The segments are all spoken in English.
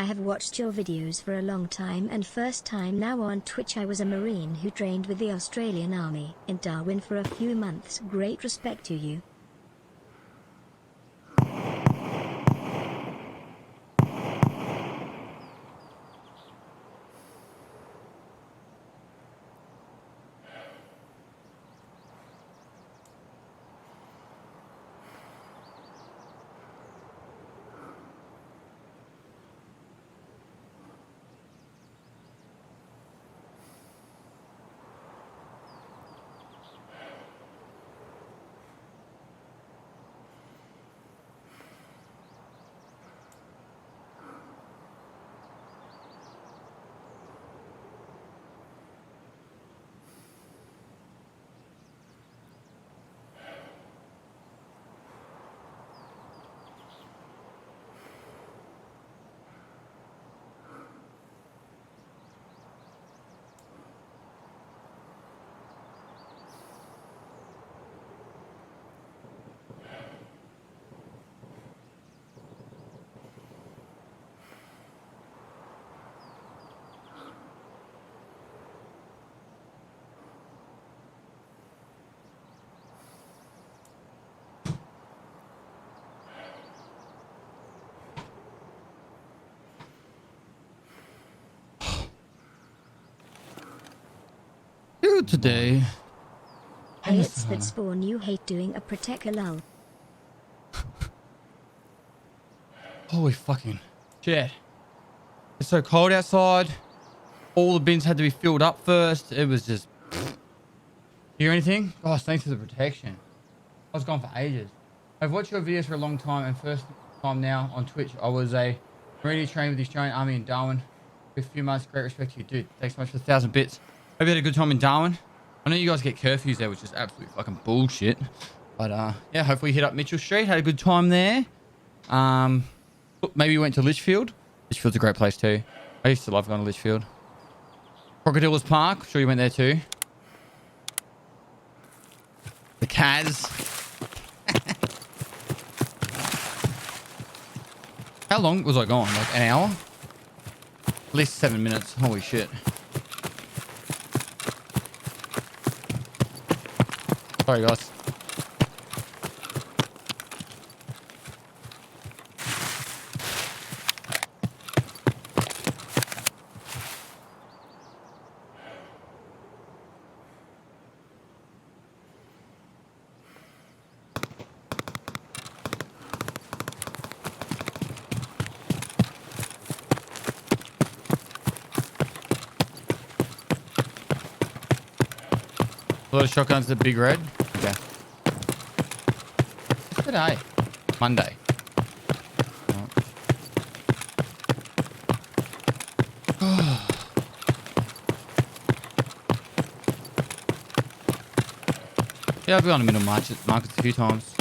I have watched your videos for a long time and first time now on Twitch. I was a Marine who trained with the Australian Army in Darwin for a few months. Great respect to you. Today. Hey, it's that spawn you hate doing a protector lull. Holy fucking shit. It's so cold outside. All the bins had to be filled up first. It was just... Hear anything? Gosh, thanks for the protection. I was gone for ages. I've watched your videos for a long time and first time now on Twitch. I was a Marine trained with the Australian Army in Darwin. For a few months, great respect to you, dude. Thanks so much for 1,000 bits. Hope you had a good time in Darwin. I know you guys get curfews there, which is absolutely fucking bullshit. But yeah, hopefully you hit up Mitchell Street. Had a good time there. Maybe you went to Litchfield. Litchfield's a great place too. I used to love going to Litchfield. Crocodiles Park. I'm sure you went there too. The Kaz. How long was I gone? Like an hour? At least 7 minutes. Holy shit. Sorry, guys. A lot of shotguns at Big Red. Okay. What's today? Monday. Oh. Yeah, I've been on the middle markets a few times.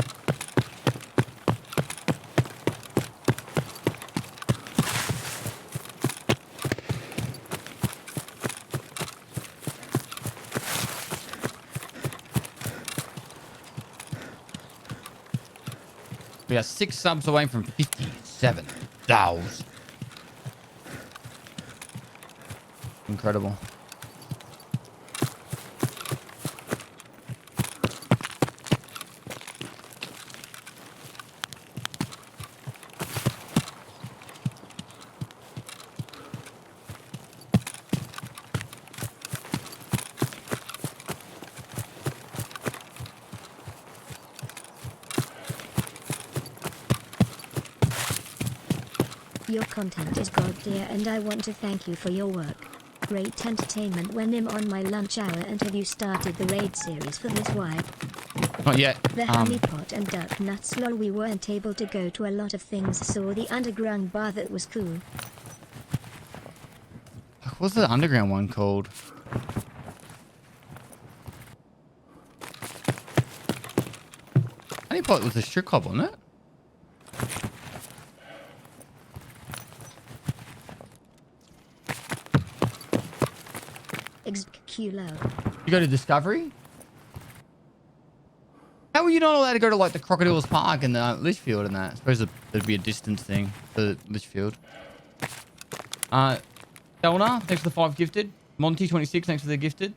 We are 6 subs away from 57,000. Incredible. Your content is god tier and I want to thank you for your work. Great entertainment when I'm on my lunch hour. And have you started the raid series for this wipe? Not yet. The honeypot and duck nuts lol. We weren't able to go to a lot of things. Saw the underground bar, that was cool. What's the underground one called? Honeypot was a strip club, wasn't it? Kilo. You go to Discovery? How were you not allowed to go to like the Crocodiles Park and the Litchfield and that? I suppose there'd be a distance thing for Litchfield. Elna, thanks for the 5 gifted. Monty 26, thanks for the gifted.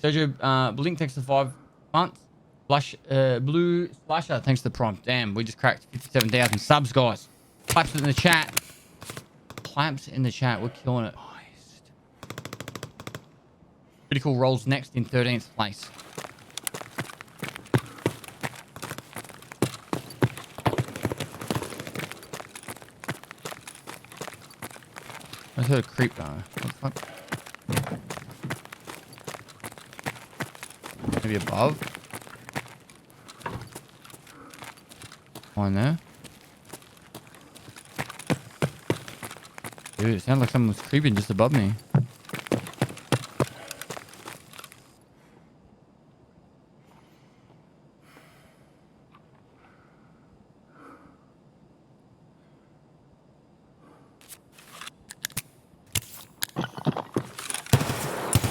Sergio Blink, thanks for the 5 months. Blue Splasher, thanks for the prompt. Damn, we just cracked 57,000 subs, guys. Claps in the chat. Claps in the chat. We're killing it. Critical rolls next in 13th place. I heard a creep though. What the fuck? Maybe above? One there. Dude, it sounded like someone was creeping just above me.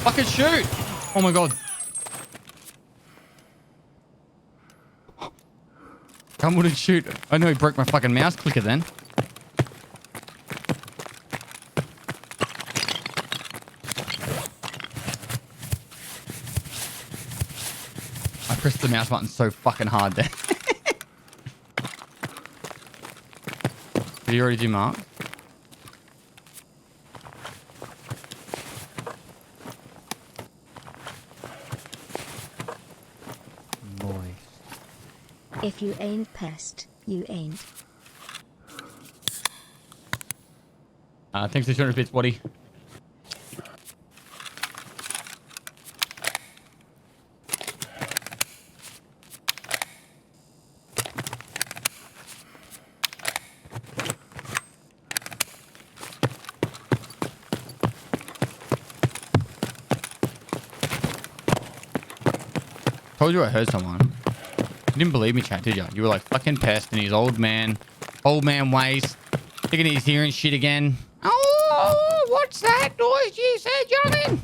Fucking shoot! Oh my god. Come wouldn't shoot. I know he broke my fucking mouse clicker then. I pressed the mouse button so fucking hard there. Did you already do Mark? If you ain't pest, you ain't. Thanks for 200 bits, Waddy. Told you I heard someone. You didn't believe me, chat, did you? You were like, fucking pest and his old man ways. Thinking he's hearing shit again. Oh, what's that noise you said, gentlemen?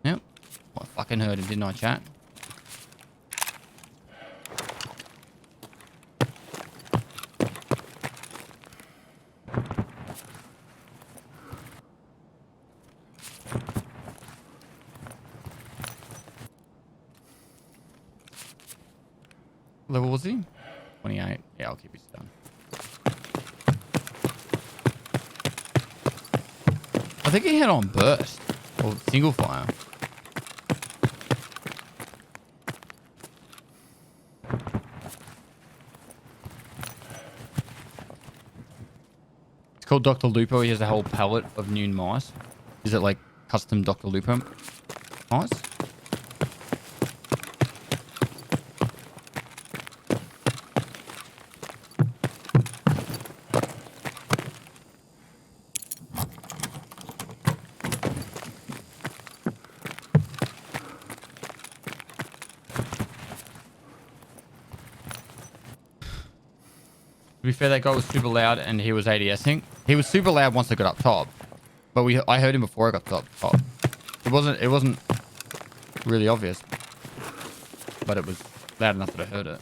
Yep. Well, I fucking heard him, didn't I, chat? Level was he? 28. Yeah, I'll keep his done. I think he had on burst or single fire. It's called Dr. Lupo. He has a whole palette of new mice. Is it like custom Dr. Lupo mice? To be fair, that guy was super loud and he was ADSing. He was super loud once I got up top. But I heard him before I got to top. It wasn't really obvious. But it was loud enough that I heard it.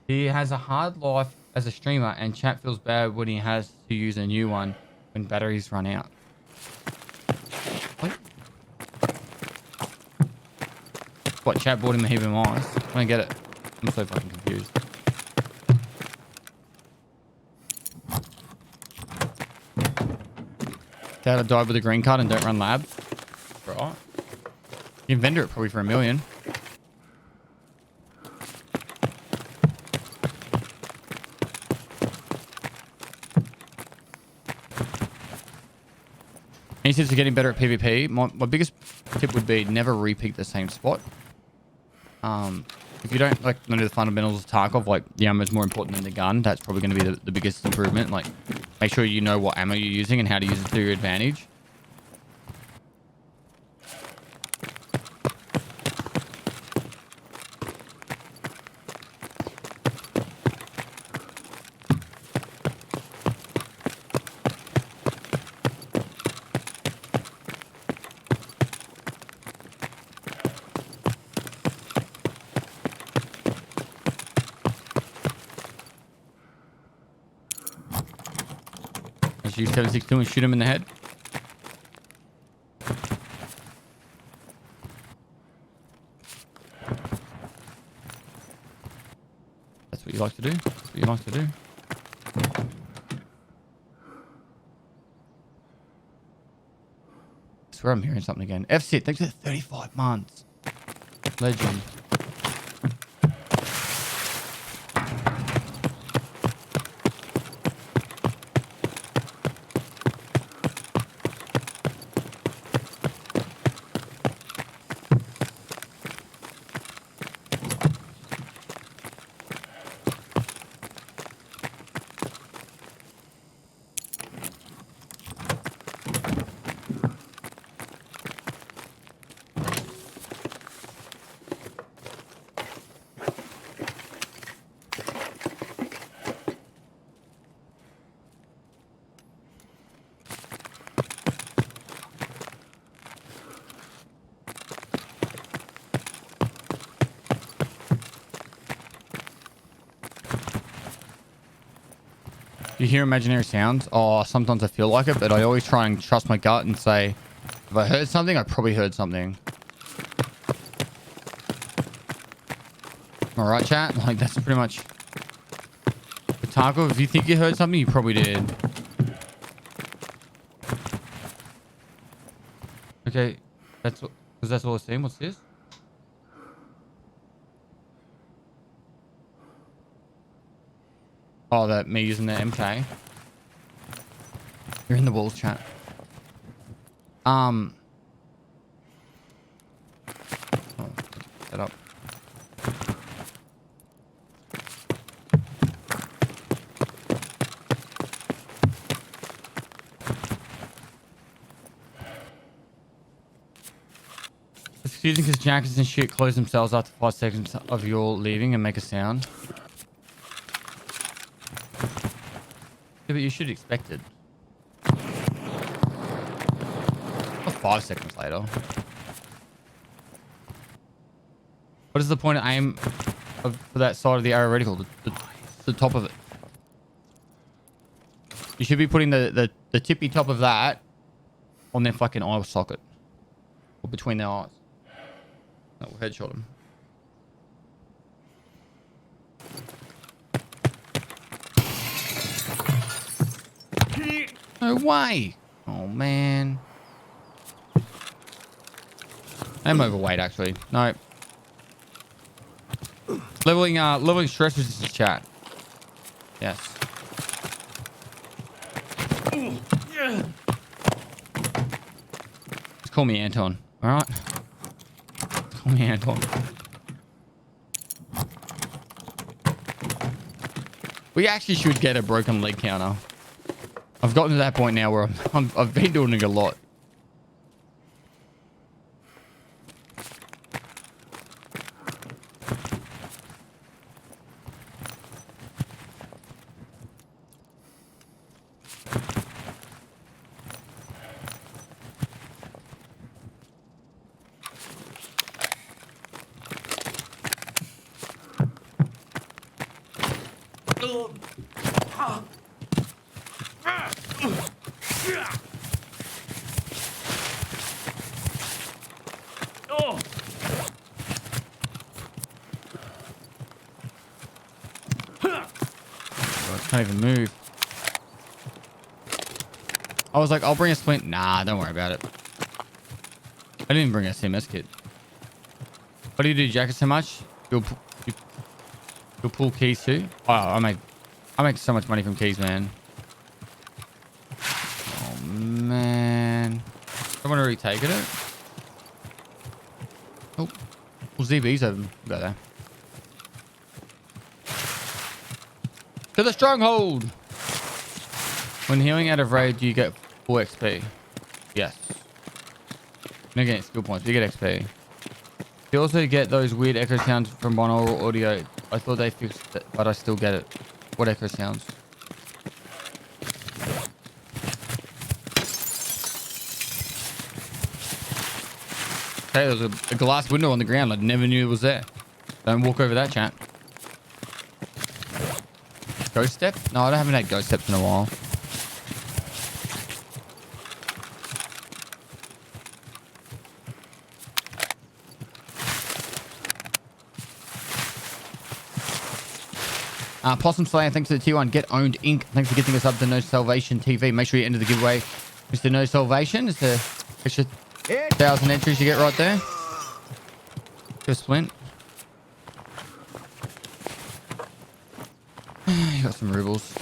He has a hard life as a streamer and chat feels bad when he has to use a new one when batteries run out. What, chat bought him a heap of mice? I don't get it. I'm so fucking confused. Dad, I died with a green card and don't run labs. Right. You can vendor it probably for $1 million. Any tips for getting better at PvP? My biggest tip would be never repeat the same spot. If you don't like know the fundamentals of Tarkov, like the ammo is more important than the gun, that's probably going to be the biggest improvement. Like, make sure you know what ammo you're using and how to use it to your advantage. Just use 762 and shoot him in the head. That's what you like to do. That's what you like to do. I swear I'm hearing something again. F-Sit, thanks for 35 months. Legend. You hear imaginary sounds? Oh, sometimes I feel like it, but I always try and trust my gut and say, if I heard something, I probably heard something. All right, chat? Like, that's pretty much... But Taco, if you think you heard something, you probably did. Okay, that's what... Because that's all I've seen. What's this? Oh, that me using the MK. You're in the walls, chat. Oh, set up. Excuse me, because jackets and shit close themselves after 5 seconds of your leaving and make a sound. Yeah, but you should expect it. Or 5 seconds later. What is the point of aim for that side of the arrow reticle? The top of it. You should be putting the tippy top of that on their fucking eye socket. Or between their eyes. That will headshot them. No way. Oh, man. I'm overweight, actually. No. Leveling stress resistance chat. Yes. Just call me Anton. All right. Call me Anton. We actually should get a broken leg counter. I've gotten to that point now where I've been doing it a lot. Can't even move. I was like, I'll bring a splint. Nah, don't worry about it. I didn't even bring a CMS kit. What do you do, jacket so much? You'll pull keys too? Oh, I make so much money from keys, man. Oh man. I want to retake it. Oh, well, ZB's open. Go there. To the stronghold. When healing out of raid, do you get full XP? Yes. No getting skill points. You get XP. You also get those weird echo sounds from binaural audio. I thought they fixed it, but I still get it. What echo sounds? Hey, there's a glass window on the ground. I never knew it was there. Don't walk over that, chat. Ghost step? No, I haven't had ghost steps in a while. Possum Slayer, thanks for the T1. Get Owned Inc. Thanks for getting us up to No Salvation TV. Make sure you enter the giveaway. Mr. No Salvation. It's the extra 1,000 entries you get right there. Just splint. You got some rubles.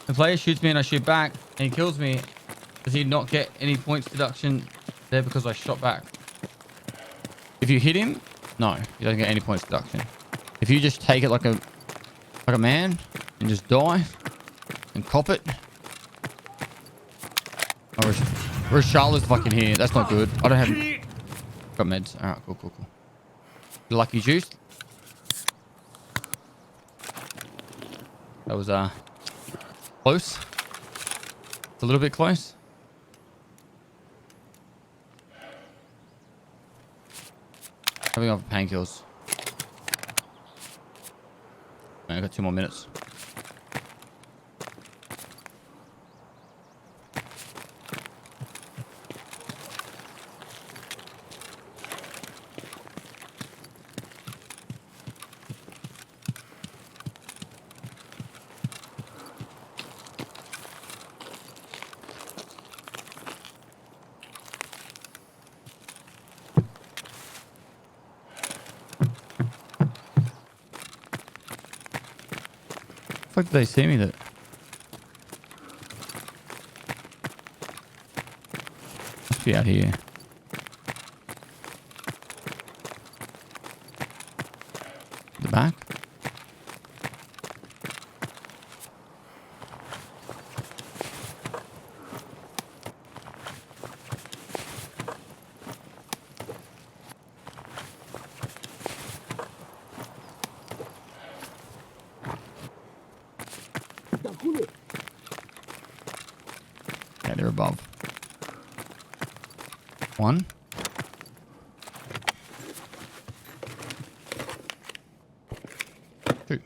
The player shoots me and I shoot back and he kills me. Does he not get any points deduction there because I shot back? If you hit him, no, he doesn't get any points deduction. If you just take it like a man and just die and cop it. Oh, Rashala's fucking here. That's not good. I don't have... Got meds. All right, cool. Lucky juice. That was close. It's a little bit close. Having off painkillers. I got 2 more minutes. Fuck did they see me that? Must be out here. The back? Yeah, they're above. 1. Two.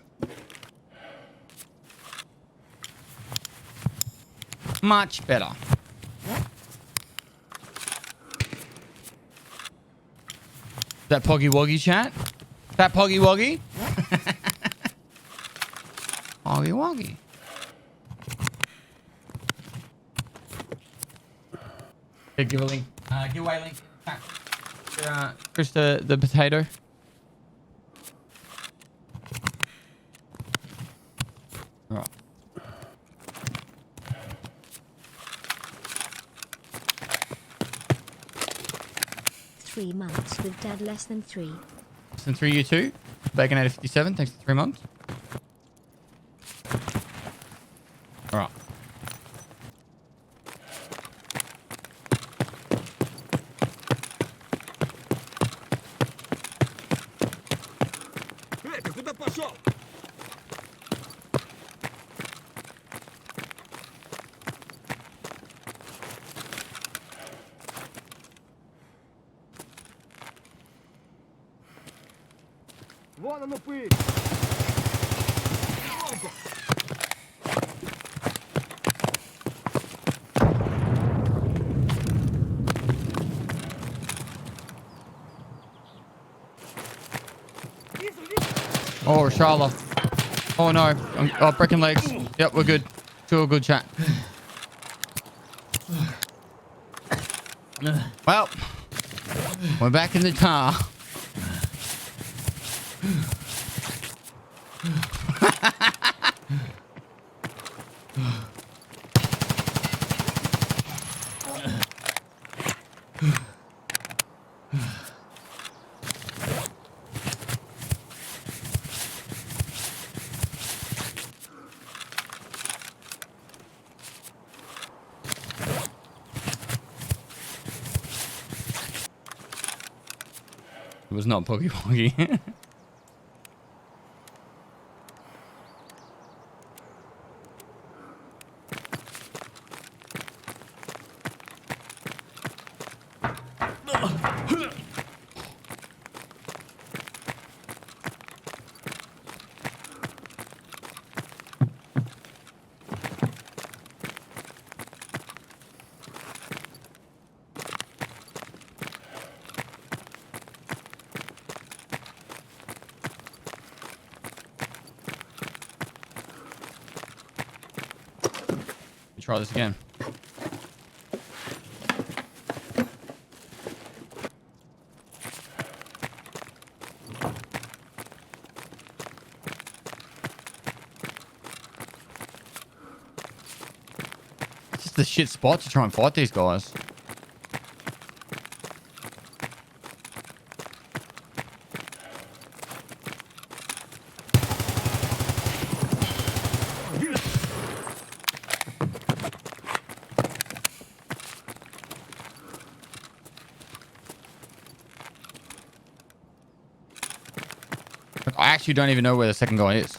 Much better. That Poggy Woggy chat? That Poggy Woggy? Poggy Woggy. Give a link. Giveaway link. Chris the potato. Right. Three months with dad less than 3. Less than 3 you too. Bacon out of 57. Thanks for 3 months. All right. Вон оно пыль! Oh, Rashala. Oh no. Oh, breaking legs. Yep, we're good. Still a good chat. Well, we're back in the car. It was not Poggy Poggy. Try this again. It's just a shit spot to try and fight these guys. Like, I actually don't even know where the second guy is.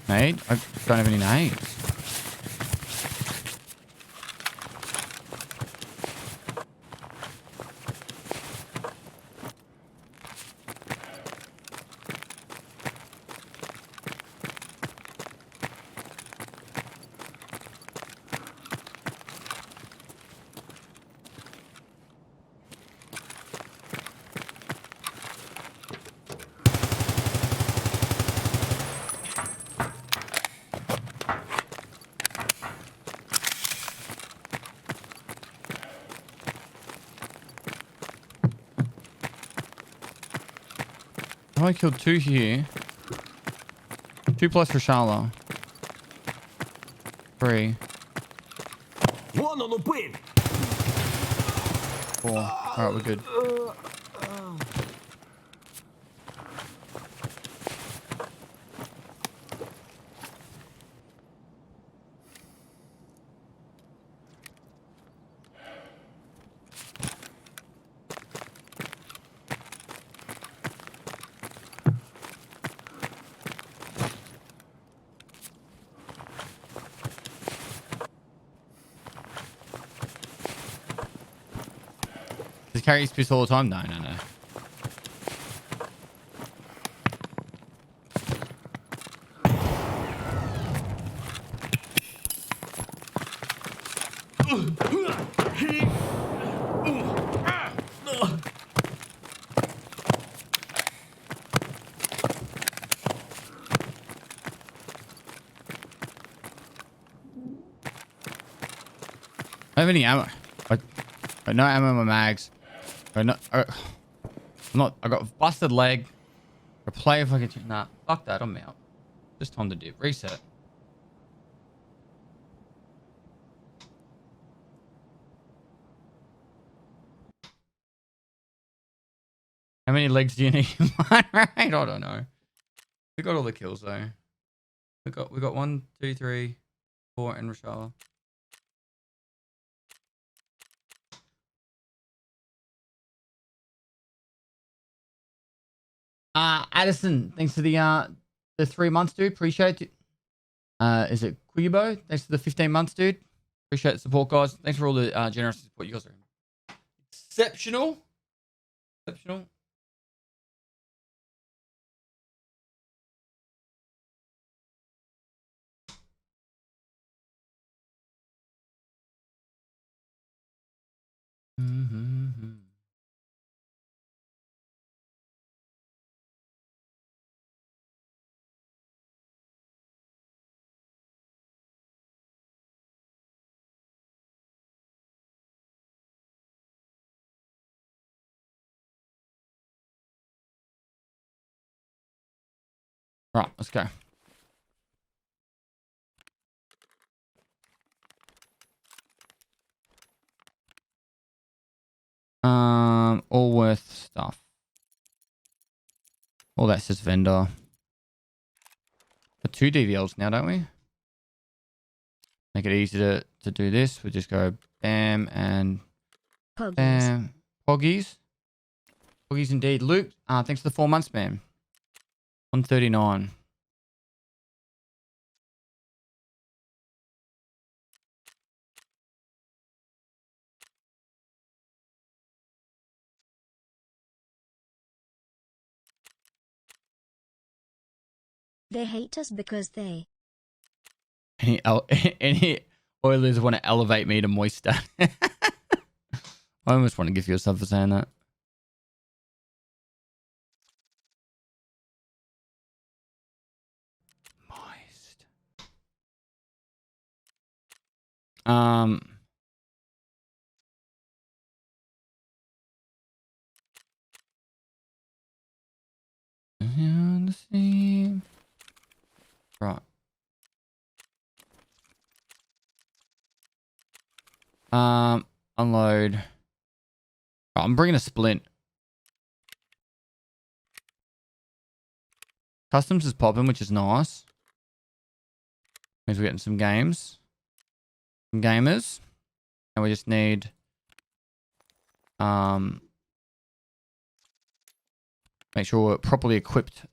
Nade? I don't have any nades. I killed 2 here. 2 plus for Shala. 3. 4. Alright, we're good. Does he carry his pistol all the time? No, no, no. I don't have any ammo. I no ammo in my mags. I'm not. I got a busted leg. I play if I can. Nah, fuck that. I'm out. Just time to do reset. How many legs do you need? Right? I don't know. We got all the kills though. We got 1, 2, 3, 4, and Rashala. Addison, thanks for the 3 months, dude. Appreciate it. Is it Quibo? Thanks for the 15 months, dude. Appreciate the support, guys. Thanks for all the generous support. You guys are exceptional. Exceptional. Mm-hmm. Right, let's go. All worth stuff. All that says vendor. Got 2 DVLs now, don't we? Make it easy to do this. We just go bam and Poggies. bam. Poggies. Poggies indeed. Luke, thanks for the 4 months, man. 139. They hate us because they... Any Oilers want to elevate me to moister. I almost want to give you a sub for saying that. Moist. The sea. Right. Unload. Right, I'm bringing a splint. Customs is popping, which is nice. Means we're getting some games. Some gamers. And we just need make sure we're properly equipped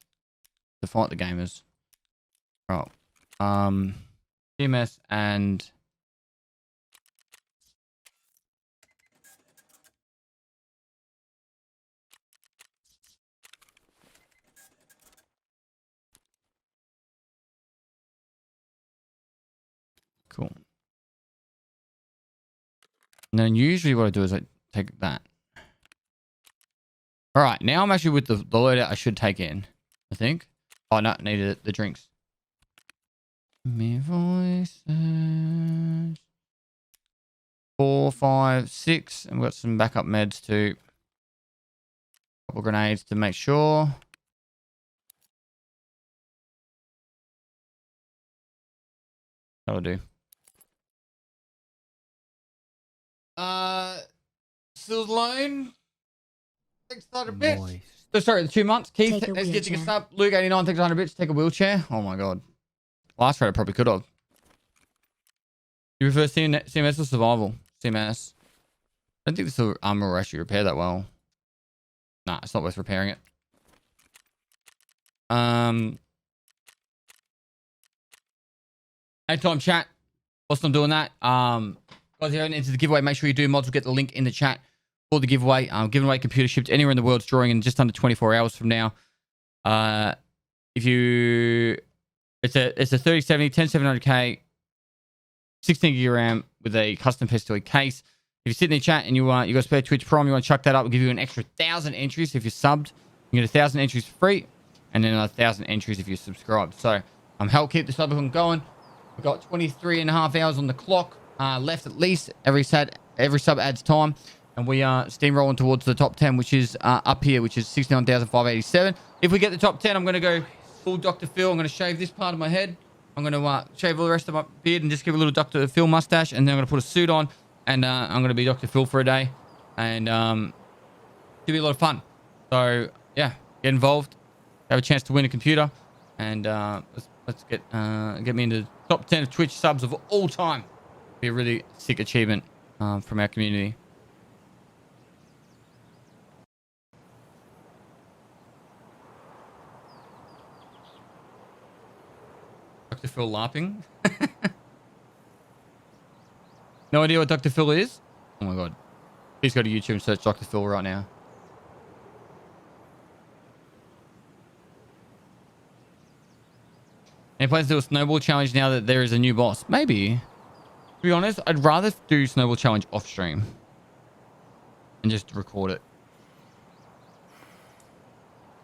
to fight the gamers. Right. CMS and cool. And then usually what I do is I take that. All right, now I'm actually with the loadout I should take in, I think. Oh, no, needed the drinks. Me voices. 4, 5, 6. And we've got some backup meds too. Couple grenades to make sure. That'll do. Still alone. 600 bits. So sorry, the 2 months. Keith, let's get you a sub. Luke 89, thanks 100 bits. Take a wheelchair. Oh my god. Last rate I probably could have. You prefer CMS or survival? CMS. I don't think this armor will actually repair that well. Nah, it's not worth repairing it. Anytime chat. Whilst I'm doing that, guys, if you haven't entered the giveaway, make sure you do. Mods will get the link in the chat for the giveaway. Giving away computer shipped anywhere in the world, drawing in just under 24 hours from now. If you, it's a 3070, 10700K, 16 gig RAM with a custom PS2 case. If you sit in the chat and you got a spare Twitch Prime, you want to chuck that up, we'll give you an extra 1,000 entries. If you're subbed, you get 1,000 entries free, and then 1,000 entries if you're subscribed. So help keep the sub going. We've got 23 and a half hours on the clock left at least. Every sub adds time, and we are steamrolling towards the top 10, which is up here, which is 69,587. If we get the top 10, I'm going to go full Dr. Phil. I'm going to shave this part of my head. I'm going to shave all the rest of my beard and just give a little Dr. Phil mustache, and then I'm going to put a suit on, and I'm going to be Dr. Phil for a day, and it'll be a lot of fun. So yeah, get involved, have a chance to win a computer, and let's get me into the top 10 of Twitch subs of all time. Be a really sick achievement from our community. Dr. Phil LARPing. No idea what Dr. Phil is? Oh my god. Please go to YouTube and search Dr. Phil right now. Any plans to do a snowball challenge now that there is a new boss? Maybe. To be honest, I'd rather do snowball challenge off stream and just record it.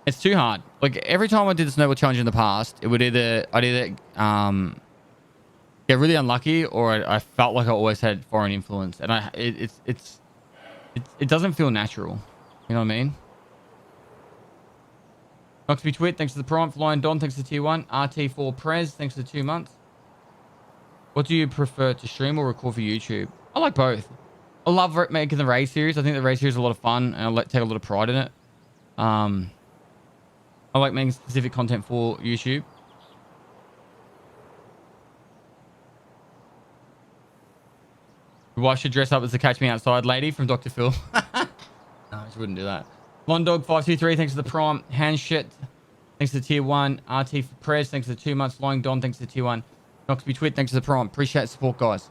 It's too hard. Like every time I did the snowball challenge in the past, it would I'd either get really unlucky, or I felt like I always had foreign influence, and it doesn't feel natural. You know what I mean? Noxby Twit, thanks to the prime. Flying Don, thanks to tier 1. RT4 Prez, thanks to the 2 months. What do you prefer, to stream or record for YouTube? I like both. I love making the race series. I think the race series is a lot of fun, and I take a lot of pride in it. I like making specific content for YouTube. Your wife should dress up as the Catch Me Outside lady from Dr. Phil. No, she wouldn't do that. Londog523, thanks to the prime. Handshit, thanks to the tier 1. RT for Prez, thanks to the 2 months. Lying Don, thanks to the tier 1. Noxby Twit, thanks to the prime. Appreciate the support, guys.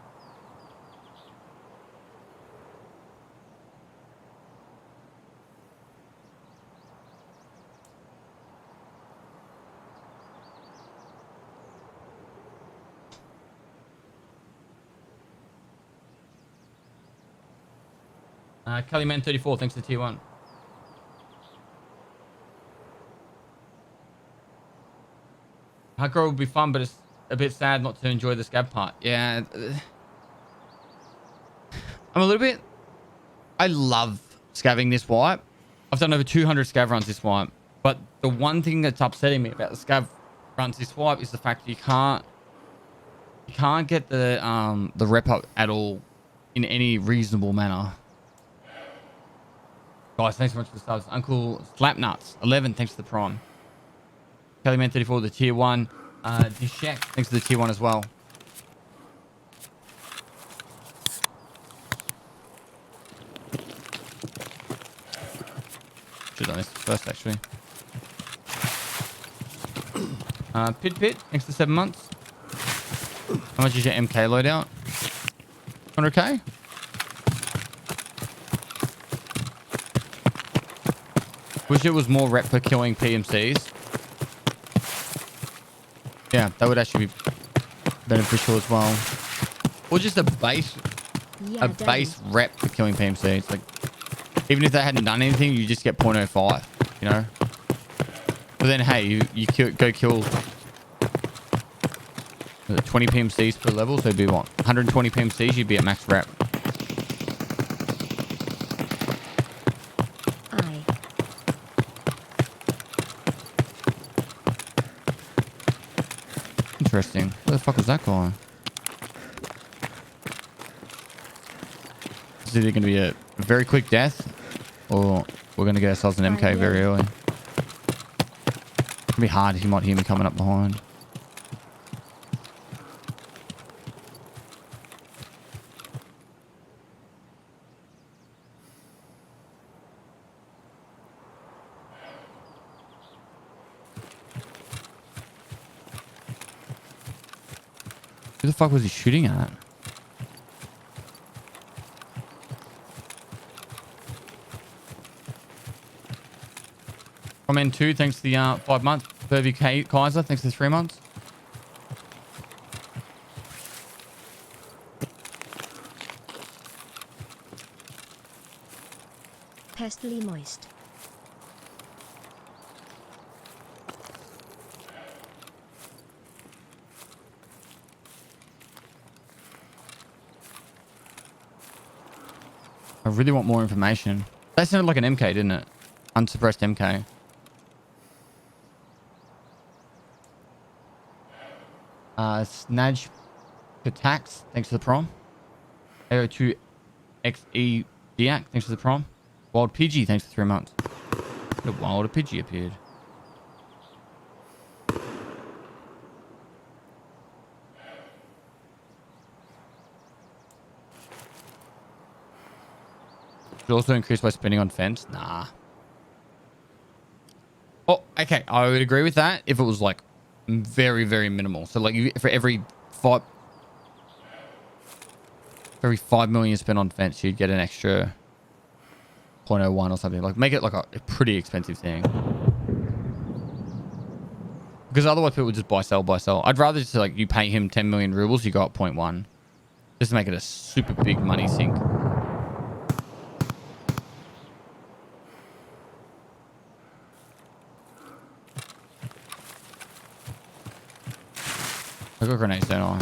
Kellyman 34, thanks to tier 1. Hardcore would be fun, but it's a bit sad not to enjoy the scab part. Yeah. I'm a little bit... I love scabbing this wipe. I've done over 200 scav runs this wipe. But the one thing that's upsetting me about the scav runs this wipe is the fact that you can't get the rep up at all in any reasonable manner. Guys, thanks so much for the subs. Uncle Slapnuts 11, thanks for the prime. Kellyman 34, the tier 1. Dishek, thanks for the tier 1 as well. Should have done this first, actually. Pit, thanks for 7 months. How much is your MK loadout? 100k? Wish it was more rep for killing PMCs. Yeah, that would actually be beneficial as well. Or just a base rep for killing PMCs. Like, even if they hadn't done anything, you just get 0.05, you know? But then, hey, you go kill 20 PMCs per level, so it'd be what? 120 PMCs, you'd be at max rep. Interesting. Where the fuck was that guy? It's either going to be a very quick death, or we're going to get ourselves an MK very early. It's going to be hard if you might hear me coming up behind. Who the fuck was he shooting at? From N2, thanks to the 5 months. Burvey Kaiser, thanks to the 3 months. Pestily moist. I really want more information. That sounded like an MK, didn't it? Unsuppressed MK. Snadge Patax, thanks for the prom. AO2XE Diak, thanks for the prom. Wild Pidgey, thanks for 3 months. The Wild Pidgey appeared. Should also increase by spending on fence? Nah. Oh, okay. I would agree with that if it was like very, very minimal. So like for every 5 million you spend on fence, you'd get an extra 0.01 or something. Like make it like a pretty expensive thing. Because otherwise people would just buy, sell, buy, sell. I'd rather just like you pay him 10 million rubles, you go up 0.1. Just to make it a super big money sink. I got grenades, don't I?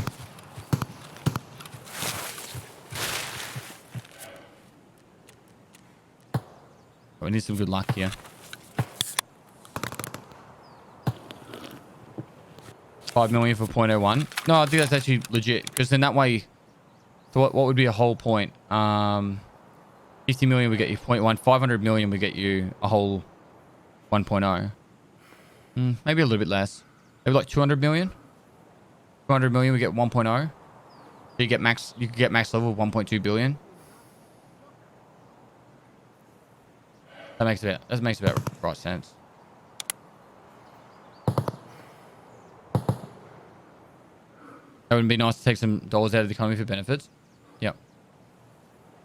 We need some good luck here. 5 million for 0.01. No, I think that's actually legit. Because then that way... So what would be a whole point? 50 million would get you 0.1. 500 million would get you a whole 1.0. Maybe a little bit less. Maybe like 200 million? 200 million, we get 1.0. You get max. You could get max level of 1.2 billion. That makes about right sense. That would be nice to take some dollars out of the economy for benefits. Yep.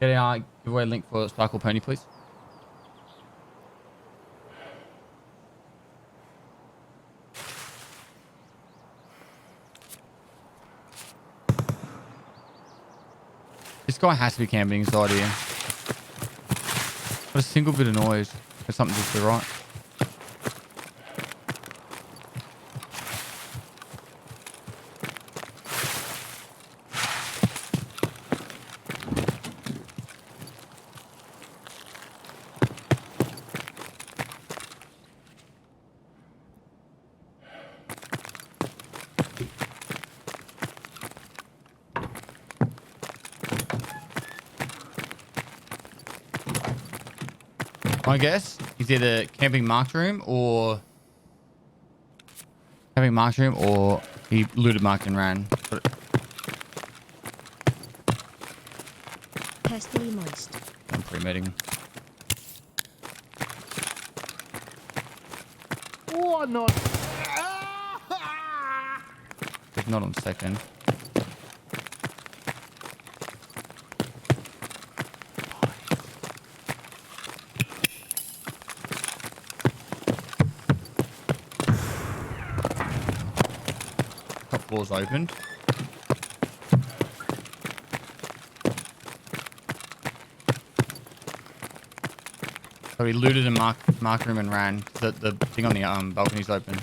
Get a giveaway link for Sparkle Pony, please. This guy has to be camping inside here. Not a single bit of noise. There's something just to the right. My guess is either camping marked room or he looted marked and ran. Pestily moist. I'm pre-medding. Oh, not. It's not on second. Top floor's opened. So he looted a mark room and ran. The thing on the balcony's open.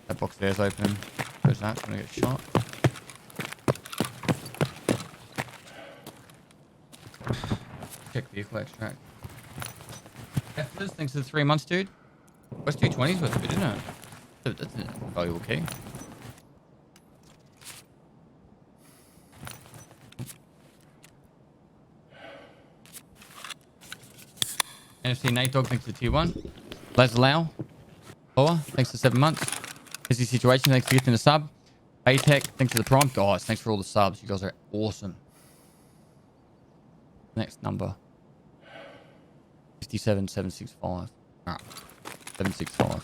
That box there's open. Where's that? Gonna get shot. Check vehicle extract. Efforts, thanks to the 3 months, dude. What's 220's worth of it, isn't it? That's a valuable key. NFC Nate Dog, thanks to tier 1. Lazlau, Loa, thanks to 7 months. Busy Situation, thanks for getting the sub. Baytech, thanks for the prime. Guys, thanks for all the subs. You guys are awesome. Next number. 57765. Alright. 765.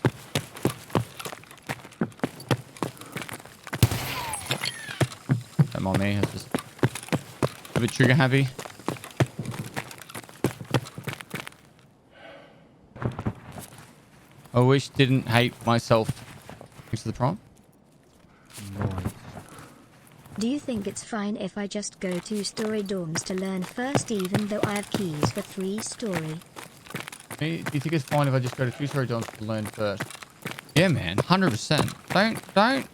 Don't mind me, it's just a bit trigger happy. I wish didn't hate myself. Thanks to the prompt. Do you think it's fine if I just go 2-story dorms to learn first even though I have keys for 3-story? Do you think it's fine if I just go to 2-story dorms to learn first? Yeah, man, 100%. Don't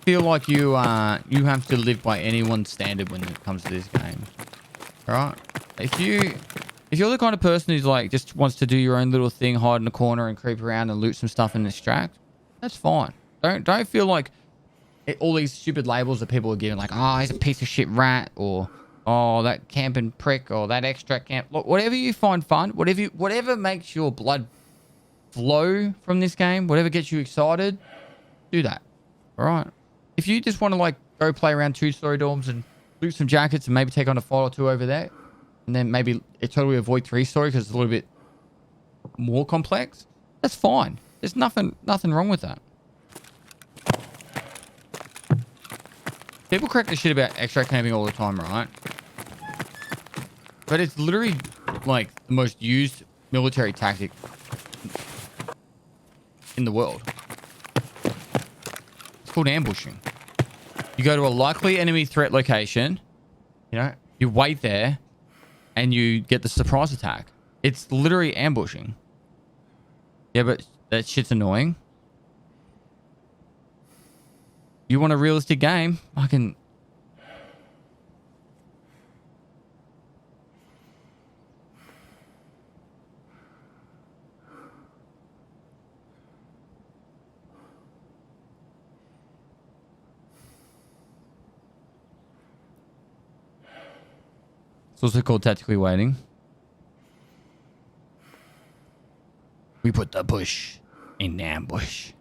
feel like you have to live by anyone's standard when it comes to this game. All right? If you're the kind of person who's like just wants to do your own little thing, hide in the corner and creep around and loot some stuff and extract, that's fine. Don't feel like all these stupid labels that people are giving, like, oh, he's a piece of shit rat, or oh, that camping prick, or that extract camp. Look, whatever you find fun, whatever makes your blood flow from this game, whatever gets you excited, do that. All right. If you just want to like go play around 2-story dorms and loot some jackets and maybe take on a fight or two over there, and then maybe totally avoid 3-story because it's a little bit more complex, that's fine. There's nothing wrong with that. People crack the shit about extract camping all the time, right? But it's literally like the most used military tactic in the world. It's called ambushing. You go to a likely enemy threat location, you know, you wait there, and you get the surprise attack. It's literally ambushing. Yeah, but that shit's annoying. You want a realistic game? I can... It's also called tactically waiting. We put the bush in the ambush.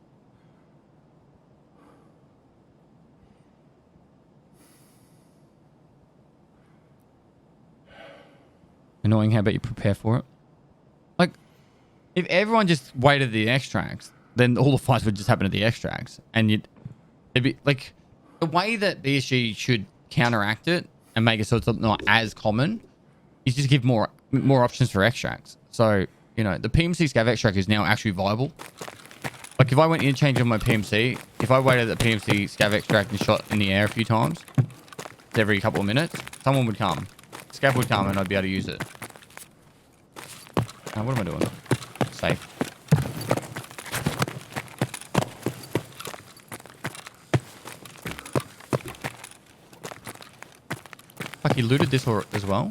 Annoying, how about you prepare for it? Like, if everyone just waited the extracts, then all the fights would just happen at the extracts. And it'd be like, the way that BSG should counteract it and make it so it's not as common is just give more options for extracts. So, you know, the PMC scav extract is now actually viable. Like, if I went interchange on my PMC, if I waited the PMC scav extract and shot in the air a few times, every couple of minutes, someone would come. Scav would come and I'd be able to use it. What am I doing? Safe. Fuck, he looted this as well.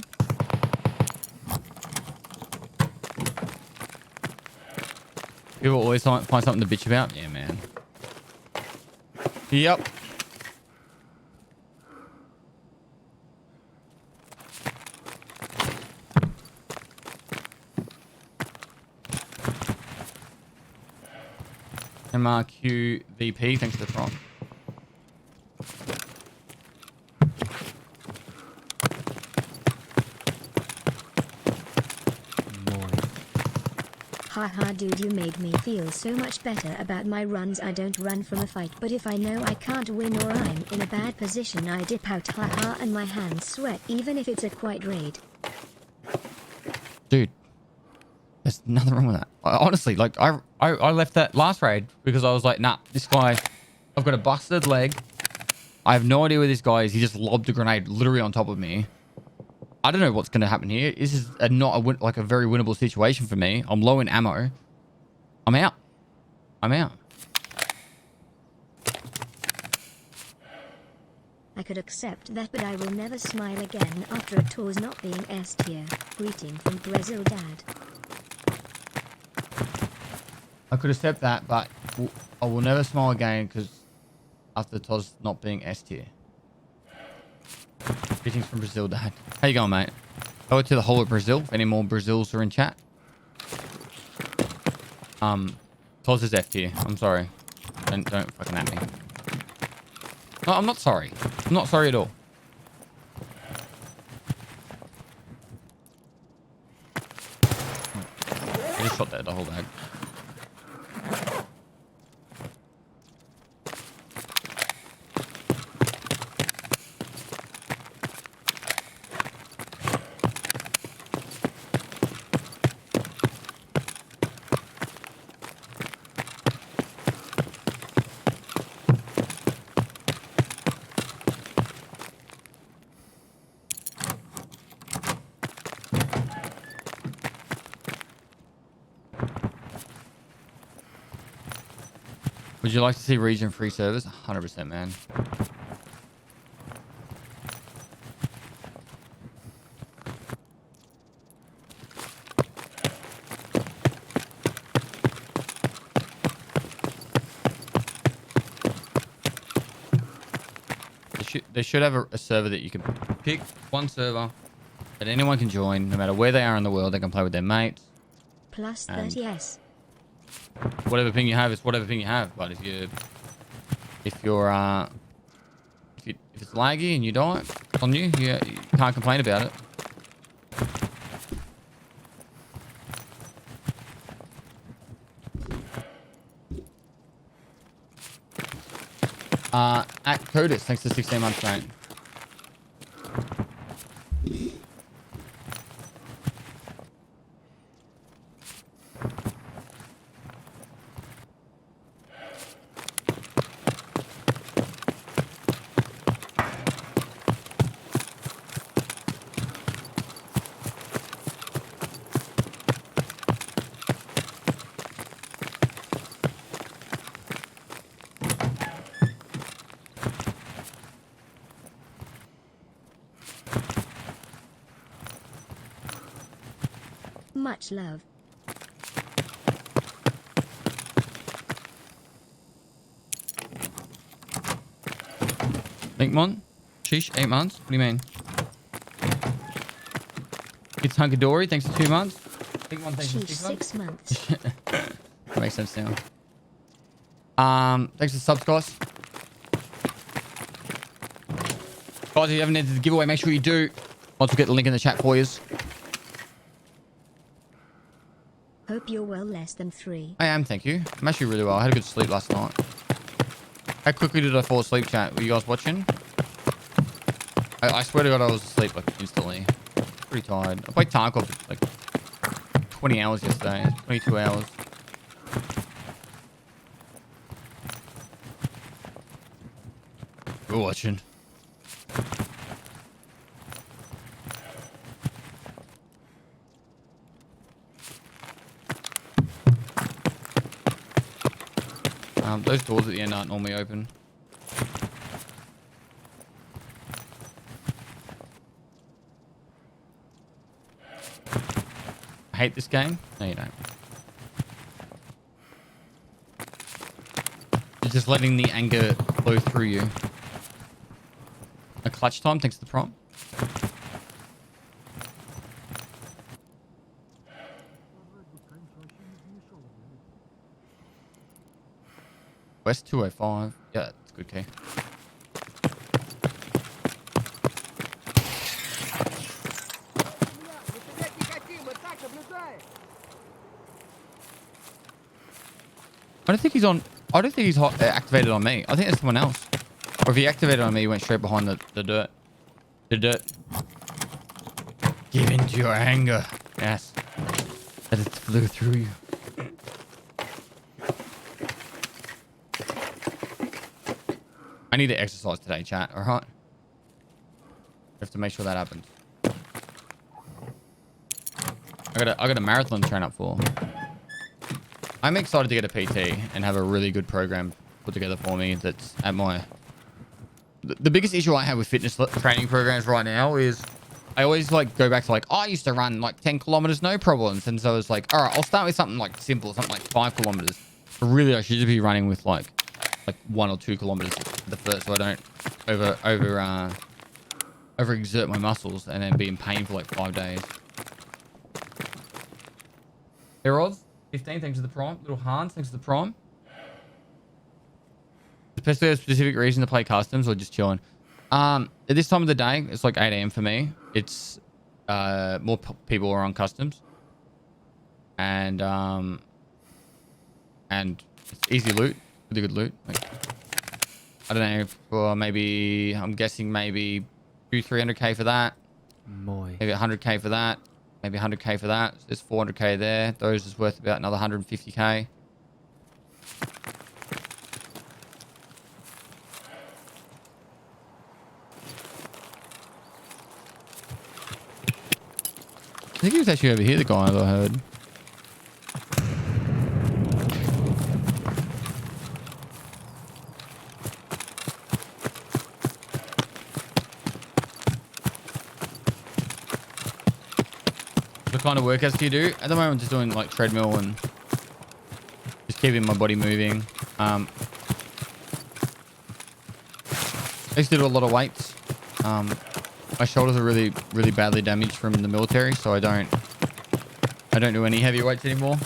People always find something to bitch about. Yeah, man. Yep. MRQVP, thanks for the prompt. Haha dude, you made me feel so much better about my runs. I don't run from a fight, but if I know I can't win or I'm in a bad position, I dip out, haha, and my hands sweat even if it's a quiet raid. Dude, there's nothing wrong with that. Honestly, like I left that last raid because I was like, nah, this guy, I've got a busted leg. I have no idea where this guy is. He just lobbed a grenade literally on top of me. I don't know what's going to happen here. This is not a very winnable situation for me. I'm low in ammo. I'm out. I'm out. I could accept that, but I will never smile again after a tour's not being S tier. Greeting from Brazil, Dad. I could accept that, but I will never smile again because after the tour's not being S tier. Greetings from Brazil, Dad. How you going, mate? Go to the whole of Brazil. If any more Brazils are in chat. Toz is F tier. I'm sorry. Don't fucking at me. No, I'm not sorry. I'm not sorry at all. I just shot that the whole bag. Would you like to see region free servers? 100%, man. They should have a server that you can pick, one server that anyone can join, no matter where they are in the world. They can play with their mates. Plus 30s. Whatever ping you have is whatever ping you have. But if it's laggy and you die, it's on you. You can't complain about it. At Codus, thanks to 16 months, mate. Much love. Linkmon? Sheesh, 8 months? What do you mean? It's Hunkadory, thanks for 2 months. Linkmon, thanks for 6 months. 6 months. That makes sense now. Thanks for the subs, guys. Guys, if you haven't entered the giveaway, make sure you do. Once we get the link in the chat for you. Hope you're well less than 3. I am, thank you. I'm actually really well. I had a good sleep last night. How quickly did I fall asleep, chat? Were you guys watching? I swear to God, I was asleep like instantly. Pretty tired. I played Tarkov for like 20 hours yesterday. 22 hours. We're watching. Those doors at the end aren't normally open. I hate this game. No, you don't. You're just letting the anger flow through you. A clutch time, thanks to the prompt. West 205. Yeah, that's a good key. I don't think he's on. I don't think he's activated on me. I think it's someone else. Or if he activated on me, he went straight behind the dirt. The dirt. Give in to your anger. Yes. Let it flow through you. I need to exercise today, chat. All right. I have to make sure that happens. I got a marathon to train up for. I'm excited to get a PT and have a really good program put together for me. That's at my. The biggest issue I have with fitness training programs right now is I always like go back to like, oh, I used to run like 10 kilometers, no problems. And so it's like, all right, I'll start with something like simple, something like 5 kilometers. But really, I should just be running with like 1 or 2 kilometers at the first, so I don't overexert my muscles and then be in pain for like 5 days. Hey, Rods, 15, thanks to the prime. Little Hans, thanks to the prime. Especially a specific reason to play customs or just chilling. At this time of the day, it's like 8 AM for me. It's more people are on customs, and it's easy loot, really good loot. Like, I don't know, for maybe I'm guessing maybe 200-300k for that. Maybe 100k for that. Maybe 100k for that. There's 400k there. Those is worth about another 150k. I think he was actually over here, the guy that I heard. What kind of workouts do you do? At the moment, I'm just doing like treadmill and just keeping my body moving. I used to do a lot of weights. My shoulders are really, really badly damaged from the military, so I don't do any heavy weights anymore.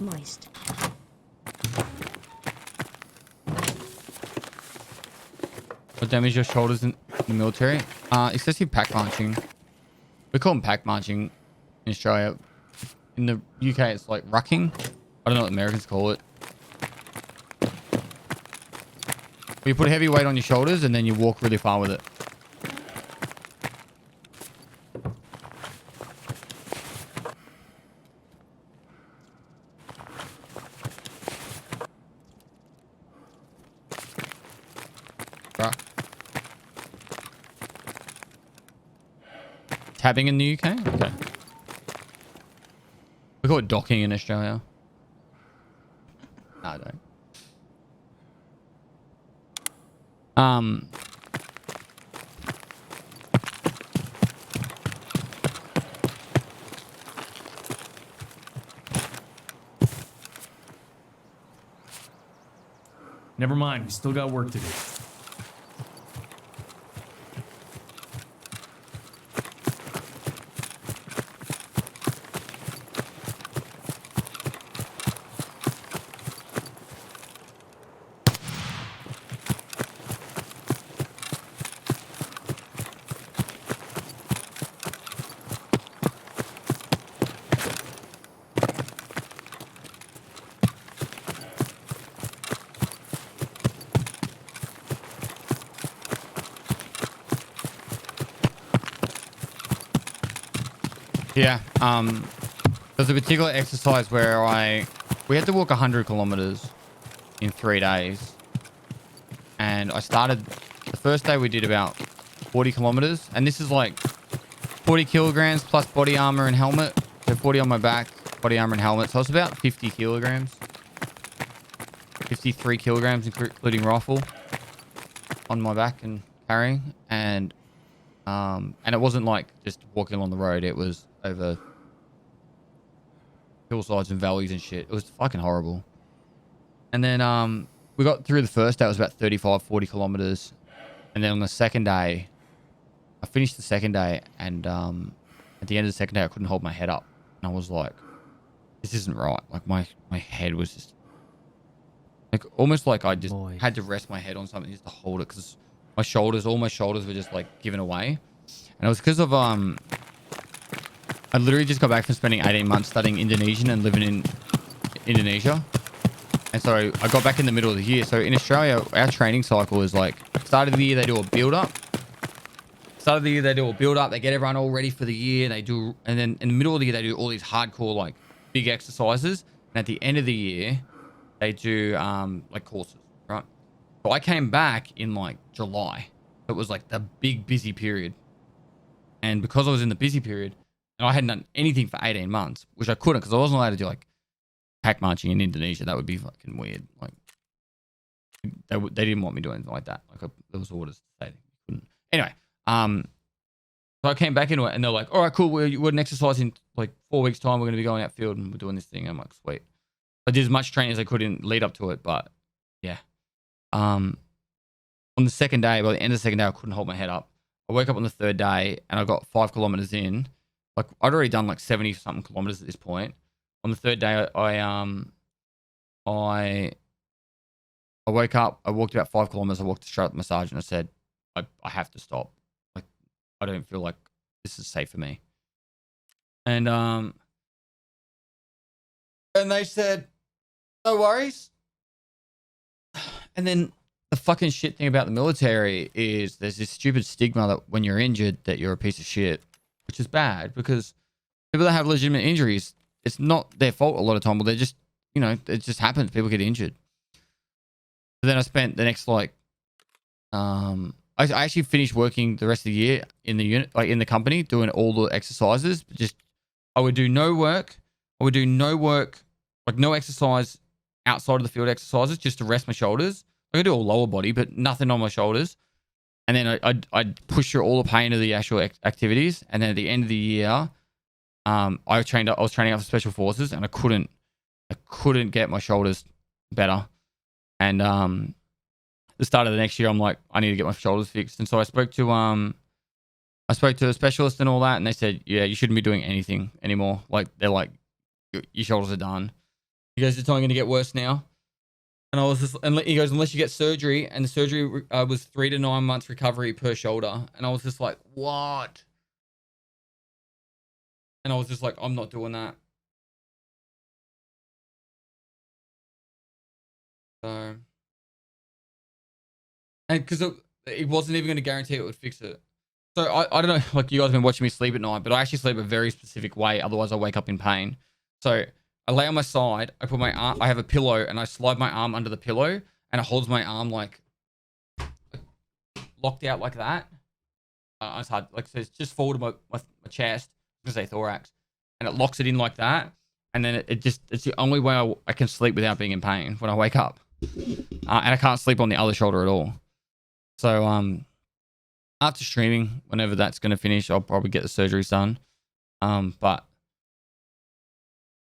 Moist. What damage your shoulders in the military? Excessive pack marching. We call them pack marching in Australia. In the UK, it's like rucking. I don't know what Americans call it. Where you put a heavy weight on your shoulders and then you walk really far with it. Right. Tabbing in the UK? Okay. We call it docking in Australia. No, I don't. Never mind, we still got work to do. Yeah, There's a particular exercise where we had to walk 100 kilometers in 3 days. And I started, the first day we did about 40 kilometers. And this is like 40 kilograms plus body armor and helmet. So 40 on my back, body armor and helmet. So it's about 50 kilograms. 53 kilograms, including rifle on my back and carrying. And it wasn't like just walking along the road. It was over hillsides and valleys and shit. It was fucking horrible. And then we got through the first day. It was about 35, 40 kilometers. And then on the second day, I finished the second day. And at the end of the second day, I couldn't hold my head up. And I was like, this isn't right. Like my head was just like almost like I just had to rest my head on something just to hold it, because all my shoulders were just like given away. And it was because of I literally just got back from spending 18 months studying Indonesian and living in Indonesia. And so I got back in the middle of the year. So in Australia, our training cycle is like, start of the year, they do a build-up. They get everyone all ready for the year. And then in the middle of the year, they do all these hardcore, like, big exercises. And at the end of the year, they do, like, courses, right? So I came back in, like, July. It was, like, the big, busy period. And because I was in the busy period, and I hadn't done anything for 18 months, which I couldn't, because I wasn't allowed to do, like, pack marching in Indonesia. That would be fucking weird. Like, they didn't want me doing anything like that. Like, there was orders to say they couldn't. Anyway, so I came back into it, and they're like, all right, cool, we're an exercise in like 4 weeks time. We're going to be going outfield and we're doing this thing. And I'm like, sweet. I did as much training as I could in lead up to it, but yeah. On the second day, by the end of the second day, I couldn't hold my head up. I woke up on the third day and I got 5 kilometers in. Like, I'd already done like 70 something kilometers at this point. On the third day, I woke up, I walked about 5 kilometers. I walked straight up to the massage and I said, I have to stop. Like, I don't feel like this is safe for me. And they said, no worries. And then the fucking shit thing about the military is there's this stupid stigma that when you're injured that you're a piece of shit, which is bad, because people that have legitimate injuries, it's not their fault a lot of time. Well, they're just, you know, it just happens. People get injured. So then I spent the next, like, I actually finished working the rest of the year in the unit, like in the company, doing all the exercises. Just, I would do no work. Like no exercise outside of the field exercises, just to rest my shoulders. I could do all lower body, but nothing on my shoulders. And then I'd push through all the pain of the actual activities. And then at the end of the year, I was training up for special forces, and I couldn't get my shoulders better. And the start of the next year, I'm like, I need to get my shoulders fixed. And so I spoke to a specialist and all that, and they said, yeah, you shouldn't be doing anything anymore. Like, they're like, your shoulders are done. You guys, it's only going to get worse now. And I was just, and he goes, unless you get surgery, and the surgery was 3 to 9 months recovery per shoulder. And I was just like, what? And I was just like, I'm not doing that. So, and because it wasn't even going to guarantee it would fix it. So I don't know, like, you guys have been watching me sleep at night, but I actually sleep a very specific way. Otherwise I wake up in pain. So I lay on my side, I put my arm, I have a pillow, and I slide my arm under the pillow, and it holds my arm like locked out like that. It's hard, like, so it's just forward of my chest. I was gonna say thorax, and it locks it in like that. And then it's the only way I can sleep without being in pain when I wake up. And I can't sleep on the other shoulder at all. So after streaming, whenever that's gonna finish, I'll probably get the surgery done. But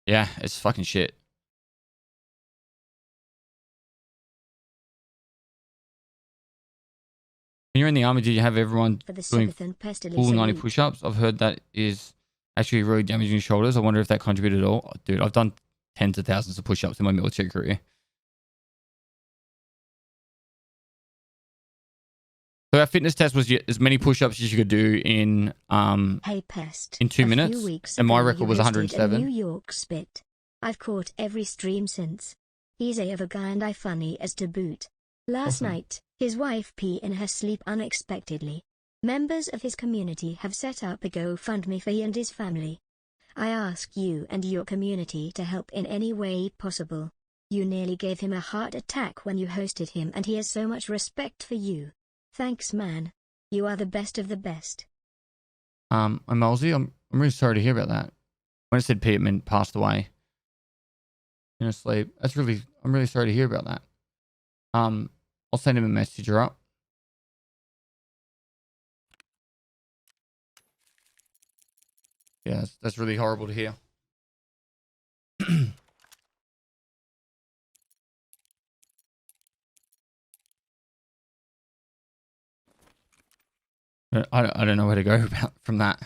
yeah, it's fucking shit. When you're in the army, did you have everyone doing full 90 push-ups? I've heard that is actually really damaging your shoulders. I wonder if that contributed at all. Oh, dude, I've done tens of thousands of push-ups in my military career. So our fitness test was as many push-ups as you could do in in 2 minutes, and my record was 107. New York spit. I've caught every stream since. He's a of a guy and I funny as to boot. Last night, his wife pee in her sleep unexpectedly. Members of his community have set up a GoFundMe for he and his family. I ask you and your community to help in any way possible. You nearly gave him a heart attack when you hosted him, and he has so much respect for you. Thanks, man. You are the best of the best. I'm Halsey. I'm really sorry to hear about that. When I said Peterman passed away in a sleep, I'm really sorry to hear about that. I'll send him a message, alright? Yeah, that's really horrible to hear. I don't know where to go from that.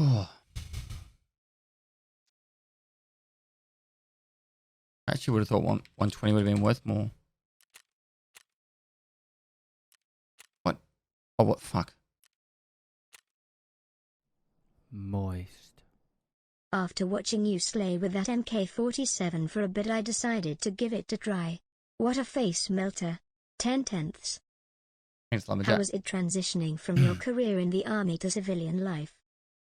Oh. I actually would have thought 120 would have been worth more. What? Oh, what? Fuck. Moist. After watching you slay with that MK47 for a bit, I decided to give it a try. What a face melter. 10/10. Thanks, Lumberjack. How was it transitioning from your career in the army to civilian life?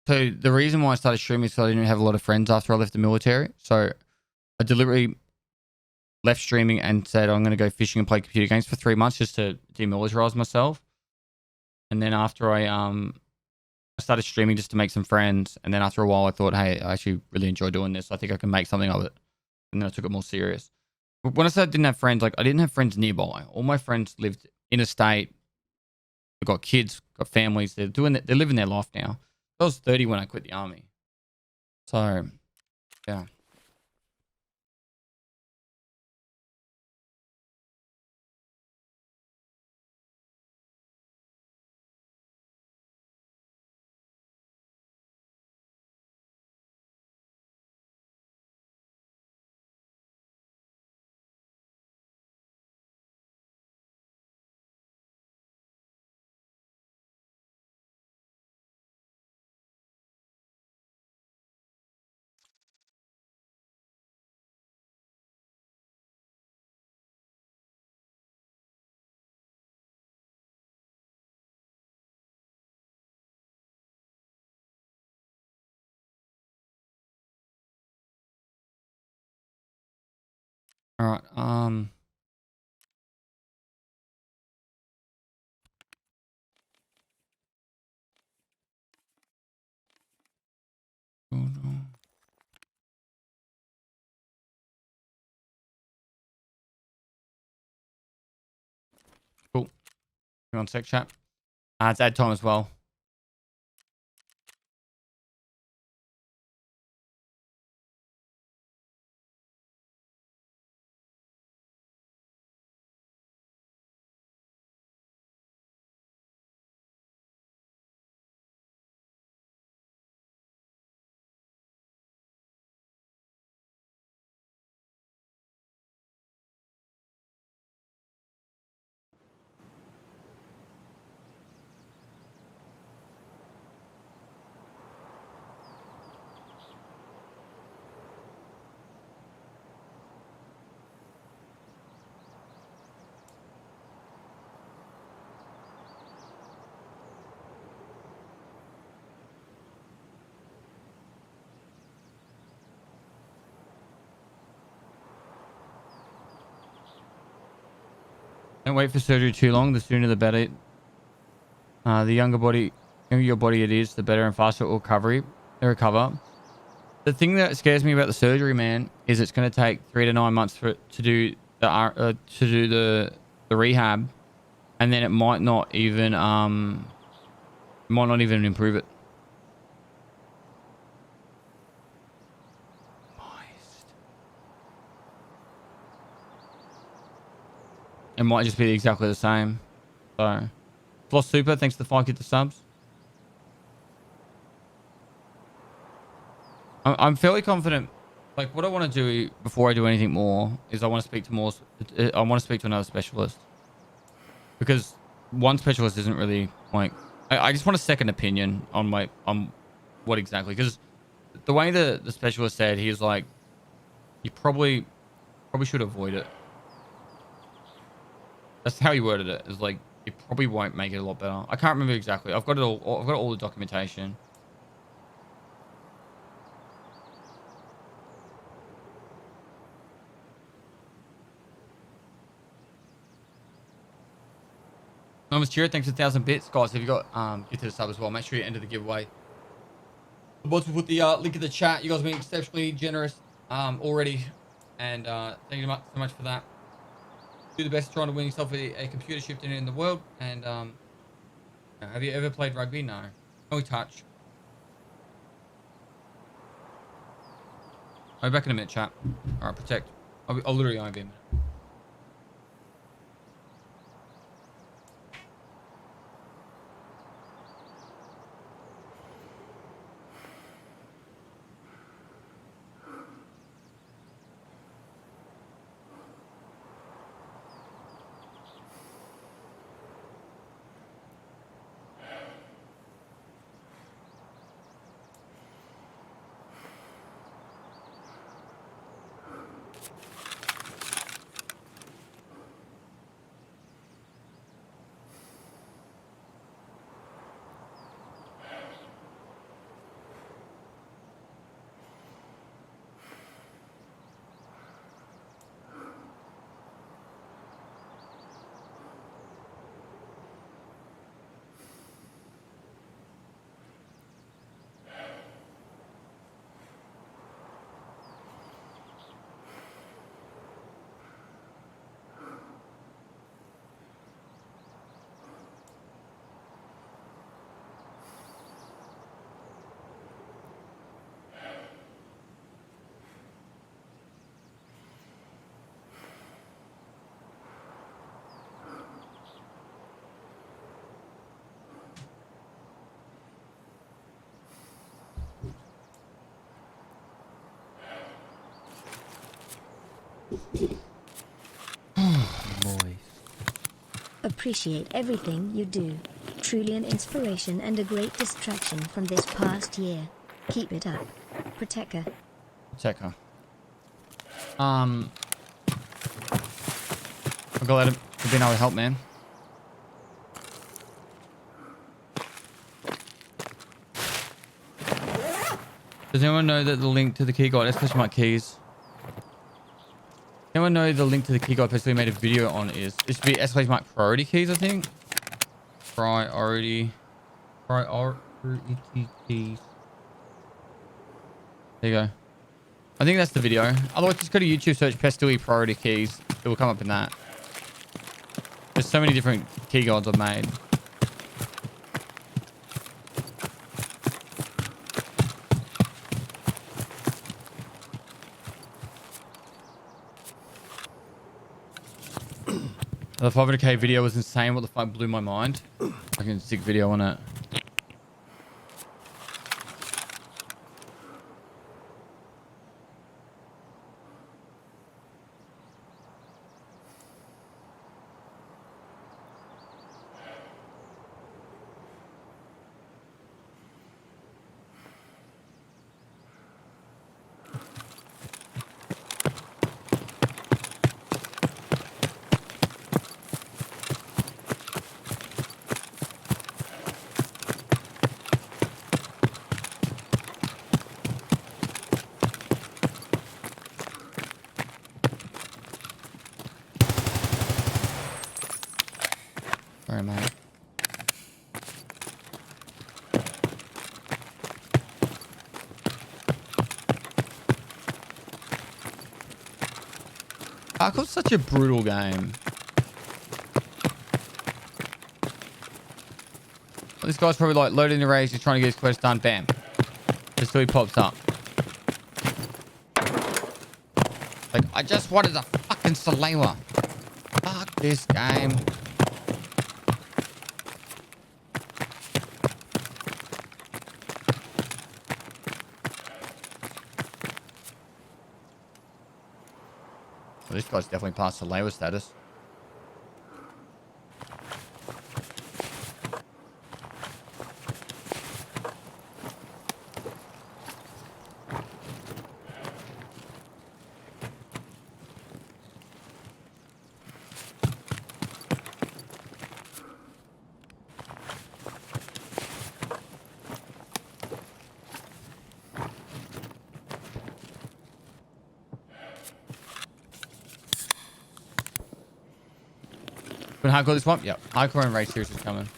So the reason why I started streaming is because I didn't have a lot of friends after I left the military. So I deliberately left streaming and said I'm going to go fishing and play computer games for 3 months just to demilitarize myself. And then after I started streaming just to make some friends. And then after a while, I thought, hey, I actually really enjoy doing this. I think I can make something of it. And then I took it more serious. But when I said I didn't have friends, like I didn't have friends nearby. All my friends lived in a state. They've got kids, got families. They're living their life now. I was 30 when I quit the army. So, yeah. All right. Oh, no. Cool. Hang on a sec, chat. It's ad time as well. Don't wait for surgery too long. The sooner the better. The younger your body it is, the better and faster it will recover. The thing that scares me about the surgery, man, is it's going to take 3 to 9 months for it to do the rehab, and then it might not even improve it. It might just be exactly the same. So, Floss Super, thanks to the 5 the subs. I'm fairly confident Like, what I want to do before I do anything more is I want to speak to more. I want to speak to another specialist, because one specialist isn't really like. I just want a second opinion on what exactly, because the way the specialist said, he was like, you probably should avoid it. That's how he worded it. Is like, it probably won't make it a lot better. I can't remember exactly. I've got it all. I've got all the documentation. Anonymous Cheer, thanks for 1,000 bits. Guys, if you got get to the sub as well, make sure you enter the giveaway. The bots will put the link in the chat. You guys have been exceptionally generous already. And thank you so much for that. Do the best trying to win yourself a computer shift in the world. And have you ever played rugby? No. Only touch. I'll be back in a minute, chat. Alright, protect. I'll literally only be a minute. Moist. Appreciate everything you do. Truly an inspiration and a great distraction from this past year. Keep it up. Protector. Protector. I'm glad you've been able to help, man. Does anyone know that the link to the key guide, especially my keys? Anyone know the link to the key guide personally made a video on is? It should be exclamation mark priority keys, I think. Priority keys. There you go. I think that's the video. Otherwise, just go to YouTube, search Pestily priority keys. It will come up in that. There's so many different key guides I've made. The 500k video was insane. What the fuck blew my mind? Fucking sick video on it. Sorry, mate. Parkour's such a brutal game. This guy's probably like loading the race, he's trying to get his quest done, bam. Just so he pops up. Like, I just wanted a fucking Salewa. Fuck this game. Well, this guy's definitely past the labor status. But hardcore this one? Yep. Hardcore and race series is coming.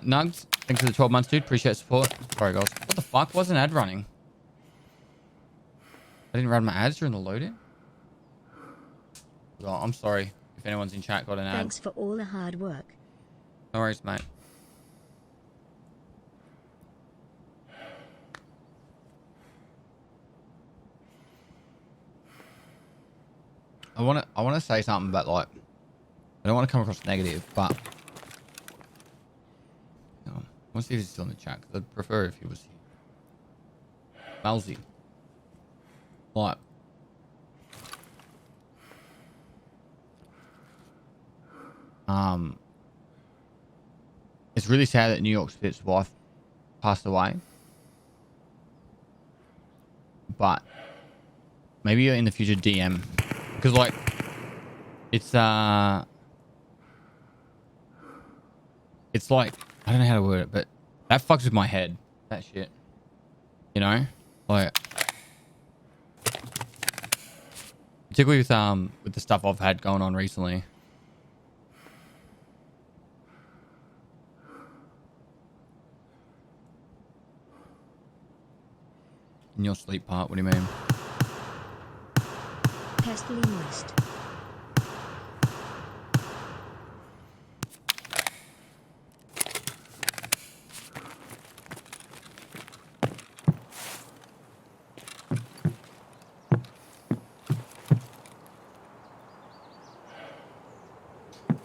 Nugs, thanks for the 12 months, dude. Appreciate support. Sorry, guys. What the fuck? Was an ad running? I didn't run my ads during the load-in? Oh, I'm sorry if anyone's in chat got an ad. Thanks for all the hard work. No worries, mate. I wanna say something, but like, I don't want to come across negative, but I want to see if he's still in the chat, because I'd prefer if he was here. Malsy. Like, it's really sad that New York Spit's wife passed away, but maybe in the future DM, because like, it's like, I don't know how to word it, but that fucks with my head, that shit, you know, like, particularly with the stuff I've had going on recently. In your sleep part, what do you mean? Pestily moist.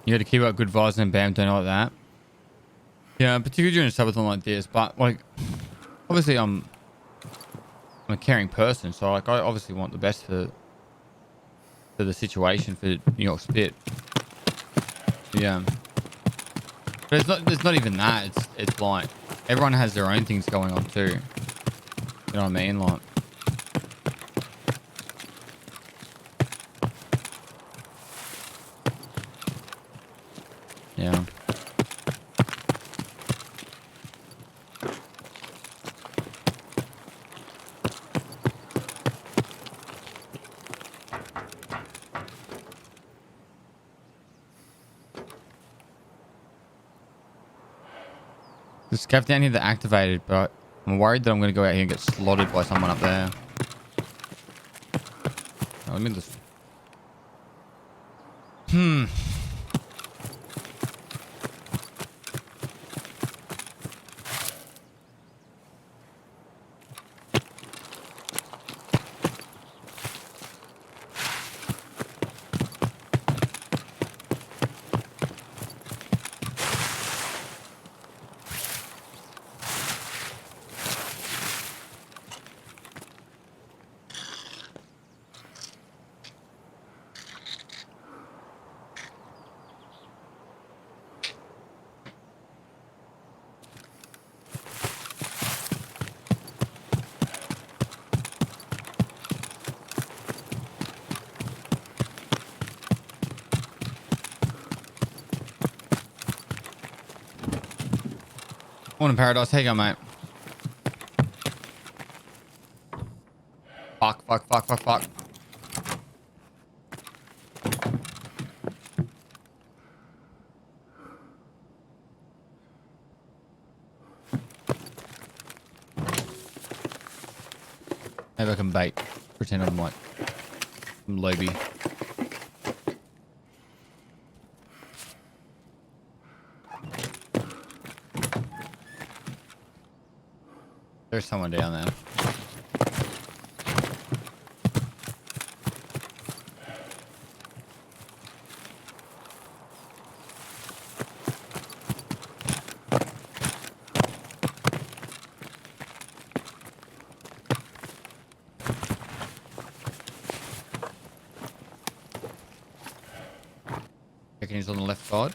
You got to keep up good vibes and bam, don't like that. Yeah, particularly during a subathon like this, but like, obviously I'm a caring person, so like I obviously want the best for the situation for New York Spit. Yeah, but it's not even that. It's like everyone has their own things going on too. You know what I mean? Like, yeah. There's scav down here that activated, but I'm worried that I'm going to go out here and get slaughtered by someone up there. Oh, let me just... Morning, Paradise. How you going, mate? Fuck, fuck, fuck, fuck, fuck. Maybe I can bait. Pretend I'm like some lobby. There's someone down there. Reckon he's on the left side.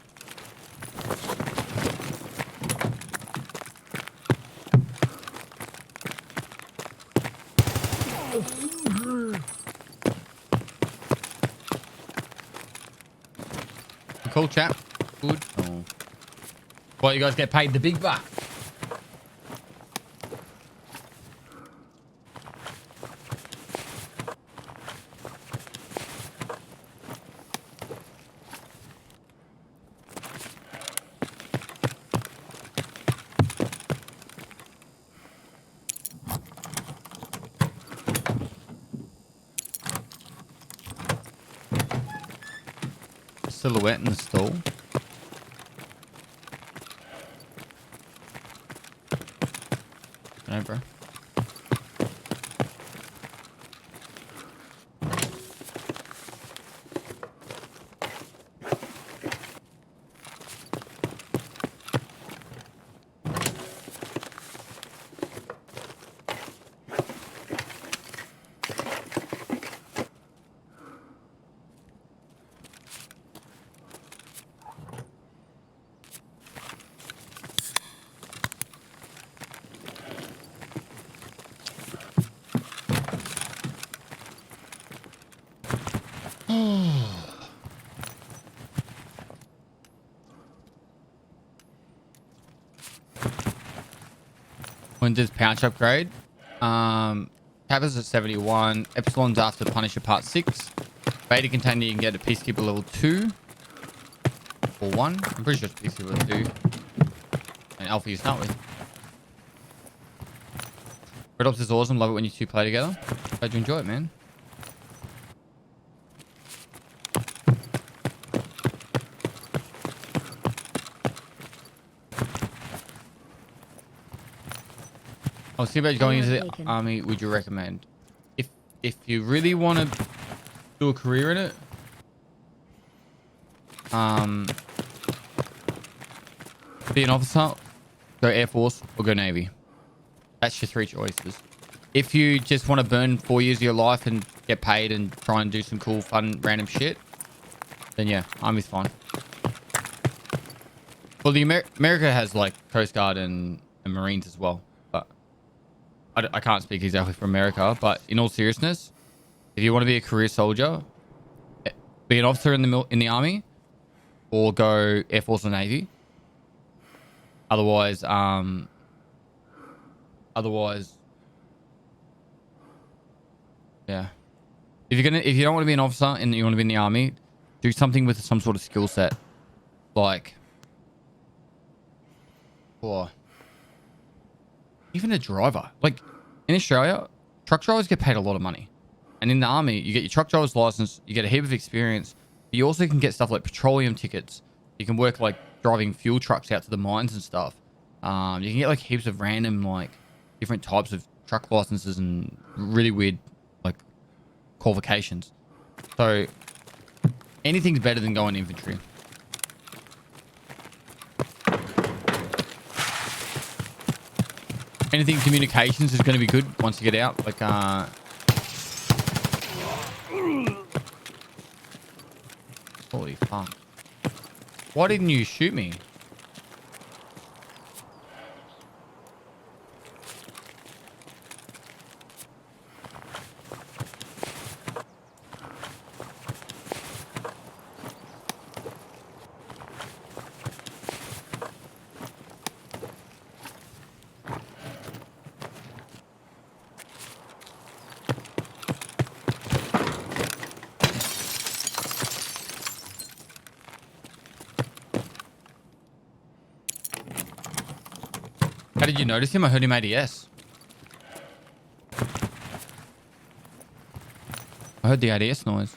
Cool chap. Good. Oh. Well, you guys get paid the big bucks. Silhouette in the stall. No, bro. When does pouch upgrade? Kappa's at 71. Epsilon's after Punisher Part 6. Beta container you can get at Peacekeeper level 2. Or 1. I'm pretty sure it's Peacekeeper level 2. And Alpha you start with. Red Ops is awesome. Love it when you two play together. Glad you enjoy it, man. I'll see about going into the army. Would you recommend? If you really want to do a career in it, be an officer, go Air Force or go Navy. That's your three choices. If you just want to burn 4 years of your life and get paid and try and do some cool, fun, random shit, then yeah, Army's fine. Well, the America has like Coast Guard and Marines as well, but I can't speak exactly for America. But in all seriousness, if you want to be a career soldier, be an officer in the Army, or go Air Force or Navy. Otherwise, yeah. If you don't want to be an officer and you want to be in the Army, do something with some sort of skill set, like, or even a driver. Like in Australia, truck drivers get paid a lot of money, and in the Army, you get your truck driver's license, you get a heap of experience. But you also can get stuff like petroleum tickets. You can work like driving fuel trucks out to the mines and stuff. You can get like heaps of random like different types of truck licenses and really weird like qualifications. So anything's better than going infantry. Anything communications is going to be good once you get out. Like holy fuck. Why didn't you shoot me? How did you notice him? I heard him ADS. I heard the ADS noise.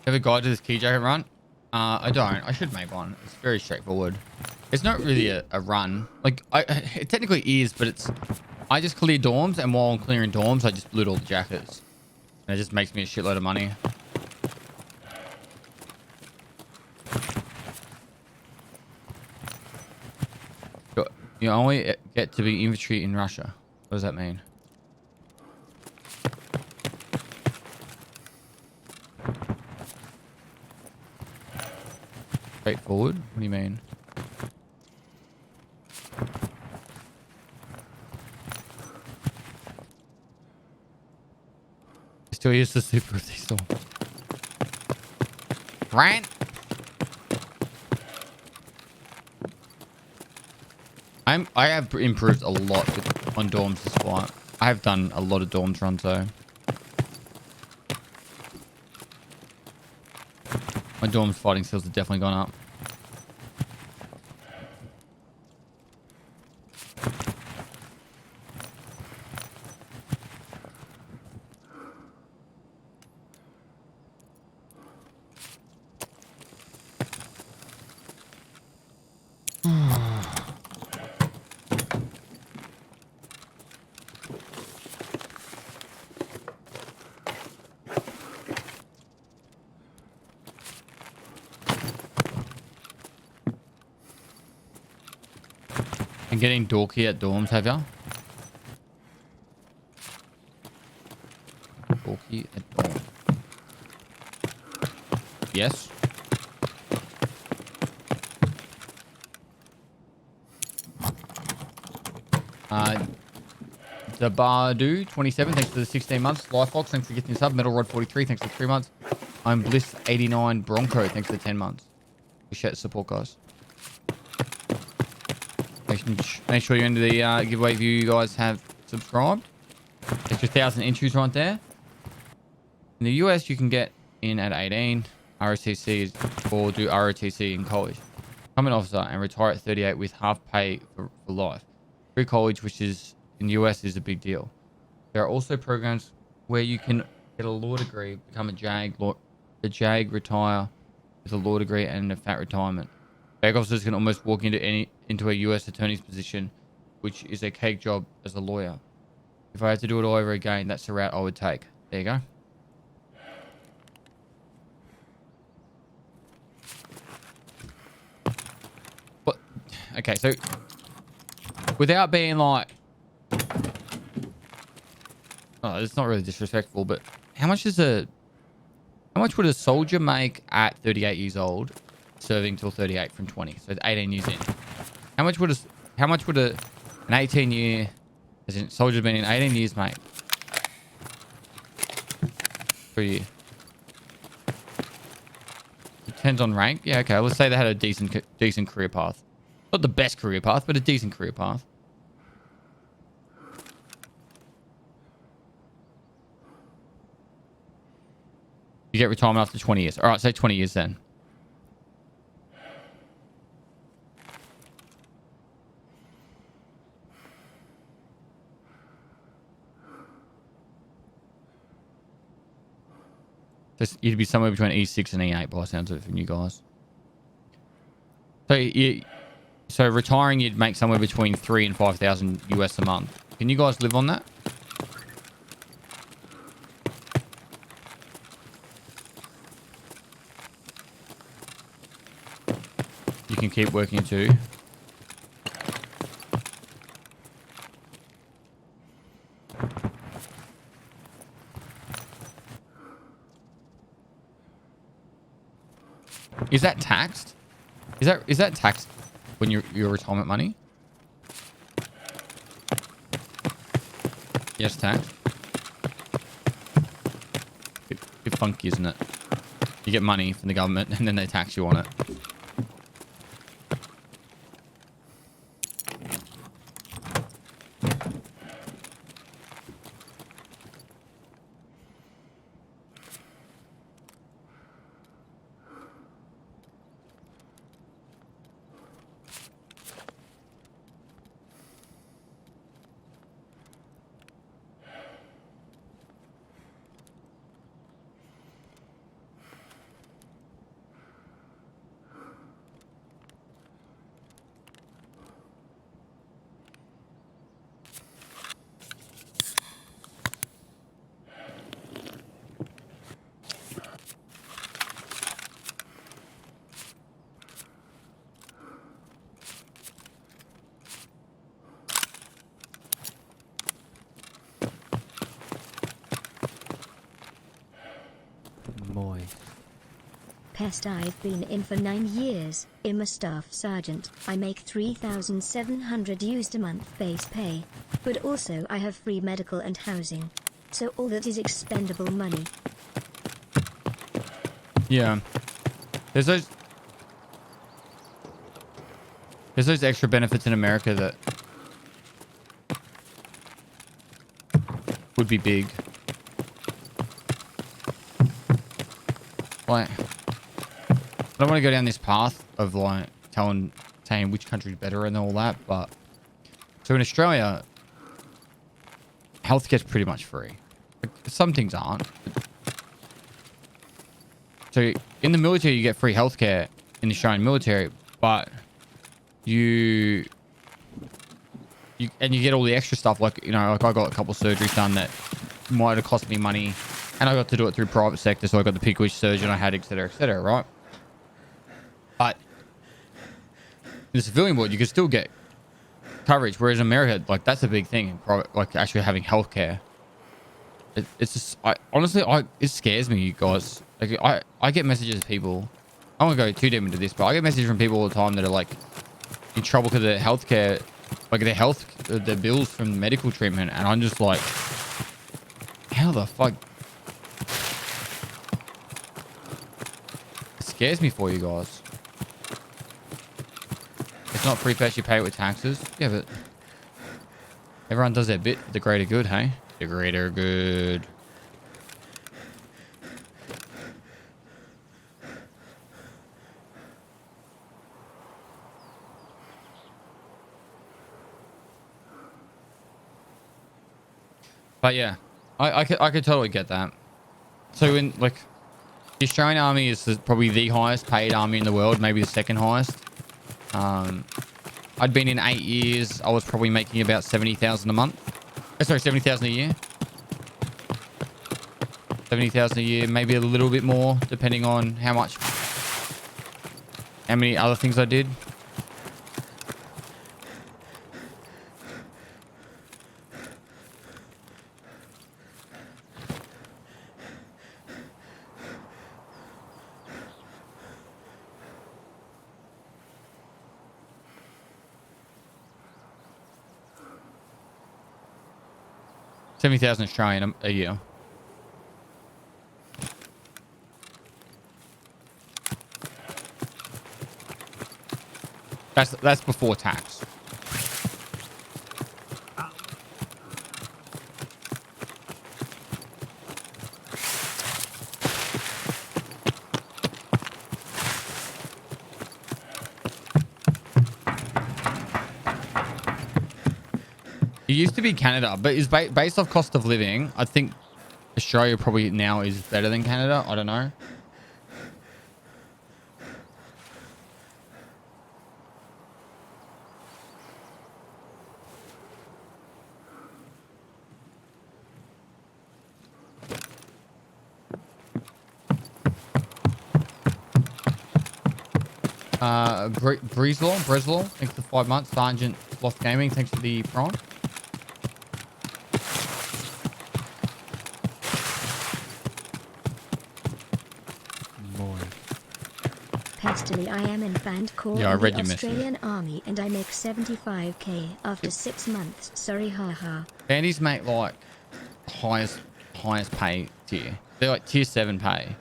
Have a guide to this key jacket run? I don't. I should make one. It's very straightforward. It's not really a run. Like, it technically is, but it's... I just clear dorms, and while I'm clearing dorms, I just loot all the jackets. And it just makes me a shitload of money. You only get to be infantry in Russia. What does that mean? Straightforward? What do you mean? Still use the super diesel. Grant? I have improved a lot on dorms this fight. I have done a lot of dorms runs though. My dorms fighting skills have definitely gone up. And getting dorky at dorms, have ya? Dorky at dorms. Yes. Dabadu 27, thanks for the 16 months. Lifefox, thanks for getting this up. Metal Rod 43, thanks for 3 months. I'm Bliss 89 Bronco, thanks for 10 months. Appreciate the support, guys. Make sure you're into the giveaway if you guys have subscribed. Extra 1,000 entries right there. In the US, you can get in at 18 ROTC or do ROTC in college. Become an officer and retire at 38 with half pay for life. Free college, which is in the US, is a big deal. There are also programs where you can get a law degree, become a JAG, retire with a law degree and a fat retirement. Bag officers can almost walk into a US attorney's position, which is a cake job as a lawyer. If I had to do it all over again, that's the route I would take. There you go. What? Okay, so without being like, oh, it's not really disrespectful, but how much would a soldier make at 38 years old, serving till 38 from 20? So 18 years in. How much would an 18-year soldier been in 18 years, mate? Per year. Depends on rank. Yeah, okay. Let's say they had a decent career path. Not the best career path, but a decent career path. You get retirement after 20 years. All right, say 20 years then. You'd be somewhere between E6 and E8 by the sounds of it from you guys. So retiring, you'd make somewhere between 3,000 and 5,000 US a month. Can you guys live on that? You can keep working too. Is that taxed? Is that taxed when your retirement money? Yes, tax. Bit funky, isn't it? You get money from the government and then they tax you on it. Moist. Pest I've been in for 9 years. I'm a staff sergeant. I make 3,700 used a month base pay. But also I have free medical and housing. So all that is expendable money. Yeah. There's those extra benefits in America that would be big. Like, I don't want to go down this path of like saying which country's better and all that, but so in Australia, healthcare's pretty much free. Like, some things aren't. So in the military, you get free healthcare in the Australian military, but you get all the extra stuff. Like, you know, like I got a couple of surgeries done that might have cost me money, and I got to do it through private sector. So I got the pick which surgeon I had, etc., right? But in the civilian world, you can still get coverage, whereas in America, like that's a big thing in private, like actually having healthcare. It's just, it scares me, you guys. Like I get messages of people. I won't go too deep into this, but I get messages from people all the time that are like in trouble because of their healthcare, like their bills from medical treatment, and I'm just like, how the fuck? It scares me for you guys. It's not free pest, you pay it with taxes. Yeah, but everyone does their bit for the greater good, hey? The greater good. But yeah, I could totally get that. So in like the Australian army is probably the highest paid army in the world, maybe the second highest. I'd been in 8 years. I was probably making about 70,000 a month. Sorry, 70,000 a year. 70,000 a year, maybe a little bit more, depending on how many other things I did. $70,000 Australian a year. That's before tax. It used to be Canada, but it's based off cost of living. I think Australia probably now is better than Canada. I don't know. Breslaw, thanks for 5 months. Sergeant Loft Gaming, thanks for the prime. Pest Pestily, I am in band corps Yeah, I in read the your message. Australian Army and I make 75k after 6 months. Sorry, haha. Bandies make like highest pay tier. They're like tier 7 pay.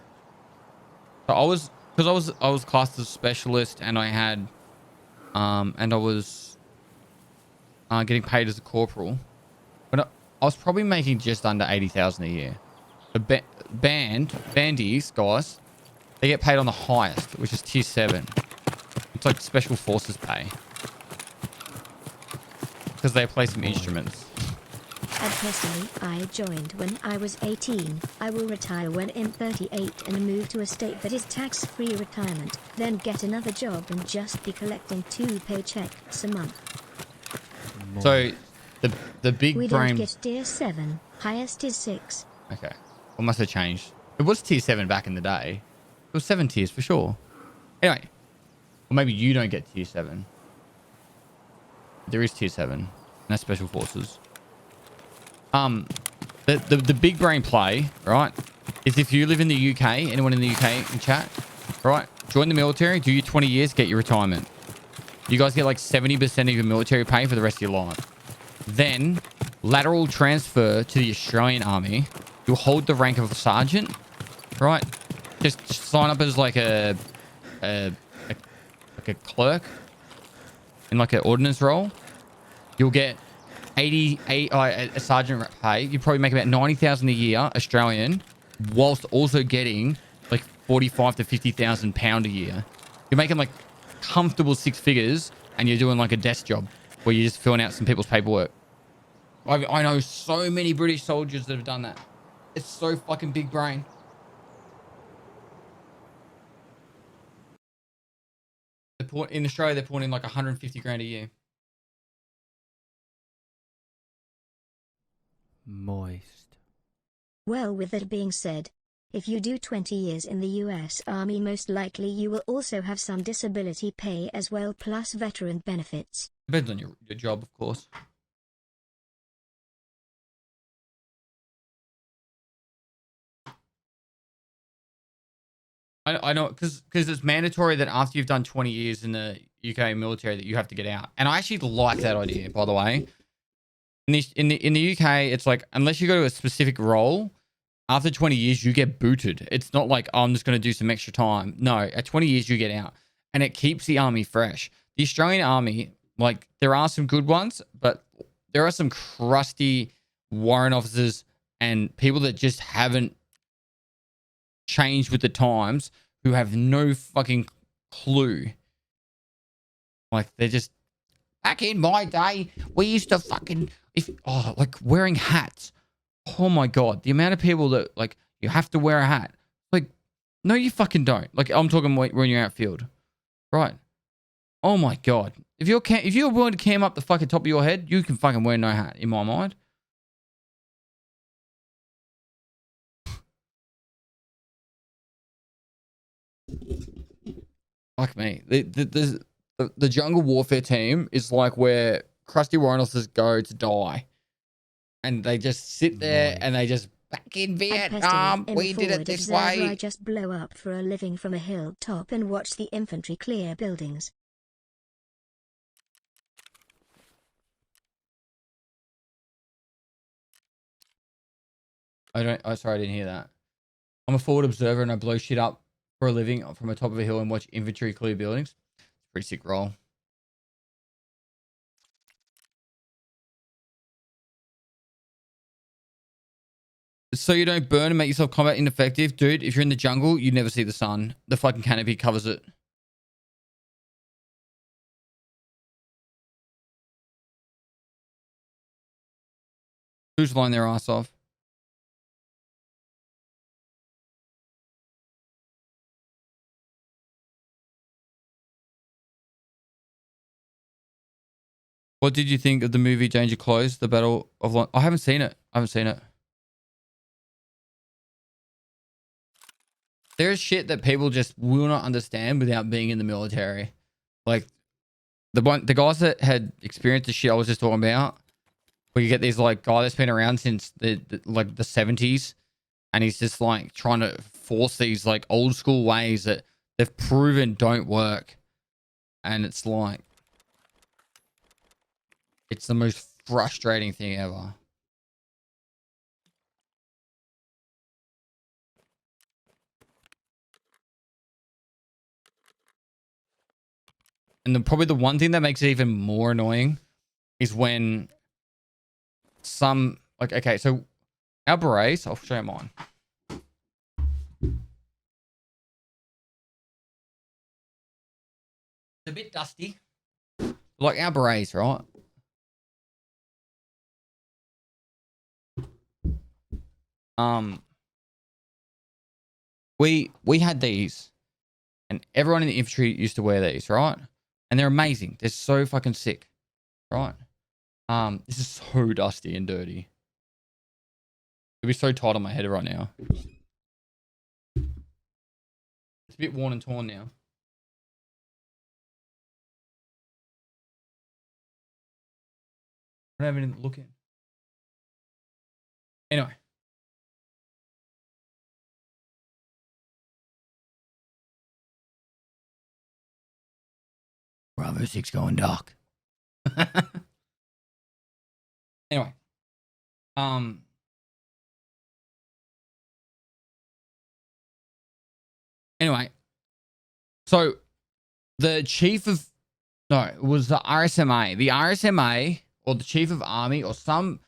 So I was classed as a specialist and I had and I was getting paid as a corporal. But I was probably making just under 80,000 a year. The bandies guys, they get paid on the highest, which is tier 7. It's like special forces pay because they play some instruments. At Pestily, I joined when I was 18. I will retire when I'm 38 and move to a state that is tax-free retirement, then get another job and just be collecting 2 paychecks a month. So the big We brain. don't get tier 7, highest is 6. Okay, what must have changed? It was tier 7 back in the day. It was 7 tiers for sure. Anyway, or maybe you don't get tier 7. There is tier 7, and that's special forces. The big brain play, right, is if you live in the UK, anyone in the UK in chat, right, join the military, do your 20 years, get your retirement. You guys get like 70% of your military pay for the rest of your life. Then, lateral transfer to the Australian Army. You'll hold the rank of a sergeant, right? Just sign up as like a clerk in like an ordnance role. You'll get a sergeant pay. You probably make about 90,000 a year Australian, whilst also getting like 45 to 50,000 pound a year. You're making like comfortable 6 figures, and you're doing like a desk job where you're just filling out some people's paperwork. I know so many British soldiers that have done that. It's so fucking big brain. In Australia, they're putting in like 150 grand a year. Moist. Well, with that being said, if you do 20 years in the US Army, most likely you will also have some disability pay as well, plus veteran benefits. Depends on your job, of course. I know, because it's mandatory that after you've done 20 years in the UK military that you have to get out. And I actually like that idea, by the way. In the UK, it's like, unless you go to a specific role, after 20 years, you get booted. It's not like, oh, I'm just going to do some extra time. No, at 20 years, you get out. And it keeps the army fresh. The Australian Army, like, there are some good ones, but there are some crusty warrant officers and people that just haven't changed with the times, who have no fucking clue. Like, they're just, back in my day, we used to fucking, like wearing hats. Oh my God. The amount of people that, like, you have to wear a hat. Like, no, you fucking don't. Like, I'm talking when you're outfield. Right. Oh my God. If you're willing to cam up the fucking top of your head, you can fucking wear no hat, in my mind. Fuck me. The jungle warfare team is like where crusty warrant officers go to die. And they just sit there and they just, back in Vietnam, we did it this way. I just blow up for a living from a hilltop and watch the infantry clear buildings. Sorry, I didn't hear that. I'm a forward observer and I blow shit up for a living from the top of a hill and watch infantry clear buildings. Pretty sick role. So you don't burn and make yourself combat ineffective? Dude, if you're in the jungle, you never see the sun. The fucking canopy covers it. Who's lying their ass off? What did you think of the movie Danger Close, the Battle of I haven't seen it. There's shit that people just will not understand without being in the military. Like the guys that had experienced the shit I was just talking about, where you get these like guy that's been around since the 70s, and he's just like trying to force these like old school ways that they've proven don't work. And it's like, it's the most frustrating thing ever. And probably the one thing that makes it even more annoying is when some, like, okay, so our berets, I'll show you mine. It's a bit dusty. Like our berets, right? We had these, and everyone in the infantry used to wear these, right? And they're amazing. They're so fucking sick, right? This is so dusty and dirty. It'd be so tight on my head right now. It's a bit worn and torn now. I don't even look in. Anyway. Bravo 6 going dark. Anyway. Anyway. So the chief of it was the RSMA. The RSMA or the chief of army or some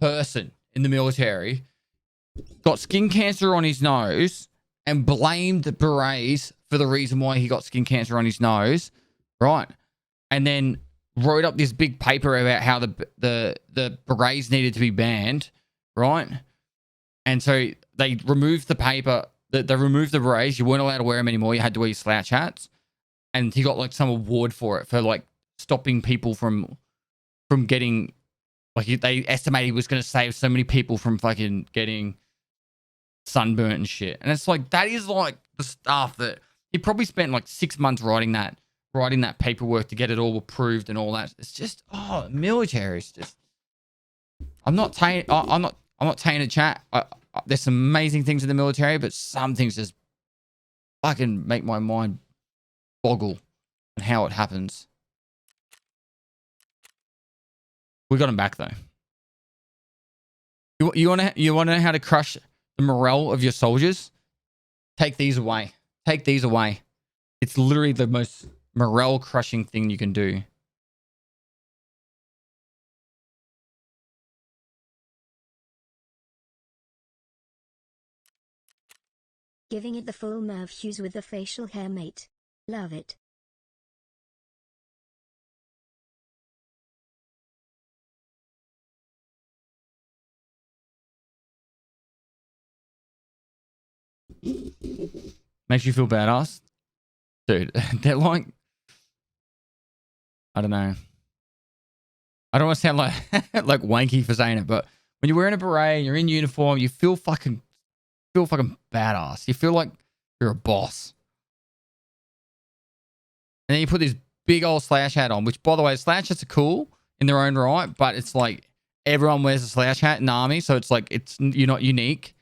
person in the military got skin cancer on his nose and blamed the berets for the reason why he got skin cancer on his nose, right? And then wrote up this big paper about how the berets needed to be banned, right? And so they removed the paper. They removed the berets. You weren't allowed to wear them anymore. You had to wear your slouch hats. And he got like some award for it, for like stopping people from getting, like, they estimated he was going to save so many people from fucking getting sunburnt and shit. And it's like, that is like the stuff that he probably spent like 6 months writing that paperwork to get it all approved and all that. It's just, military is just, I'm not saying a chat. There's some amazing things in the military, but some things just fucking make my mind boggle and how it happens. We got him back though. You want to know how to crush the morale of your soldiers? Take these away. Take these away. It's literally the most morale crushing thing you can do. Giving it the full Merv hues with the facial hair, mate. Love it. Makes you feel badass. Dude, they're like, I don't know. I don't want to sound like like wanky for saying it, but when you're wearing a beret and you're in uniform, you feel fucking badass. You feel like you're a boss. And then you put this big old slouch hat on, which, by the way, slouch hats are cool in their own right, but it's like everyone wears a slouch hat in the army, so it's like you're not unique.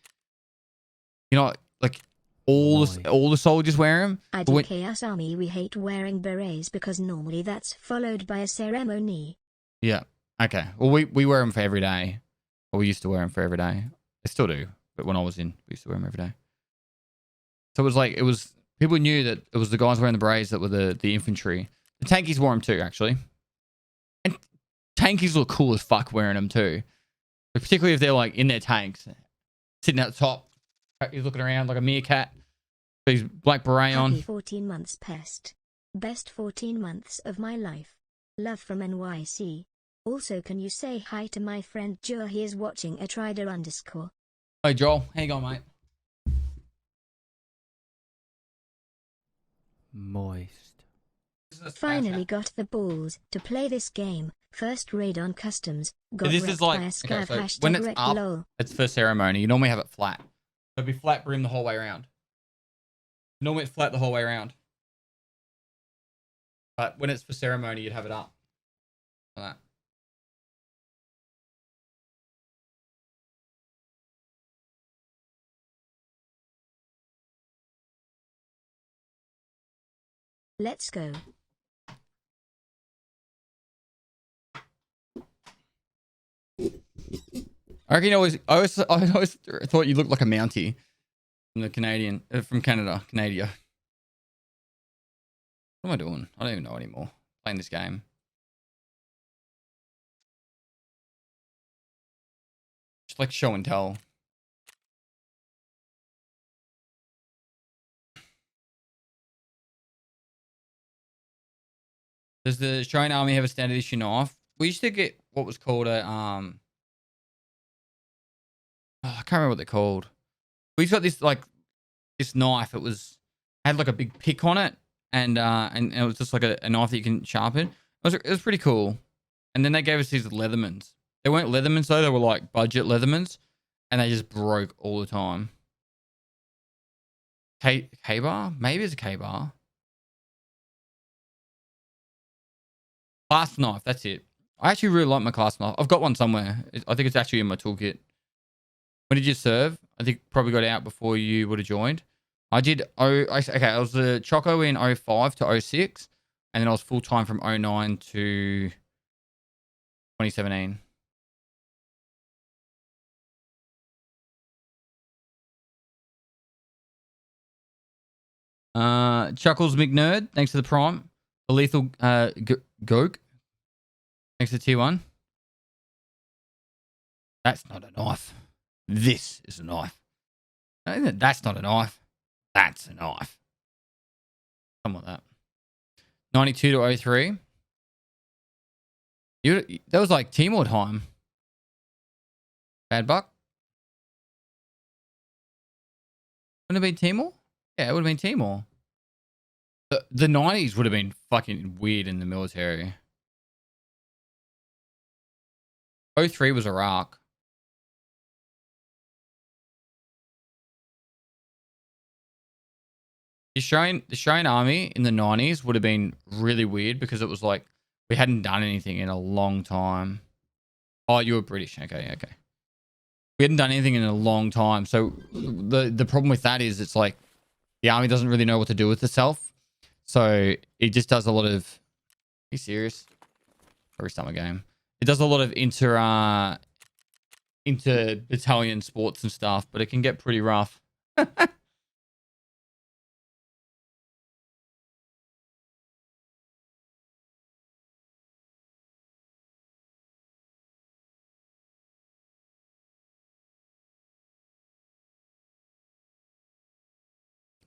You're not like all the soldiers wear them. I do Chaos Army. We hate wearing berets because normally that's followed by a ceremony. Yeah. Okay. Well, we wear them for every day. Or we used to wear them for every day. I still do. But when I was in, we used to wear them every day. So it was people knew that it was the guys wearing the berets that were the infantry. The tankies wore them too, actually. And tankies look cool as fuck wearing them too. But particularly if they're like in their tanks, sitting at the top. He's looking around like a meerkat. He's black beret on. Happy 14 months pest. Best 14 months of my life. Love from NYC. Also, can you say hi to my friend Joe? He is watching at Rider_. Hey Joel, how you going, mate? Moist. Finally got the balls to play this game. First raid on customs. Got This is like, by a okay, scav, so hashtag when it's wreck up, lol. it's for ceremony. You normally have it flat. So it'd be flat brim the whole way around. Normally it's flat the whole way around. But when it's for ceremony, you'd have it up. Like that. Let's go. I reckon I always thought you looked like a Mountie from the Canadian, from Canada, Canada. What am I doing? I don't even know anymore. Playing this game. Just like show and tell. Does the Australian Army have a standard issue knife? We used to get what was called a I can't remember what they're called. We got this like this knife. Had like a big pick on it, and it was just like a knife that you can sharpen. It was pretty cool. And then they gave us these Leathermans. They weren't Leathermans though. They were like budget Leathermans, and they just broke all the time. K-bar? Maybe it's a K-bar. Clasp knife. That's it. I actually really like my clasp knife. I've got one somewhere. I think it's actually in my toolkit. When did you serve? I think probably got out before you would have joined. I did. Okay, I was a Choco in 05 to 06, and then I was full time from 09 to 2017. Chuckles McNerd, thanks for the prime. The lethal Goke, thanks for tier 1. That's not a knife. This is a knife. That's not a knife. That's a knife. Something like that. 92 to 03. That was like Timor time. Bad Buck. Wouldn't it have been Timor? Yeah, it would have been Timor. The 90s would have been fucking weird in the military. 03 was Iraq. The Australian Army in the 90s would have been really weird because it was like we hadn't done anything in a long time. Oh, you were British. Okay. We hadn't done anything in a long time. So the problem with that is it's like the army doesn't really know what to do with itself. So it just does a lot of... Are you serious? Probably start my game. It does a lot of inter battalion sports and stuff, but it can get pretty rough.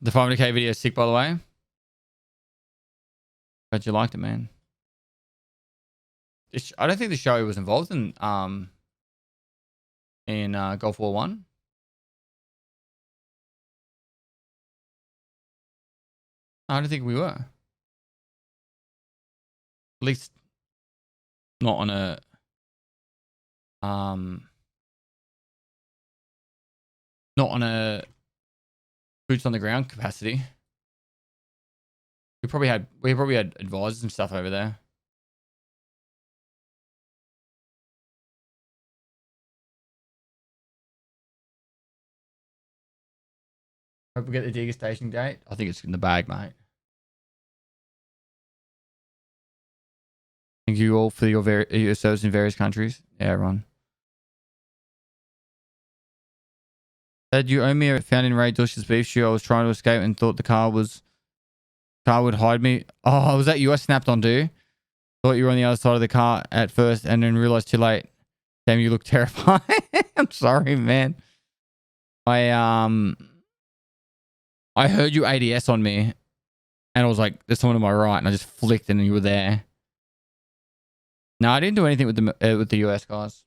The 500k video is sick, by the way. Glad you liked it, man. I don't think the show was involved in Gulf War 1. I don't think we were. At least not on a boots on the ground capacity. We probably had advisors and stuff over there. Hope we get the degustation date. I think it's in the bag, mate. Thank you all for your service in various countries. Yeah, everyone. Dad, you owe me a found in Ray Dush's beef stew. I was trying to escape and thought the car would hide me. Oh, was that you I snapped on, dude? Thought you were on the other side of the car at first and then realized too late. Damn, you look terrified. I'm sorry, man. I heard you ADS on me and I was like, there's someone to my right, and I just flicked and you were there. No, I didn't do anything with the US guys.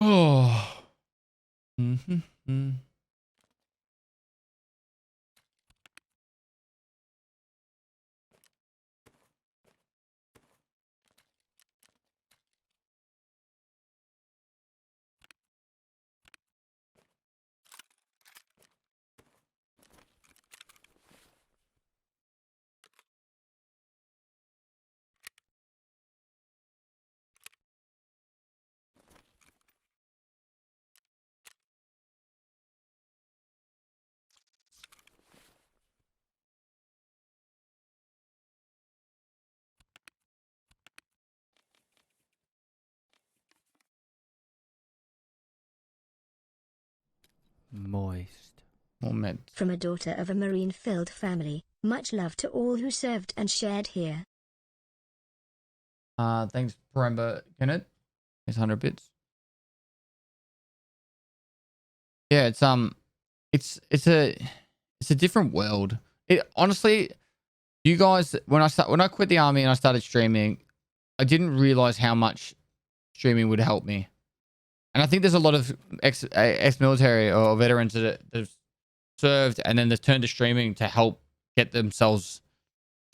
Oh. Mm-hmm. Moist. More meds. From a daughter of a marine-filled family, much love to all who served and shared here. Thanks, Paremba Kenneth. It's 100 bits. Yeah, it's a different world. It honestly, you guys, when I quit the army and I started streaming, I didn't realize how much streaming would help me. And I think there's a lot of ex-military or veterans that have served and then they've turned to streaming to help get themselves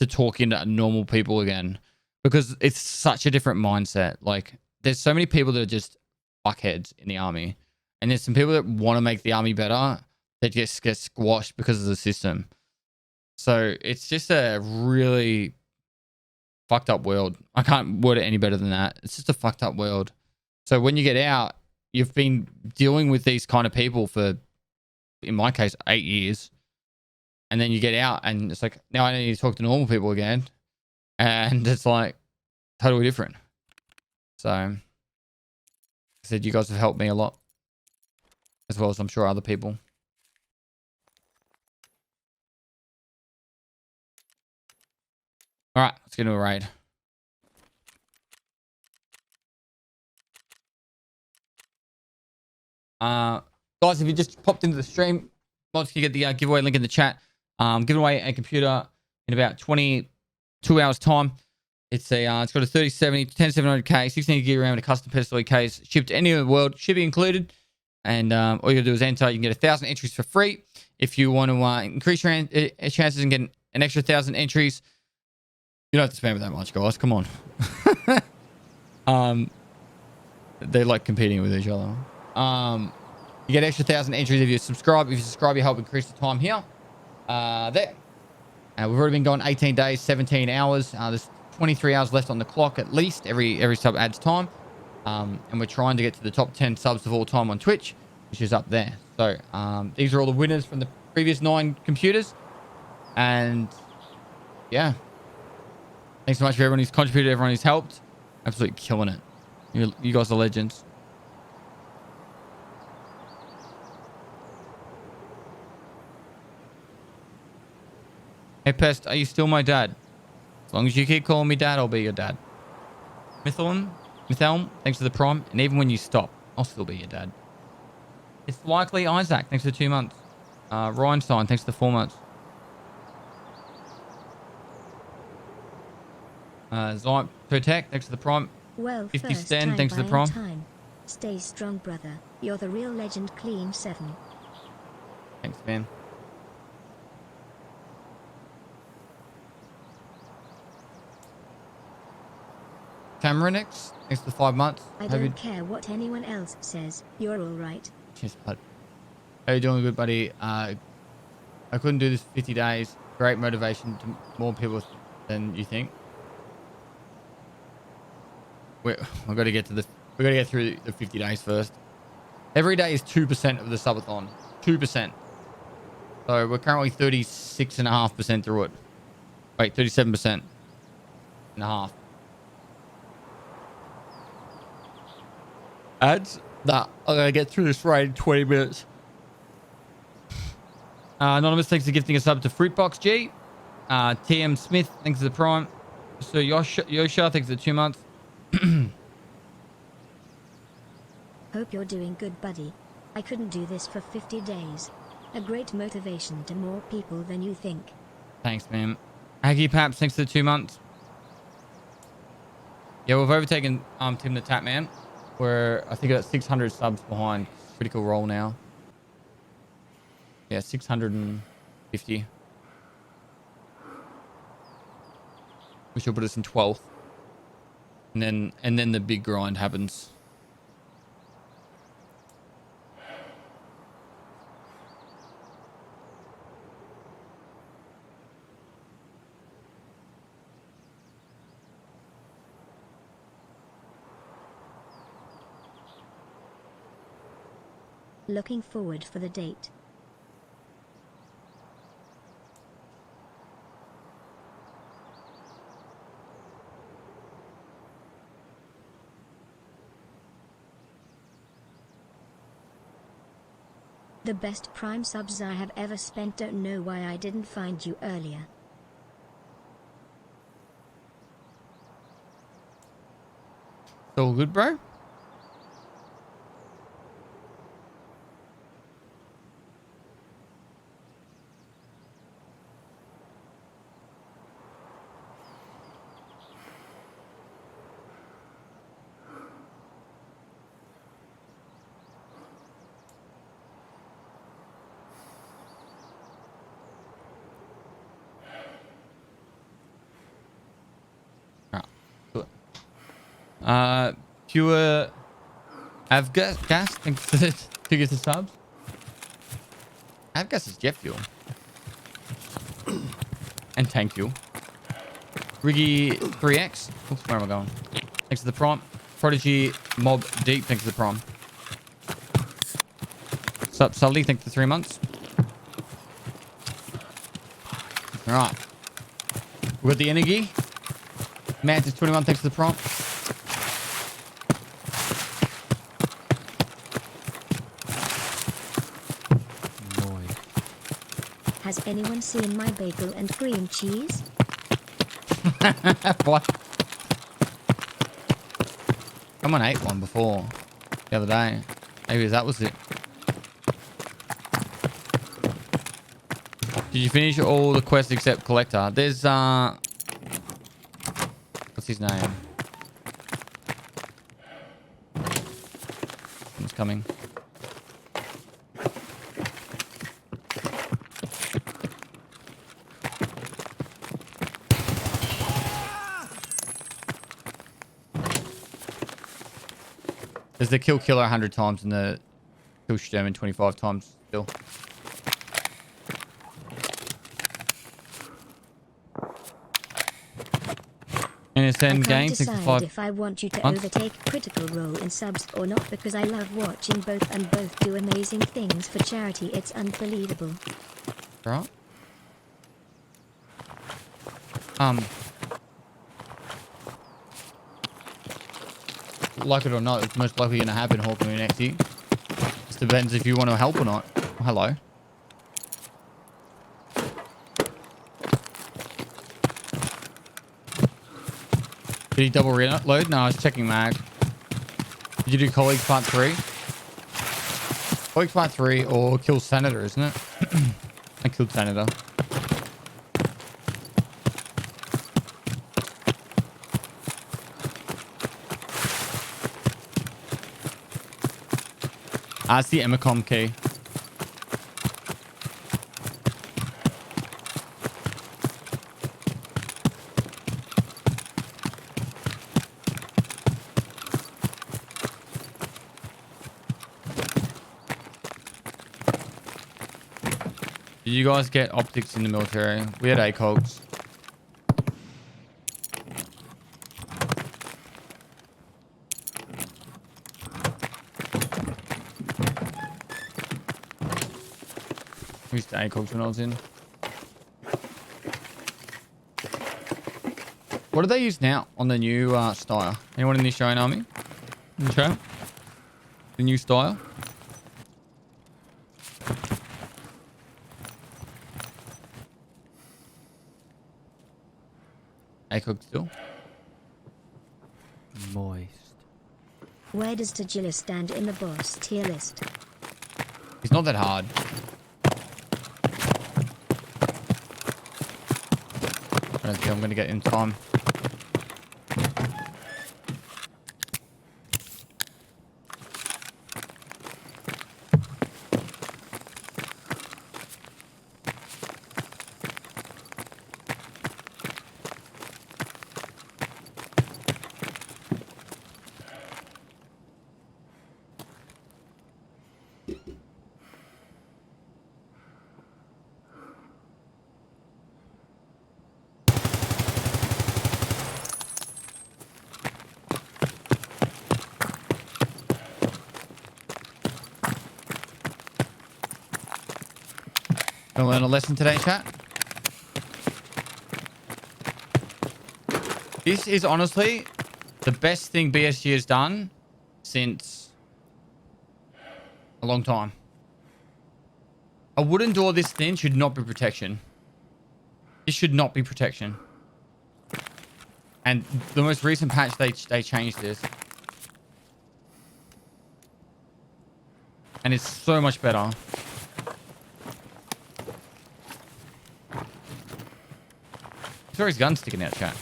to talk into normal people again, because it's such a different mindset. Like, there's so many people that are just fuckheads in the army, and there's some people that want to make the army better that just get squashed because of the system. So it's just a really fucked up world. I can't word it any better than that. It's just a fucked up world. So when you get out, you've been dealing with these kind of people for, in my case, 8 years. And then you get out and it's like, now I need to talk to normal people again. And it's like totally different. So I said, you guys have helped me a lot, as well as I'm sure other people. All right, let's get into a raid. Guys, if you just popped into the stream, mods can get the giveaway link in the chat. Giving away a computer in about 22 hours time. It's got a 3070, 10700K, 16 gig RAM, and a custom pedestal case. Shipped to anywhere in the world, shipping included. And all you gotta do is enter. You can get 1,000 entries for free. If you want to increase your chances and get an extra 1,000 entries, you don't have to spam it that much, guys. Come on. They're like competing with each other. You get extra 1,000 entries if you subscribe. If you subscribe, you help increase the time here. There. We've already been going 18 days, 17 hours. There's 23 hours left on the clock at least. Every sub adds time. And we're trying to get to the top 10 subs of all time on Twitch, which is up there. So these are all the winners from the previous 9 computers. And yeah. Thanks so much for everyone who's contributed, everyone who's helped. Absolutely killing it. You guys are legends. Hey, Pest, are you still my dad? As long as you keep calling me dad, I'll be your dad. Mythelm, thanks for the prime. And even when you stop, I'll still be your dad. It's likely Isaac, thanks for the 2 months. Reinstein, thanks for the 4 months. Zion Protect, thanks for the prime. Well, 50 first Stan, time thanks for the buying prime. time. Stay strong, brother. You're the real legend. Clean 7. Thanks, man. Tamarinix, thanks for the 5 months. I don't care what anyone else says. You're all right. Cheers, bud. How you doing, good buddy? I couldn't do this for 50 days. Great motivation to more people than you think. We've got to get through the 50 days first. Every day is 2% of the subathon. 2%. So we're currently 36.5% through it. Wait, 37% and a half. Ads? Nah, I'm going to get through this raid in 20 minutes. Anonymous, thanks for gifting a sub to Fruitbox G. TM Smith, thanks for the prime. So Yosha, thanks for the 2 months. Hope you're doing good, buddy. I couldn't do this for 50 days. A great motivation to more people than you think. Thanks, man. Aggie Paps, thanks for the 2 months. Yeah, we've overtaken Tim the Tap Man. We're, I think, at 600 subs behind Critical Role now. Yeah, 650. Which will put us in 12th. And then the big grind happens. Looking forward for the date. The best Prime subs I have ever spent. Don't know why I didn't find you earlier. It's all good, bro? Pure Avgas, thanks for the biggest of subs. Avgas is jet fuel. And tank fuel. Riggy 3X. Oops, where am I going? Thanks to the prompt. Prodigy Mob Deep, thanks to the prompt. Sup, Sully, thanks for 3 months. Alright. We've got the energy. Mantis 21, thanks for the prompt. Has anyone seen my bagel and cream cheese? What? Someone ate one before the other day. Maybe that was it. Did you finish all the quests except Collector? There's what's his name? It's coming. There's the kill killer 100 times and the kill Sturman 25 times still. NSN game I can't 65 decide if I want you to months. overtake Critical Role in subs or not because I love watching both and both do amazing things for charity. It's unbelievable. Right. Like it or not, it's most likely going to happen, Hawkmoon next year. Just depends if you want to help or not. Oh, hello. Did he double reload? No, I was checking mag. Did you do Colleagues Part 3? Colleagues Part 3 or Kill Senator, isn't it? I killed Senator. That's the Emicom key. Did you guys get optics in the military? We had ACOGs. We used to ACOGs when I was in. What do they use now on the new style? Anyone in the Australian Army? In the chat? The new style? ACOG still? Moist. Where does Tagilla stand in the boss tier list? He's not that hard. I don't think I'm going to get in time. Gonna learn a lesson today, chat. This is honestly the best thing BSG has done since a long time. A wooden door this thin should not be protection. This should not be protection. And the most recent patch, they changed this. And it's so much better. He's got his gun sticking out, chat.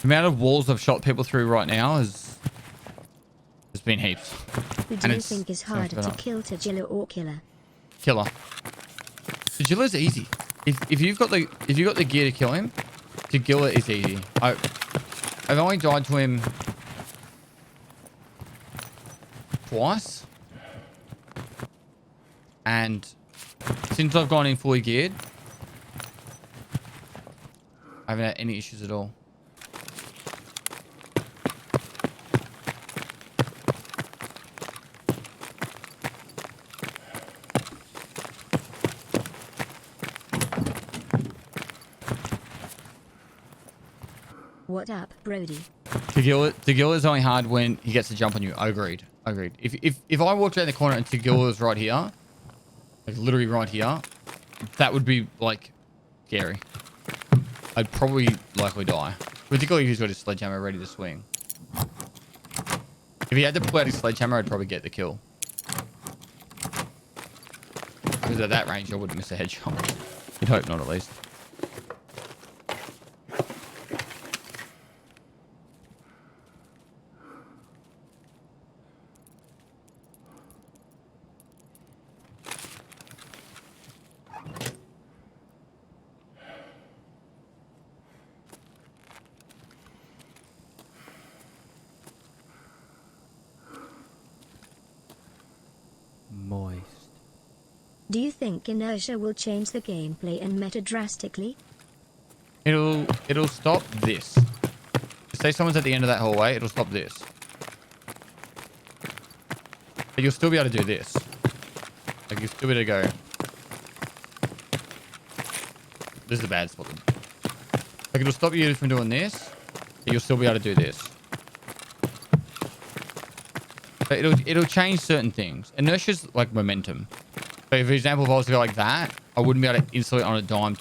The amount of walls I've shot people through right now has been heaps. Who do you think is harder to kill, Tagilla or Killer? Killer. Tagilla's easy. If you've got the gear to kill him, Tagilla is easy. I've only died to him twice, and since I've gone in fully geared, I haven't had any issues at all. What up, Brody? Tagilla is only hard when he gets to jump on you. Agreed. If I walked around the corner and Tagilla was right here, like literally right here, that would be like scary. I'd probably likely die. Particularly if he's got his sledgehammer ready to swing. If he had to pull out his sledgehammer, I'd probably get the kill. Because at that range, I wouldn't miss a headshot. You'd hope not, at least. Moist. Do you think inertia will change the gameplay and meta drastically? It'll stop this. Say someone's at the end of that hallway, it'll stop this. But you'll still be able to do this. Like you'll still be able to go. This is a bad spot. Like it'll stop you from doing this, but you'll still be able to do this. But it'll change certain things. Inertia's like momentum. So for example, if I was to go like that, I wouldn't be able to instantly on a dime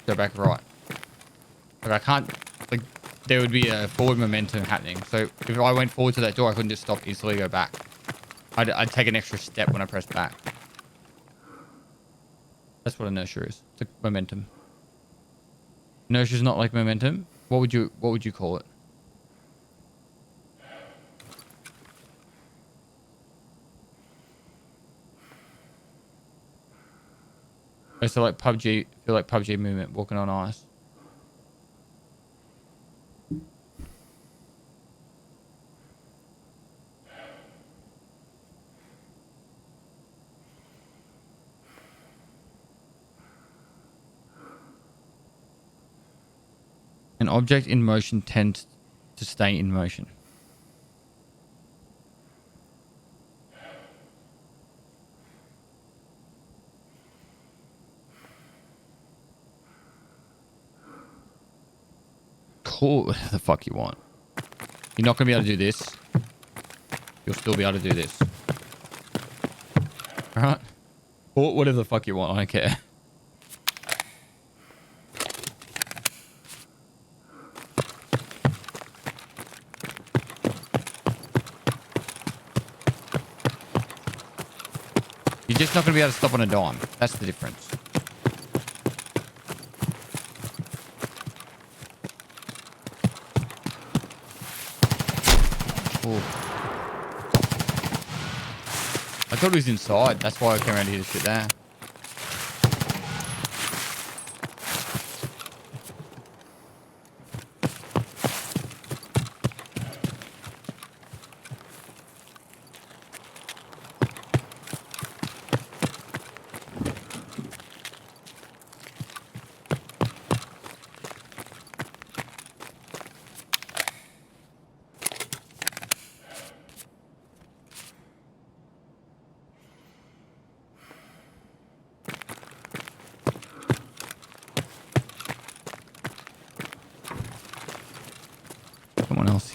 go back right. Like I can't, like there would be a forward momentum happening. So if I went forward to that door, I couldn't just stop instantly go back. I'd take an extra step when I press back. That's what inertia is. It's like momentum. Inertia is not like momentum. What would you call it? Oh, so like PUBG, feel like PUBG movement, walking on ice. An object in motion tends to stay in motion. Cool. Whatever the fuck you want. You're not going to be able to do this. You'll still be able to do this. Alright? Or whatever the fuck you want. I don't care. You're just not going to be able to stop on a dime. That's the difference. Ooh. I thought he was inside. That's why I came around here to sit there.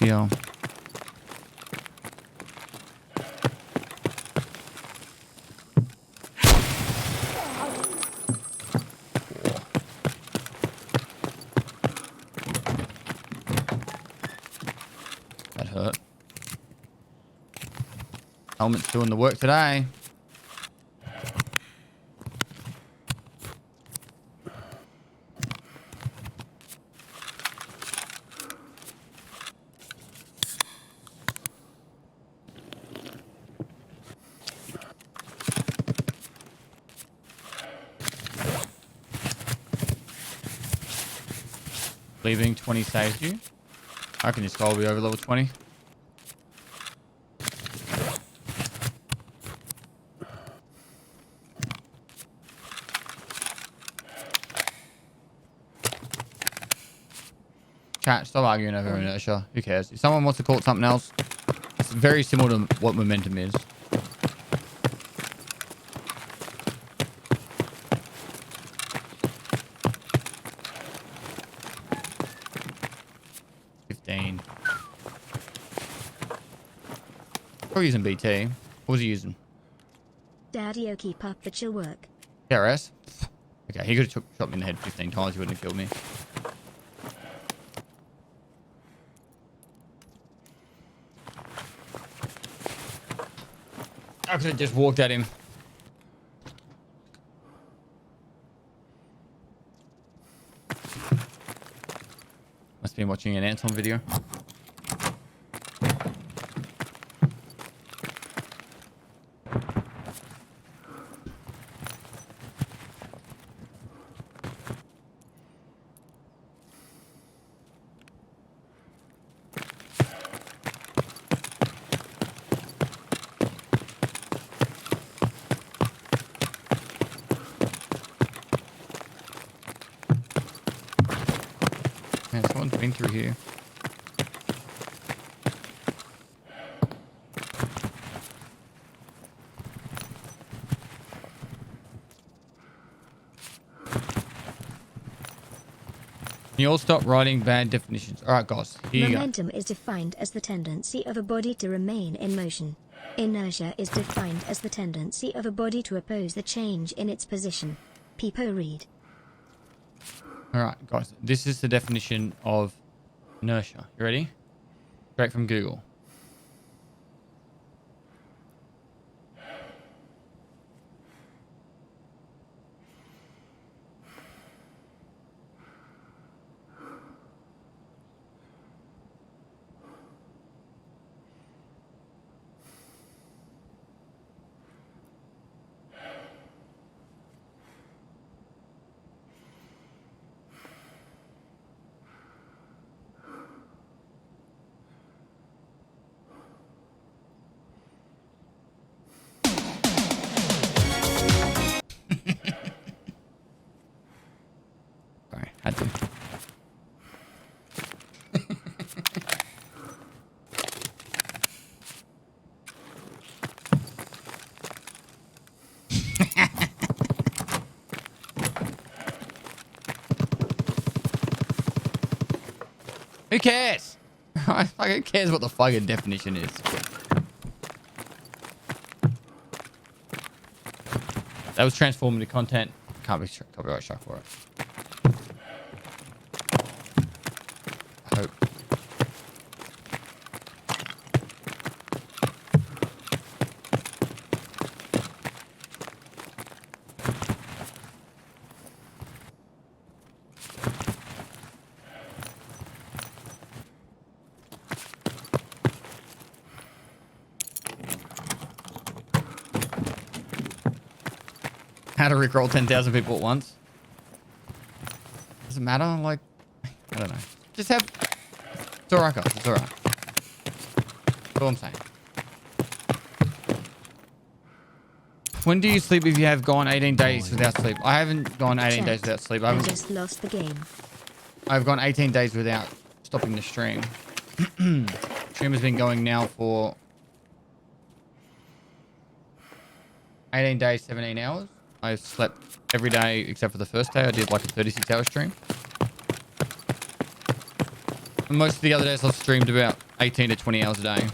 deal. That hurt. Helmet's doing the work today. Leaving 20 saves you. I reckon this guy will be over level 20. Chat, stop arguing over inertia. Who cares? If someone wants to call it something else, it's very similar to what momentum is. Probably using BT. What was he using? Daddy-o, keep up the chill work. KRS? Okay, he could have shot me in the head 15 times. He wouldn't have killed me. I could have just walked at him. Must have been watching an Anton video. Man, someone's been through here. Can you all stop writing bad definitions? Alright, guys. Here you go. Momentum is defined as the tendency of a body to remain in motion. Inertia is defined as the tendency of a body to oppose the change in its position. Peepo read. Alright, guys. This is the definition of inertia. You ready? Straight from Google. Sorry, had to. Who cares? Who cares what the fucking definition is? That was transformative content. Can't be copyright struck for it. I hope. How to rickroll 10,000 people at once. Does it matter? Like, I don't know. Just have... It's alright, guys. It's alright. That's all I'm saying. When do you sleep if you have gone 18 days without sleep? I haven't gone 18 days without sleep. I just lost the game. I've gone 18 days without stopping the stream. Stream has been going now for 18 days, 17 hours. I slept every day except for the first day. I did like a 36-hour stream. And most of the other days I've streamed about 18 to 20 hours a day.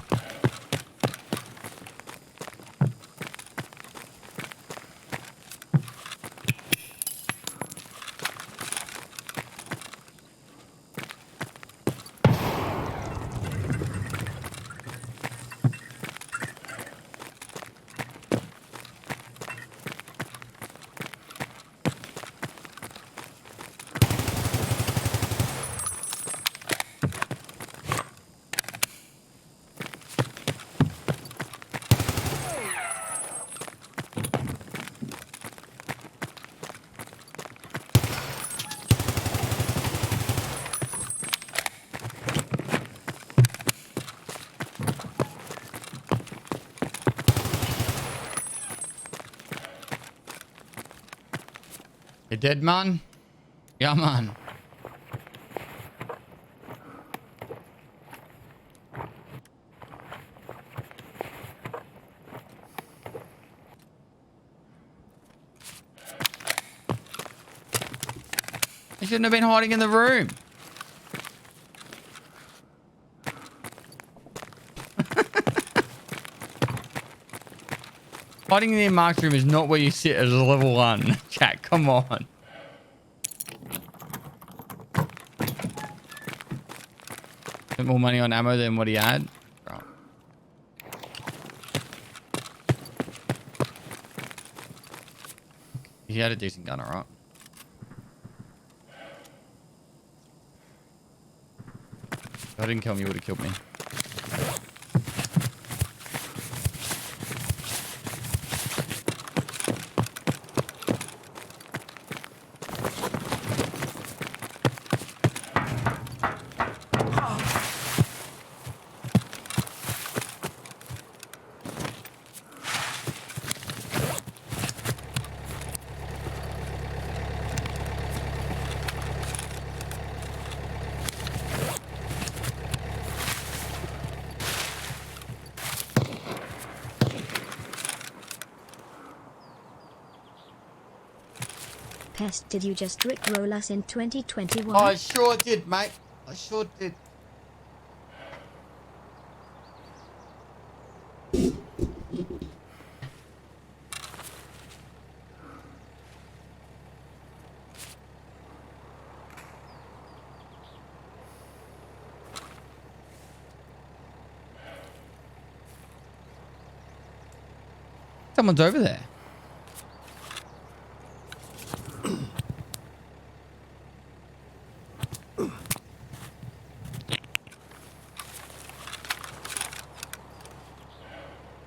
You dead, man? Yeah, man. I shouldn't have been hiding in the room. Hiding in the marked room is not where you sit as a level 1. Chat, come on. Spent more money on ammo than what he had. Right. He had a decent gun, alright. If I didn't kill him, you would have killed me. Pest, did you just rickroll us in 2021? I sure did, mate. I sure did. Someone's over there.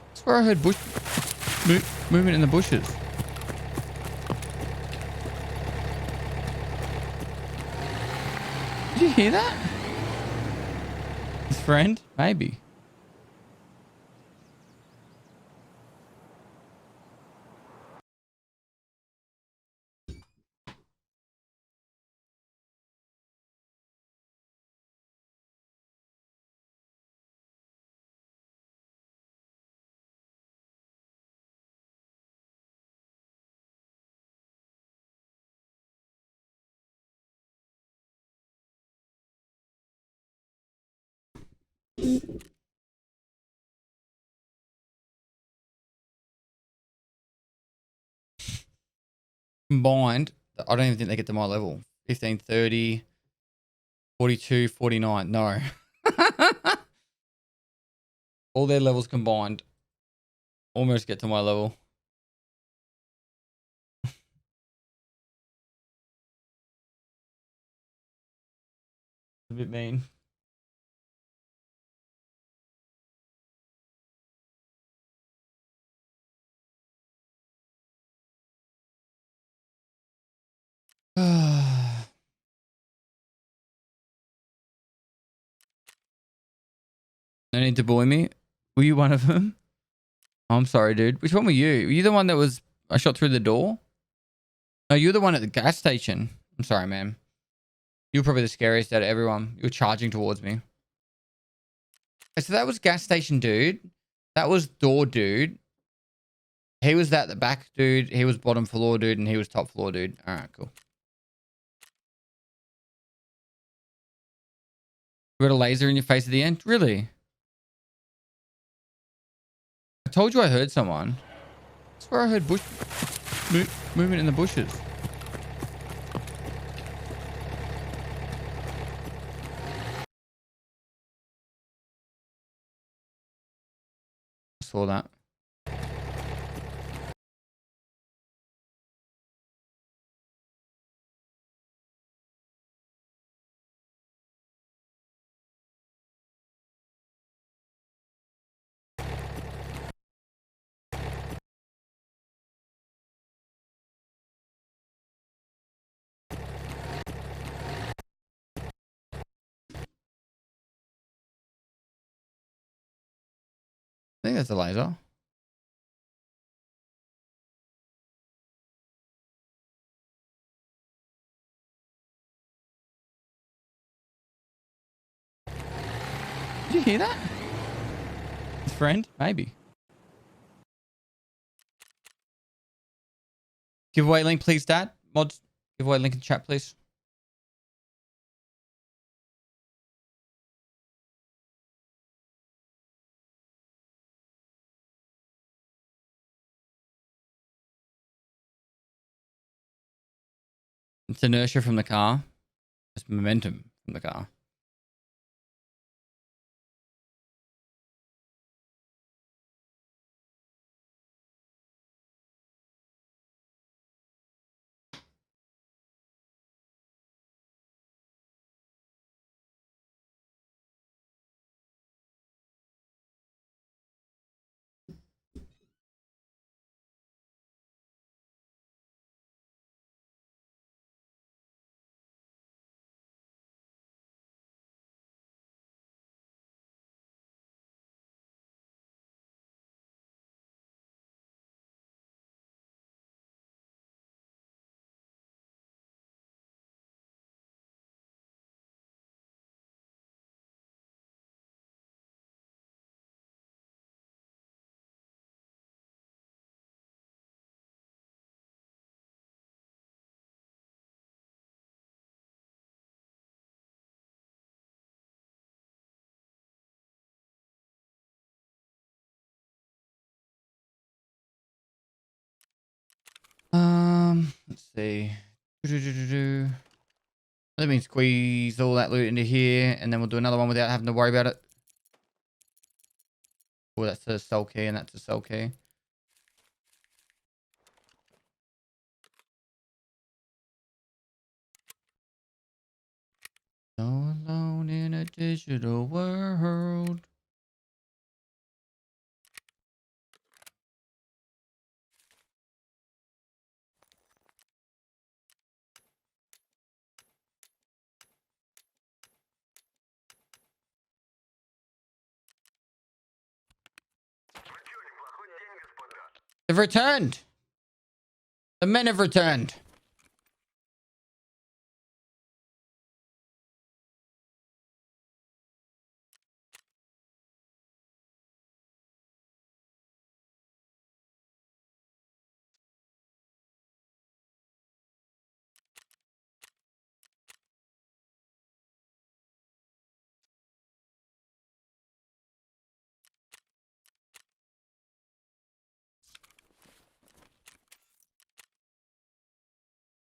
That's where I heard movement in the bushes. Did you hear that? His friend? Maybe. Combined, I don't even think they get to my level. 15, 30, 42, 49. No. All their levels combined almost get to my level. A bit mean. No need to bully me. Were you one of them? I'm sorry, dude. Which one were you? Were you the one that was I shot through the door? No, you're the one at the gas station. I'm sorry, man. You were probably the scariest out of everyone. You were charging towards me. So that was gas station dude. That was door dude. He was that the back dude. He was bottom floor dude, and he was top floor dude. All right, cool. You got a laser in your face at the end? Really? I told you I heard someone. I swear I heard movement in the bushes. I saw that. I think that's a laser. Did you hear that? His friend? Maybe. Giveaway link, please, Dad. Mods, giveaway link in chat, please. It's inertia from the car. It's momentum from the car. Let's see. Let me squeeze all that loot into here, and then we'll do another one without having to worry about it. Oh, that's a soul key, and that's a soul key. So alone in a digital world. They've returned. The men have returned.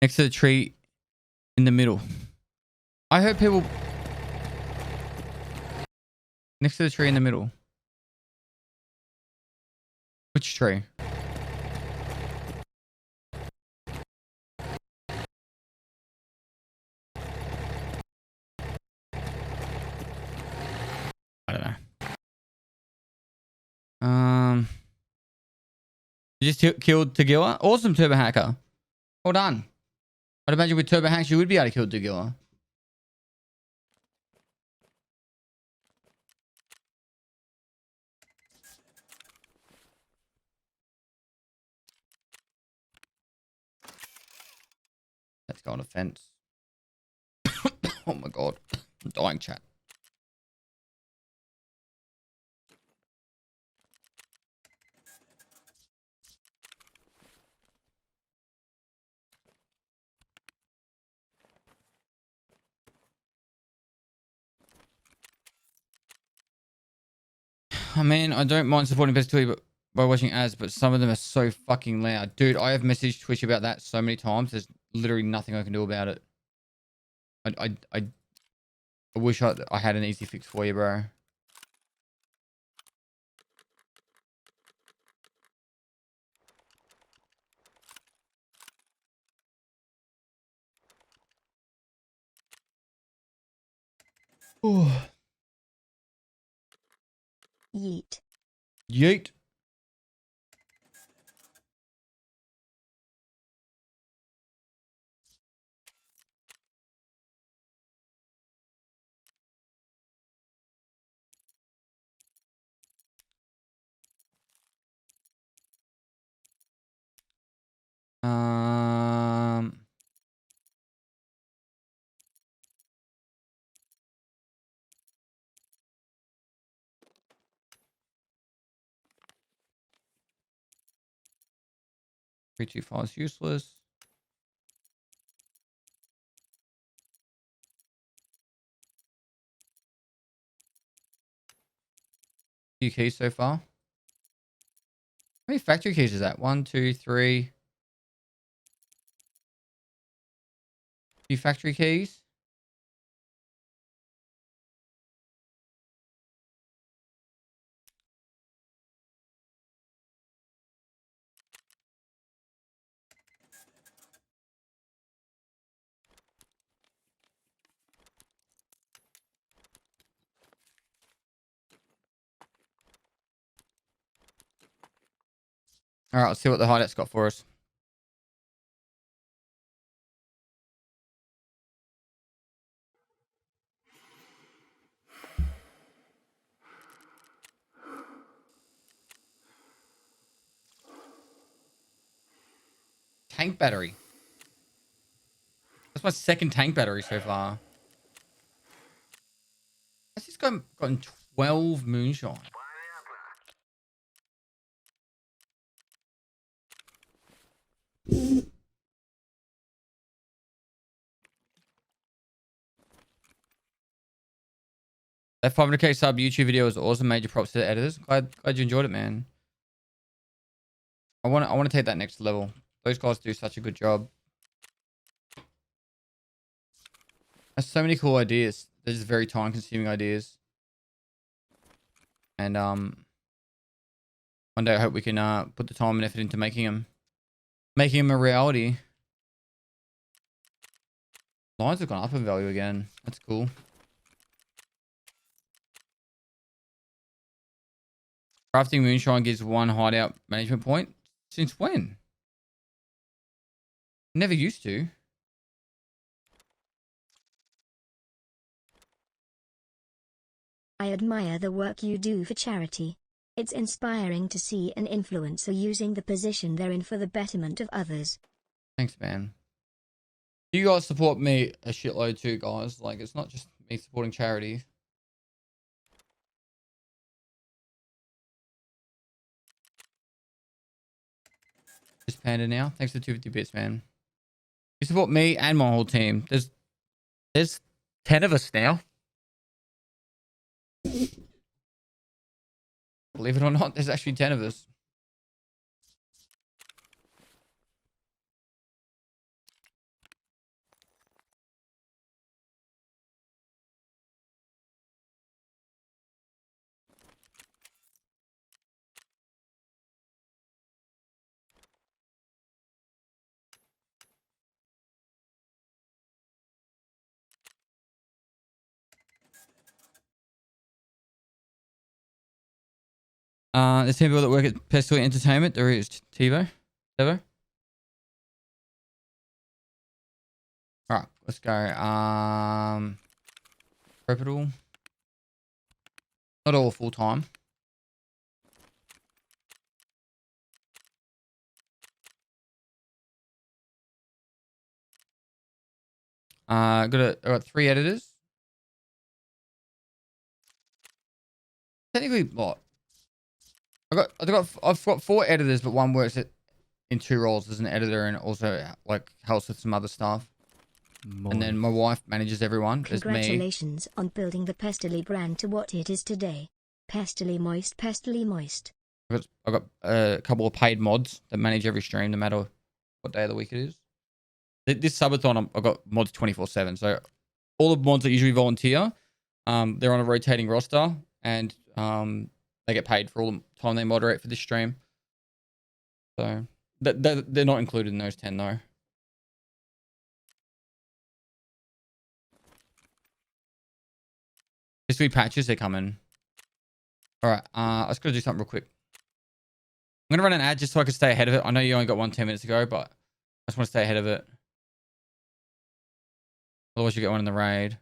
Next to the tree in the middle. I heard people... Next to the tree in the middle. Which tree? I don't know. You just killed Tagilla? Awesome, Turbo Hacker. Well done. I'd imagine with Turbo Hacks you would be able to kill Tagilla. Let's go on a fence. Oh my god. I'm dying, chat. I mean, I don't mind supporting Pestily but by watching ads, but some of them are so fucking loud. Dude, I have messaged Twitch about that so many times. There's literally nothing I can do about it. I wish I had an easy fix for you, bro. Yeet. Yeet. Um, 325 is useless. Few keys so far. How many factory keys is that? 1, 2, 3. Few factory keys. All right, let's see what the hideout's got for us. Tank battery. That's my second tank battery so far. Has this guy gotten 12 moonshine? That 500k sub YouTube video was awesome. Major props to the editors. Glad you enjoyed it, man. I want to take that next level. Those guys do such a good job. There's so many cool ideas. They're just very time consuming ideas. And one day I hope we can put the time and effort into making them a reality. Lines have gone up in value again. That's cool. Crafting moonshine gives 1 hideout management point. Since when? Never used to. I admire the work you do for charity. It's inspiring to see an influencer using the position they're in for the betterment of others. Thanks, man. You guys support me a shitload too, guys. Like, it's not just me supporting charity. Just Panda now. Thanks for 250 bits, man. You support me and my whole team. There's 10 of us now. Believe it or not, there's actually 10 of us. There's 10 people that work at Pestily Entertainment. There is Tevo. All right, let's go. Capital. Not all full time. I got 3 editors. Technically, what? I've got 4 editors, but one works in 2 roles as an editor and also like helps with some other stuff. And then my wife manages everyone. There's me. Congratulations on building the Pestily brand to what it is today. Pestily moist, pestily moist. I've got a couple of paid mods that manage every stream, no matter what day of the week it is. This subathon, I've got mods 24/7. So all the mods that usually volunteer, they're on a rotating roster, and they get paid for all the time they moderate for this stream. So they're not included in those 10 though. Just 3 patches, they're coming. All right, I just gotta do something real quick. I'm gonna run an ad just so I can stay ahead of it. I know you only got 10 minutes ago, but I just want to stay ahead of it. Otherwise, you get one in the raid.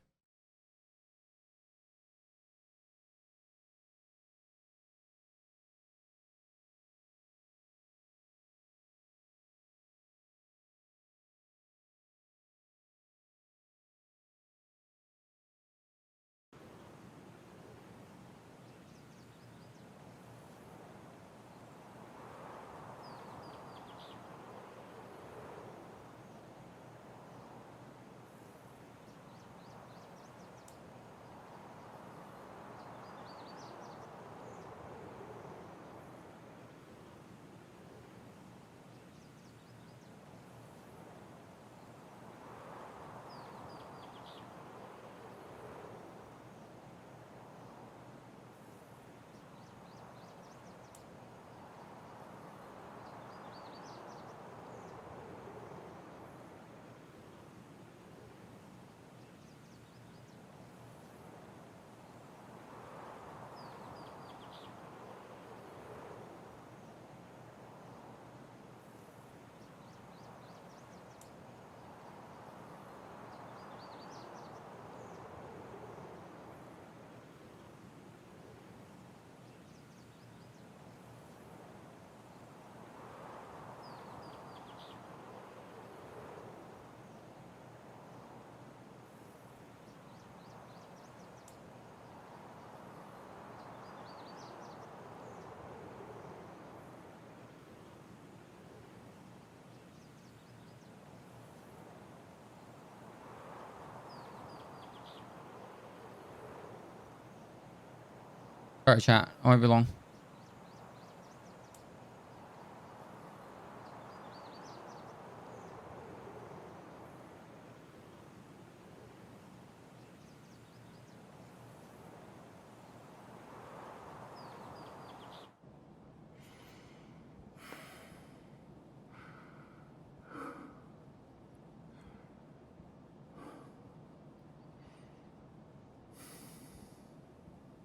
All right, chat. I won't be long.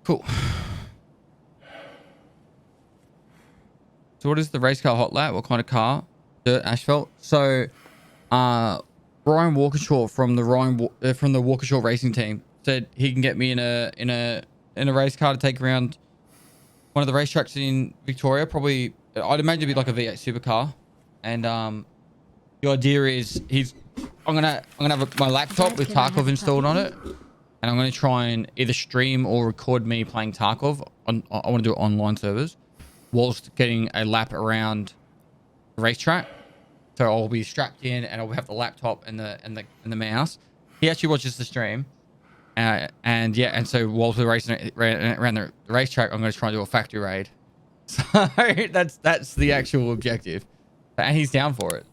Cool. So what is the race car hot lap? What kind of car? Dirt, asphalt. So, Ryan Walkershaw from the Walkershaw racing team said he can get me in a race car to take around one of the racetracks in Victoria. Probably, I'd imagine it'd be like a V8 supercar. And the idea is I'm gonna have my laptop with Tarkov installed on it, and I'm gonna try and either stream or record me playing Tarkov. I want to do it online servers, whilst getting a lap around the racetrack. So I'll be strapped in and I'll have the laptop and the mouse. He actually watches the stream. And so whilst we're racing around the racetrack, I'm going to try and do a factory raid. So that's the actual objective. And he's down for it.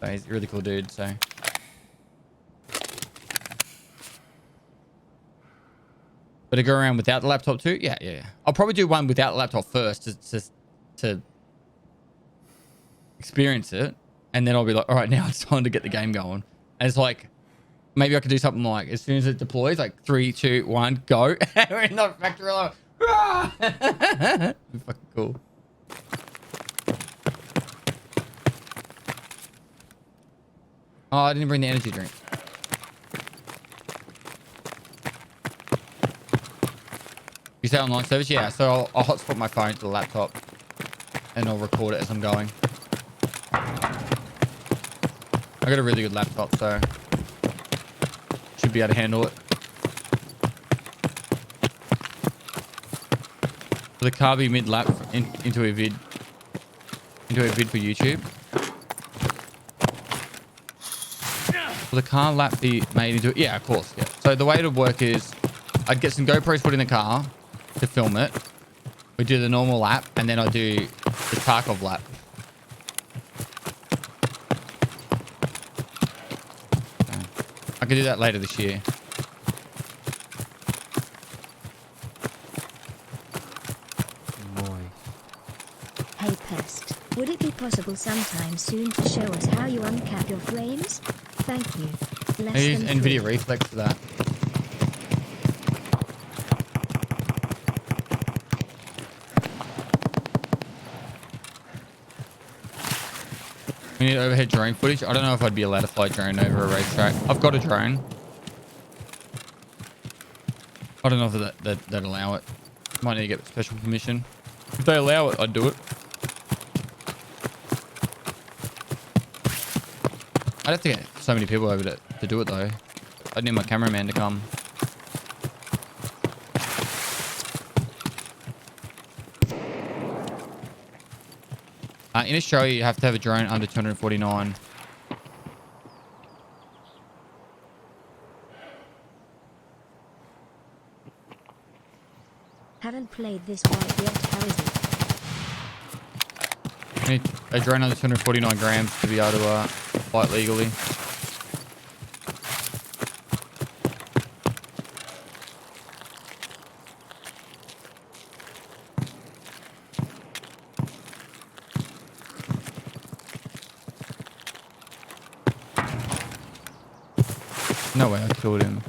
So he's a really cool dude, so. But to go around without the laptop too? Yeah. I'll probably do one without the laptop first to experience it. And then I'll be like, all right, now it's time to get the game going. And it's like, maybe I could do something like, as soon as it deploys, like 3, 2, 1, go. We're in the factory. Like, it'd be fucking cool. Oh, I didn't bring the energy drink. You say online service? Yeah, so I'll hotspot my phone to the laptop and I'll record it as I'm going. I got a really good laptop, so should be able to handle it. Will the car be mid-lap into a vid for YouTube? Will the car lap be made into it? Yeah, of course. Yeah. So the way it would work is I'd get some GoPros put in the car, to film it. We do the normal lap, and then I do the Tarkov lap. Okay. I could do that later this year. Moi. Hey Pest, would it be possible sometime soon to show us how you uncap your flames? Thank you. Less I use than NVIDIA three. Reflex for that. We need overhead drone footage. I don't know if I'd be allowed to fly a drone over a racetrack. I've got a drone. I don't know if they'd allow it. Might need to get special permission. If they allow it, I'd do it. I'd have to get so many people over to do it though. I'd need my cameraman to come. In Australia, you have to have a drone under 249. Haven't played this white yet, how is it? You need a drone under 249 grams to be able to fly it legally. No way I killed him.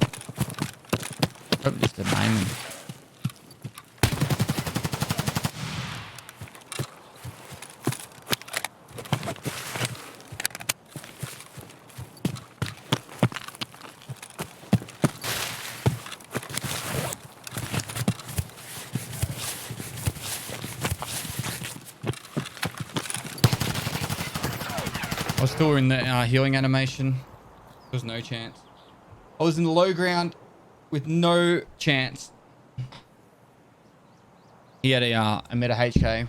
Oh, just a name. I was still in the healing animation. There was no chance. I was in the low ground with no chance. He had a Meta HK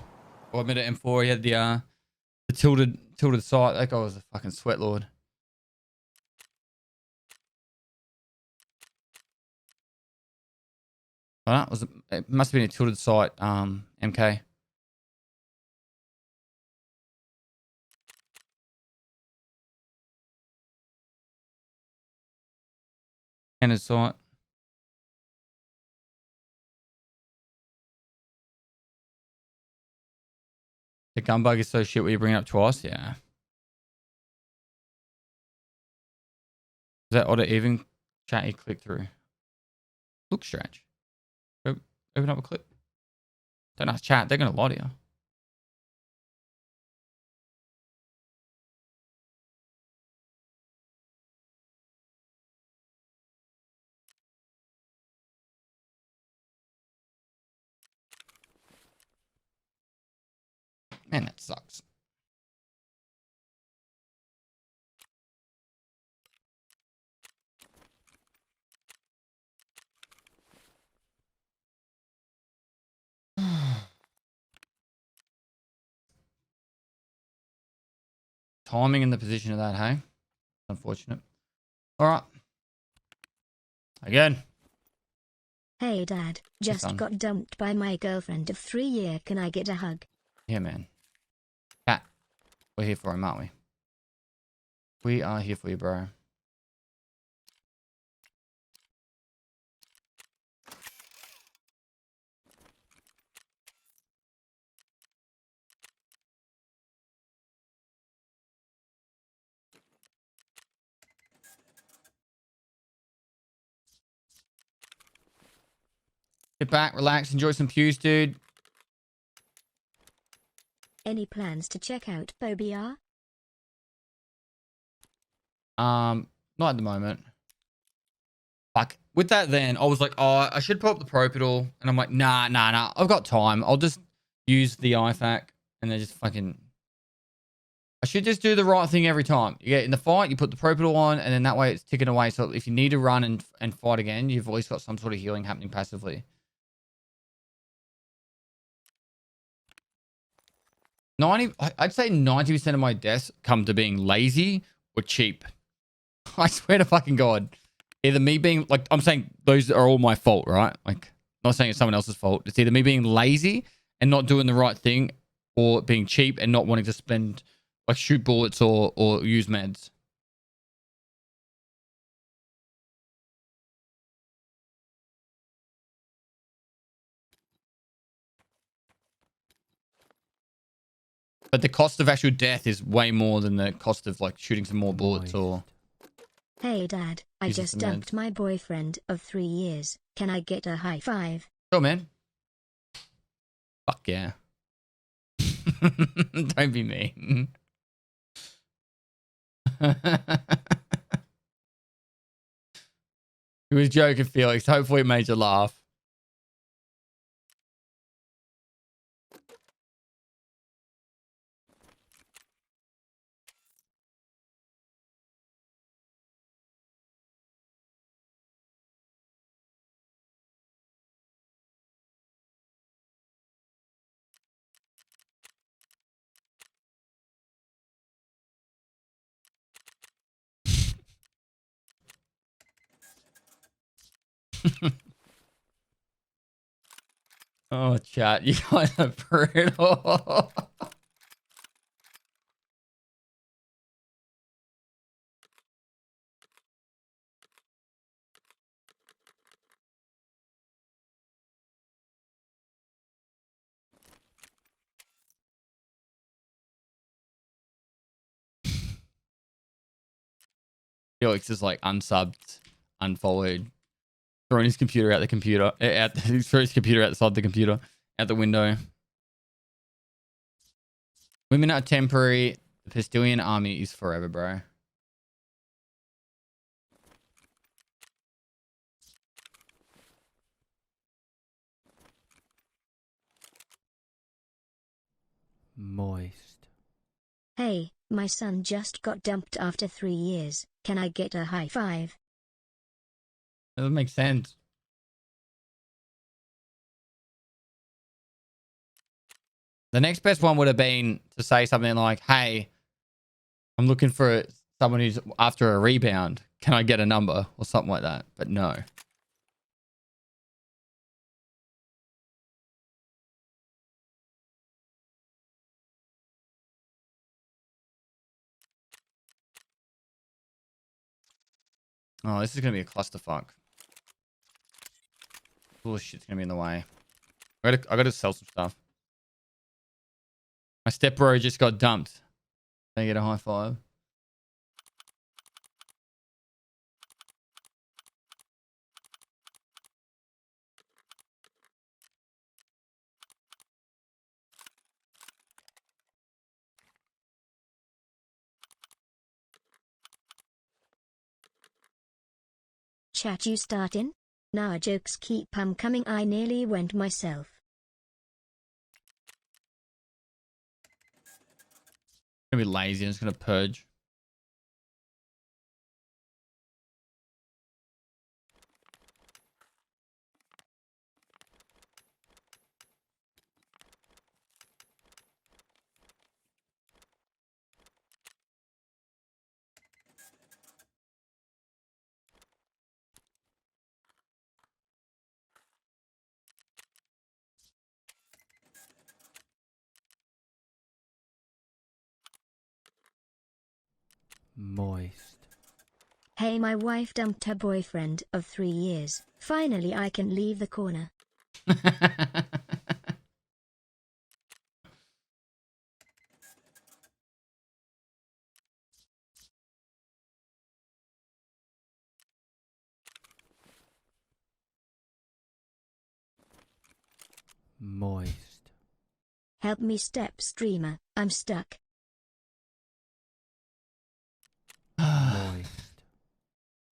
or a Meta M4. He had the tilted sight. That guy was a fucking sweat lord. Oh, it must have been a tilted sight MK. And his sight. The gun bug is so shit. Will you bring it up twice? Yeah. Is that auto even chat you click through? Looks strange. Go open up a clip. Don't ask chat. They're gonna lie to you. Man, that sucks. Timing and the position of that, hey? Unfortunate. All right. Again. Hey Dad, just done. got dumped by my girlfriend of 3 years. Can I get a hug? Yeah, man. Cat. We're here for him, aren't we? We are here for you, bro. Sit back, relax, enjoy some pews, dude. Any plans to check out BR? Not at the moment. Like with that, then I was like, oh, I should put up the Pro Pedal, and I'm like, nah. I've got time. I'll just use the IFAC, and then just fucking. I should just do the right thing every time. You get in the fight, you put the Pro Pedal on, and then that way it's ticking away. So if you need to run and fight again, you've always got some sort of healing happening passively. 'I'd say 90% of my deaths come to being lazy or cheap. I swear to fucking God. Either me being, like, I'm saying those are all my fault, right? Like, not saying it's someone else's fault. It's either me being lazy and not doing the right thing, or being cheap and not wanting to spend, like, shoot bullets or use meds. But the cost of actual death is way more than the cost of, like, shooting some more bullets or... Hey Dad, I using just some dumped meds. my boyfriend of 3 years. Can I get a high five? Sure, man. Fuck yeah. Don't be mean. He was joking, Felix. Hopefully it made you laugh. Oh, chat. You guys are brutal. Felix is like unsubbed, unfollowed, throwing his computer out the computer, throw his computer outside the computer, out the window. Women are temporary. The Pastilian army is forever, bro. Moist. Hey, my son just got dumped after 3 years. Can I get a high five? That doesn't make sense. The next best one would have been to say something like, hey, I'm looking for someone who's after a rebound. Can I get a number? Or something like that. But no. Oh, this is going to be a clusterfuck. All this shit's going to be in the way. I gotta sell some stuff. My stepbro just got dumped. Can I get a high five? Chat, you startin'? Nah, jokes keep coming. I nearly went myself. I'm gonna be lazy. I'm just gonna purge. Moist. Hey, my wife dumped her boyfriend of 3 years. Finally I can leave the corner. Moist. Help me, step streamer, I'm stuck. Moist.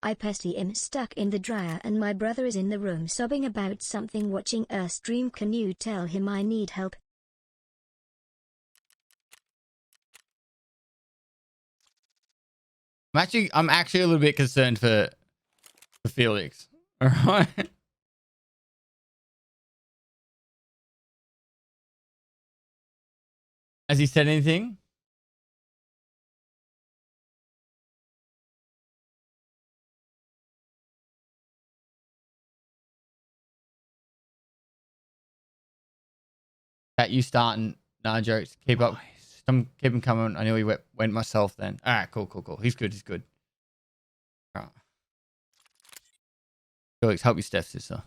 I pesty am stuck in the dryer and my brother is in the room sobbing about something watching a stream. Can you tell him I need help? I'm actually a little bit concerned for Felix. All right. Has he said anything? you starting. Nah, jokes. Keep up. Keep him coming. I nearly went myself then. All right, cool. He's good. All right. Felix, help your stepsister.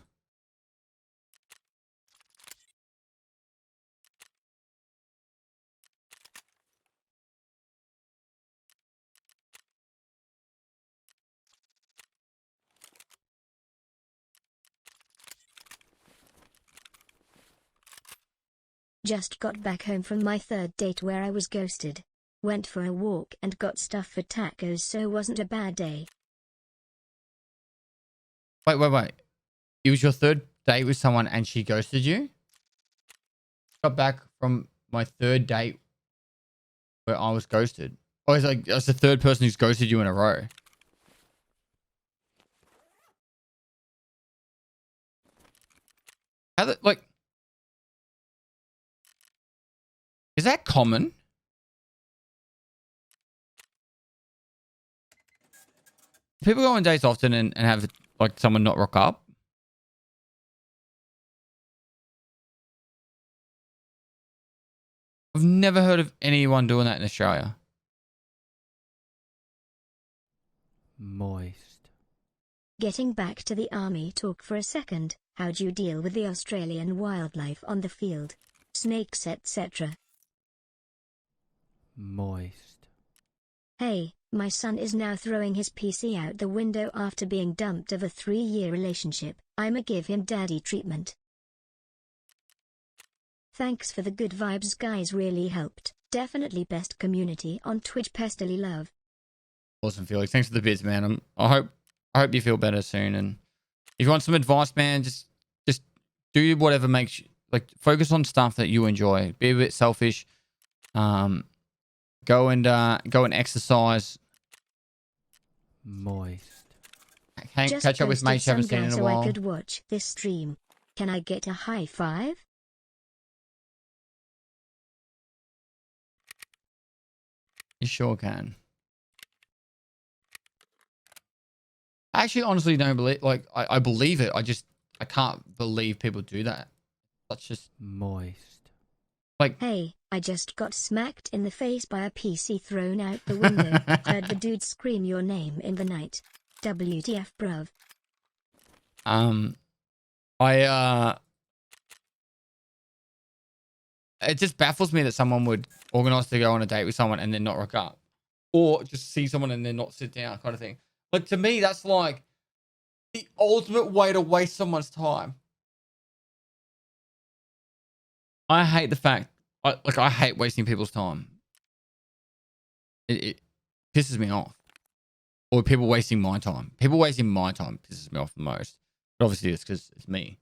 Just got back home from my third date where I was ghosted. Went for a walk and got stuff for tacos, so wasn't a bad day. Wait. It was your third date with someone and she ghosted you? Got back from my third date where I was ghosted. Oh, it's like that's the third person who's ghosted you in a row. Is that common? People go on dates often and have like someone not rock up. I've never heard of anyone doing that in Australia. Moist. Getting back to the army talk for a second. How'd you deal with the Australian wildlife on the field? Snakes, etc. Moist. Hey, my son is now throwing his PC out the window after being dumped of a 3-year relationship. I'ma give him daddy treatment. Thanks for the good vibes, guys, really helped. Definitely best community on Twitch. Pestily love. Awesome, Felix. Thanks for the bits, man. I hope you feel better soon. And if you want some advice, man, just do whatever makes you focus on stuff that you enjoy. Be a bit selfish. Go and exercise. Moist. Catch up with mates you haven't seen in a while. So I could watch this stream. Can I get a high five? You sure can. I actually honestly don't believe, I believe it. I can't believe people do that. That's just moist. Hey, I just got smacked in the face by a PC thrown out the window. Heard the dude scream your name in the night. WTF, bruv. It just baffles me that someone would organize to go on a date with someone and then not rock up, or just see someone and then not sit down, kind of thing. Like, to me, that's like the ultimate way to waste someone's time. I hate the fact, I hate wasting people's time. It pisses me off. Or people wasting my time. People wasting my time pisses me off the most. But obviously it's because it's me.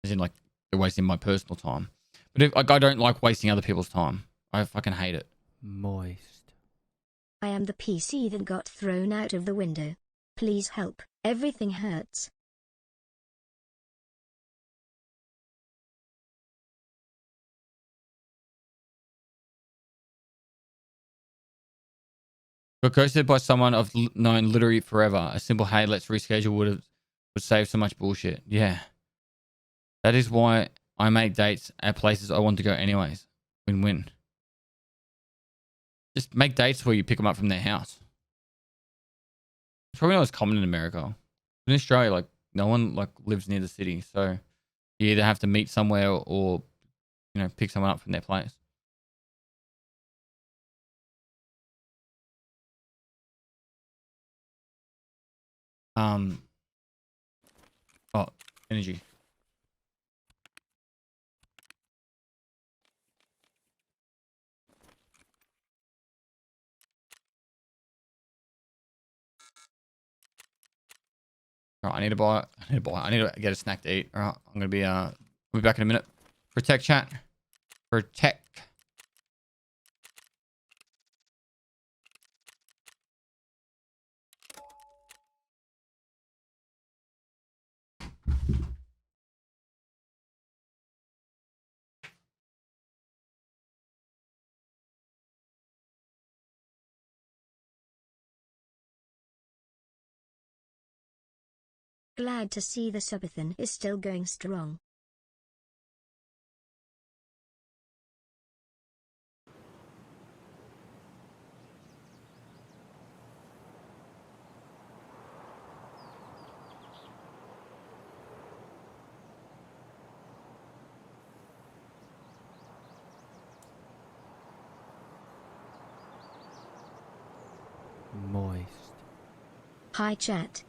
As in, like, they're wasting my personal time. But if, I don't like wasting other people's time. I fucking hate it. Moist. I am the PC that got thrown out of the window. Please help. Everything hurts. Got ghosted by someone I've known literally forever. A simple hey, let's reschedule would save so much bullshit. Yeah. That is why I make dates at places I want to go anyways. Win-win. Just make dates where you pick them up from their house. It's probably not as common in America. In Australia, like, no one lives near the city, so you either have to meet somewhere or pick someone up from their place. Oh, energy. All right, I need to get a snack to eat. All right, I'm gonna be I'll be back in a minute. Protect chat. Protect. Glad to see the subathon is still going strong. Moist. Hi chat.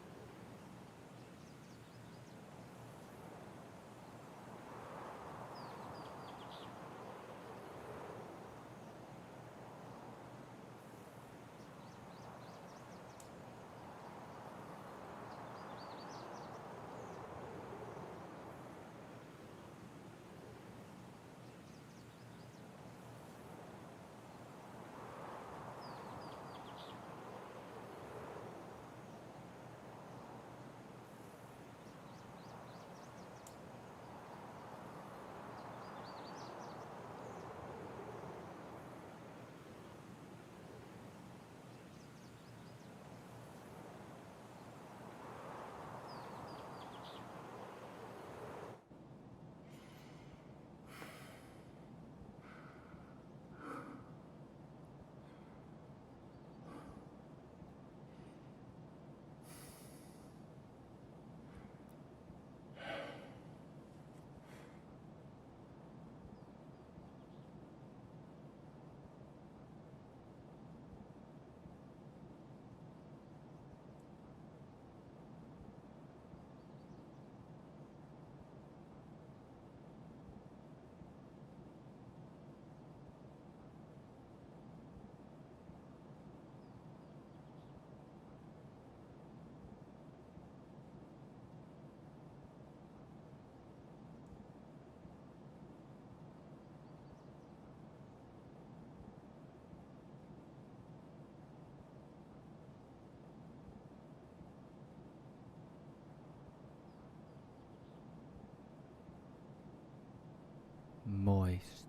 Moist.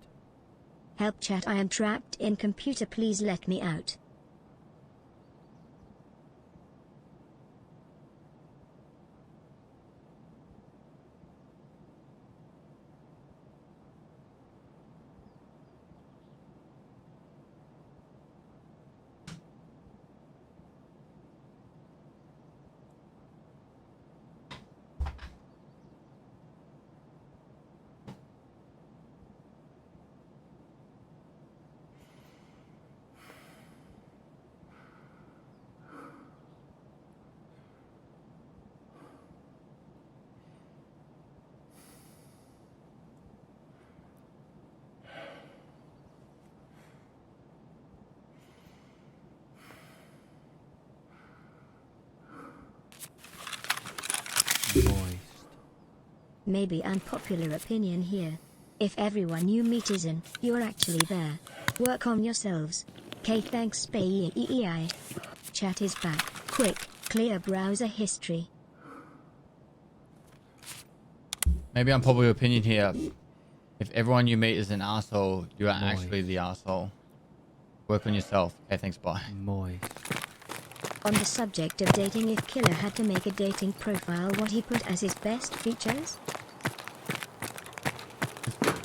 Help chat, I am trapped in computer, please let me out. Moist. Maybe unpopular opinion here. If everyone you meet is in, you're actually there. Work on yourselves. K thanks SPAEEI. Chat is back. Quick, clear browser history. Maybe unpopular opinion here. If everyone you meet is an asshole, you are Moist. actually the asshole. Work on yourself. Okay, thanks, bye. Moist. On the subject of dating, if Killer had to make a dating profile, what he put as his best features?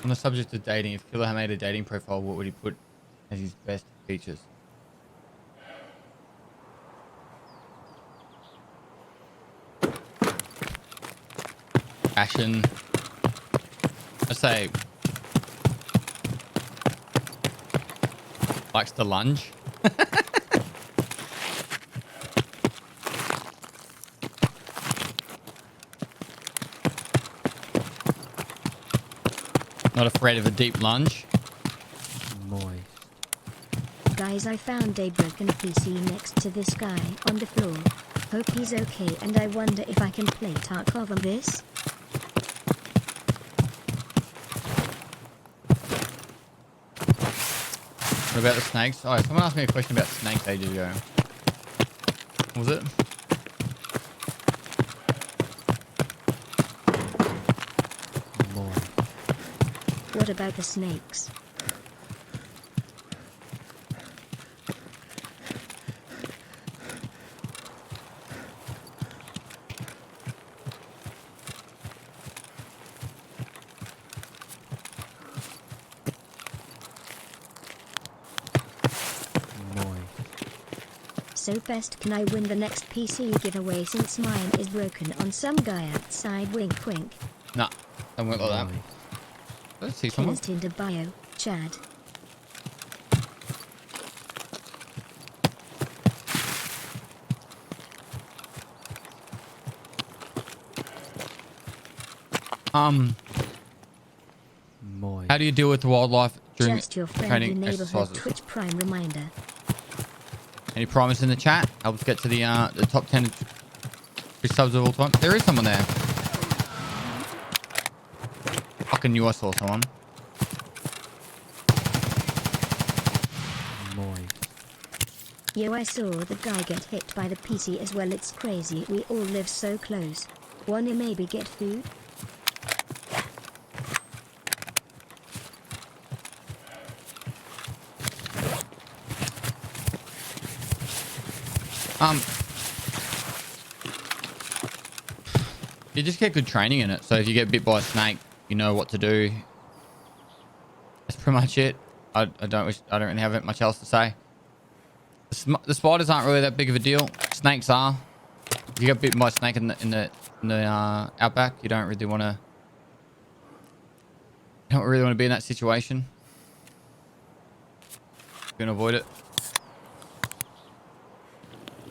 On the subject of dating, if Killer had made a dating profile, what would he put as his best features? Passion. Let's say likes to lunge. Not afraid of a deep lunge. Moist. Guys, I found a broken PC next to this guy on the floor. Hope he's okay, and I wonder if I can play Tarkov on this? What about the snakes? Oh, someone asked me a question about snakes ages ago. What was it? Moist. What about the snakes? So best can I win the next PC giveaway since mine is broken on some guy outside, wink wink. Nah, don't work like that. Moist. Let's see someone. Killer's Tinder bio, Chad. Moist. How do you deal with wildlife during Just your friendly training neighborhood exercises? Twitch Prime reminder. Any primers in the chat? Helps get to the top 10 subs of all time. There is someone there. Fucking knew I saw someone. Moist. Yo, I saw the guy get hit by the PC as well. It's crazy. We all live so close. Wanna maybe get food? You just get good training in it. So if you get bit by a snake, you know what to do. That's pretty much it. I don't really have much else to say. The spiders aren't really that big of a deal. Snakes are. If you get bitten by a snake in the outback, you don't really want to. You don't really want to be in that situation. You can avoid it.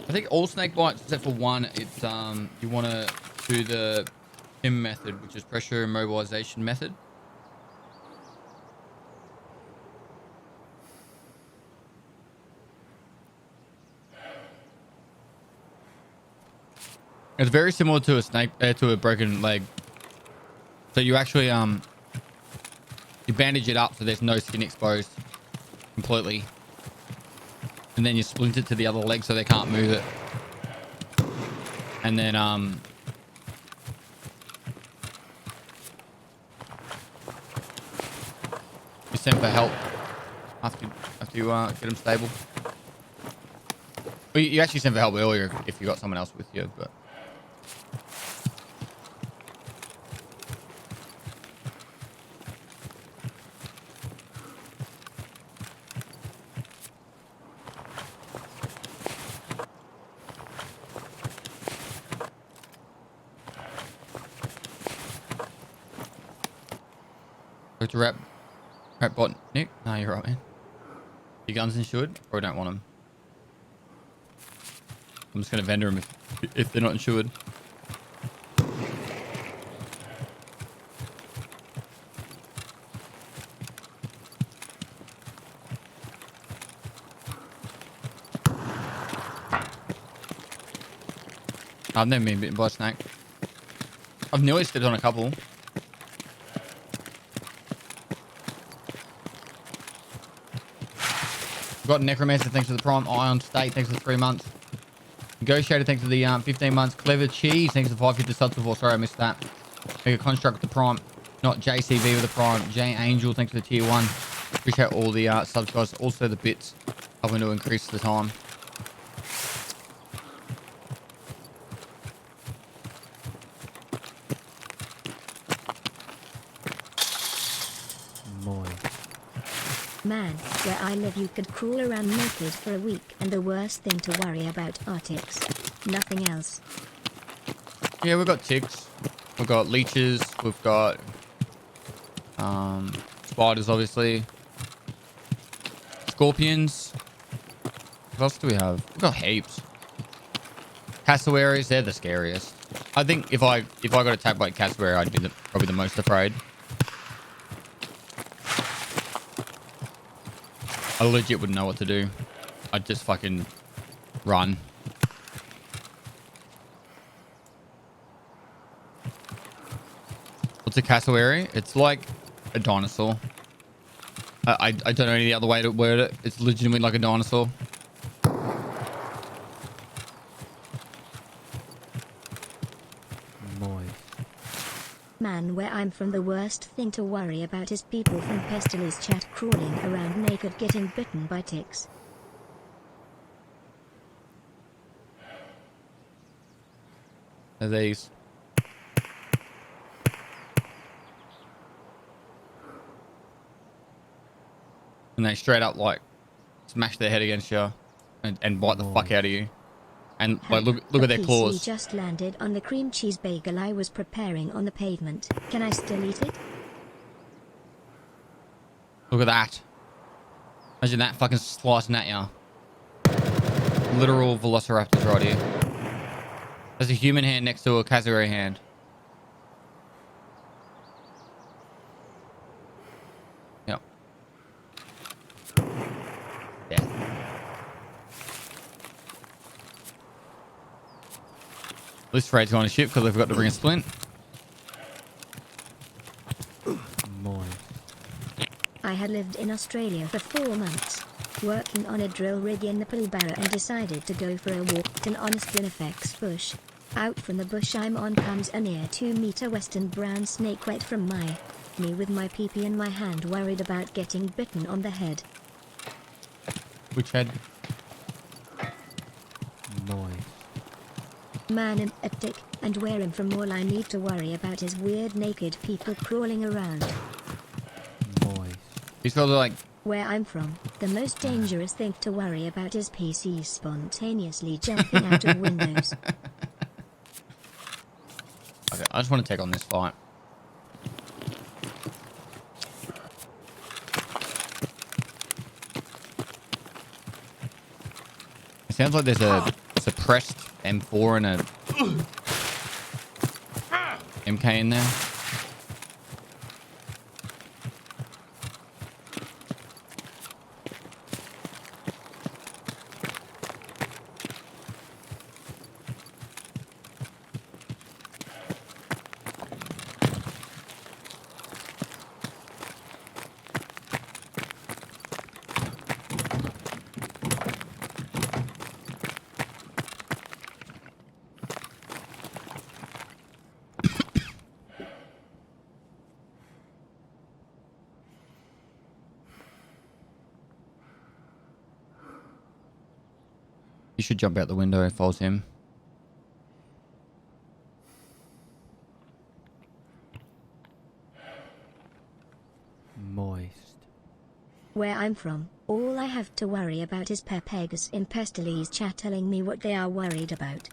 I think all snake bites except for one, it's you want to do the PIM method, which is pressure immobilization method. It's very similar to a snake, to a broken leg. So you actually you bandage it up so there's no skin exposed completely, and then you splint it to the other leg so they can't move it, and then you send for help after you get them stable. Well, you actually send for help earlier if you got someone else with you, but. To rap bot Nick? No, you're right, man. Your guns insured? Or I don't want them. I'm just gonna vendor them if they're not insured. I've never been bitten by a snake. I've nearly stepped on a couple. Got Necromancer, thanks for the Prime. Ion State, thanks for the 3 months. Negotiator, thanks for the 15 months. Clever Cheese, thanks for the 550 subs before. Sorry, I missed that. Mega Construct with the Prime. Not JCV with the Prime. J Angel, thanks for the tier 1. Appreciate all the subs, guys. Also the bits helping to increase the time. Man, where I live you could crawl around naked for a week, and the worst thing to worry about are ticks. Nothing else. Yeah, we've got ticks. We've got leeches. We've got spiders, obviously. Scorpions. What else do we have? We've got heaps. Cassowaries, they're the scariest. I think if I got attacked by a cassowary, I'd be probably the most afraid. I legit wouldn't know what to do. I'd just fucking run. What's a cassowary? It's like a dinosaur. I don't know any other way to word it. It's legitimately like a dinosaur. Man, where I'm from, the worst thing to worry about is people from Pestilence chat crawling around naked getting bitten by ticks. Are these? And they straight up like smash their head against you and bite the fuck out of you. And like look at their claws. PC just landed on the cream cheese bagel I was preparing on the pavement. Can I still eat it? Look at that. Imagine that fucking slicing at you. Literal velociraptors right here. There's a human hand next to a cassowary hand. This freight's going to ship because I forgot to bring a splint. Moist. I had lived in Australia for 4 months, working on a drill rig in the Pilbara, and decided to go for a walk in on a spinifex bush. Out from the bush I'm on comes a near 2-meter western brown snake wet from me with my pee-pee in my hand, worried about getting bitten on the head. Which head? Moist. Man, I'm a tick, and where I'm from all I need to worry about is weird naked people crawling around. Moist. He's got like... Where I'm from, the most dangerous thing to worry about is PCs spontaneously jumping out of windows. Okay, I just want to take on this fight. It sounds like there's a suppressed M4 and a MK in there. You should jump out the window if I was him. Moist. Where I'm from, all I have to worry about is Pepegas in Pestil's chat telling me what they are worried about.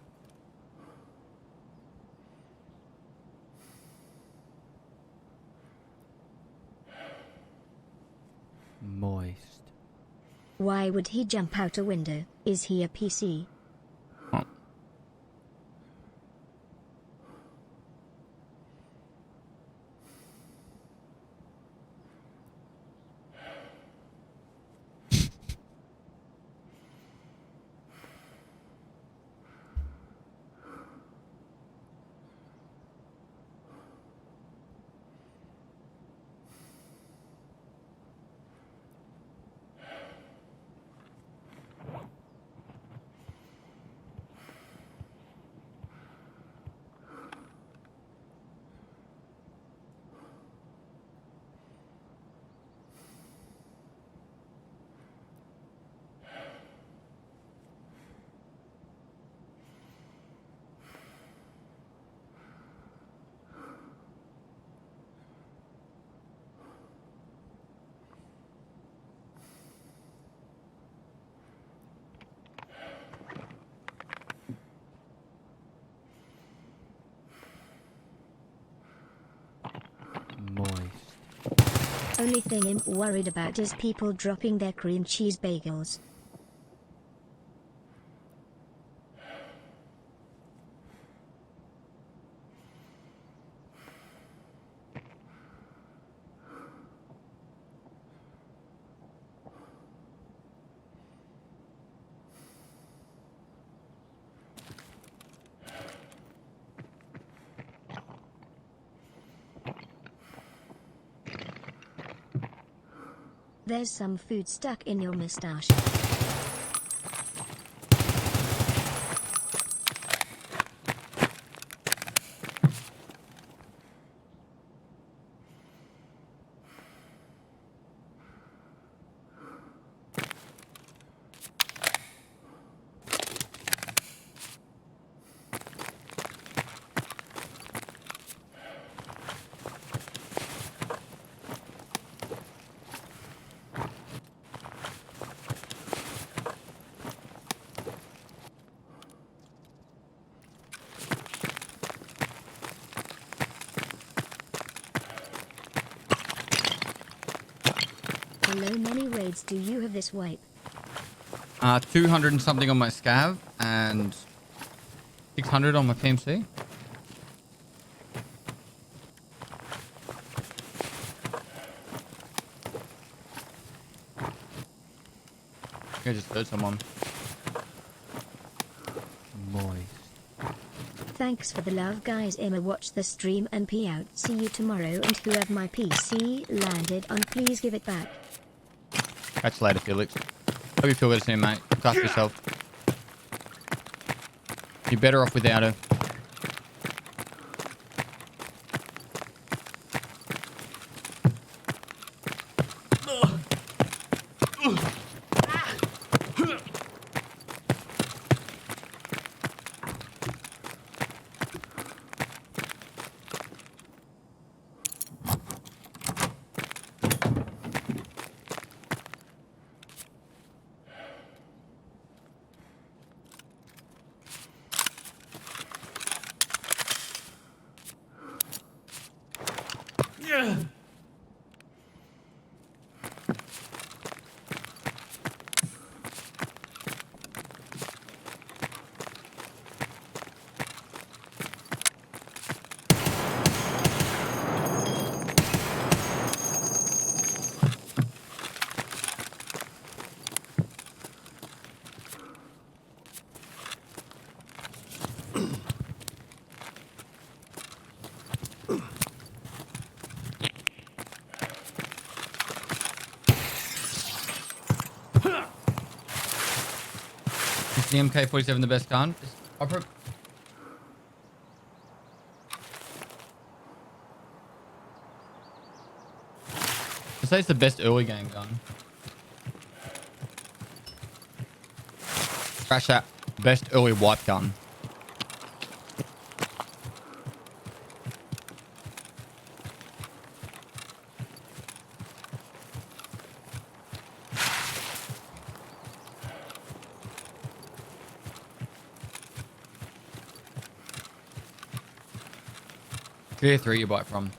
Moist. Why would he jump out a window? Is he a PC? Oh. Moist. Only thing I'm worried about is people dropping their cream cheese bagels. There's some food stuck in your mustache. How many raids do you have this wipe? 200 and something on my scav and 600 on my PMC. I just heard someone. Moist. Thanks for the love, guys. Emma, watch the stream and pee out. See you tomorrow. And whoever my PC landed on, please give it back. Catch you later, Felix. Hope you feel better soon, mate. Look after yourself. You're better off without her. Is the MK47 the best gun? I say it's the best early game gun. Scratch that. Best early wipe gun. Tier 3 you buy it from.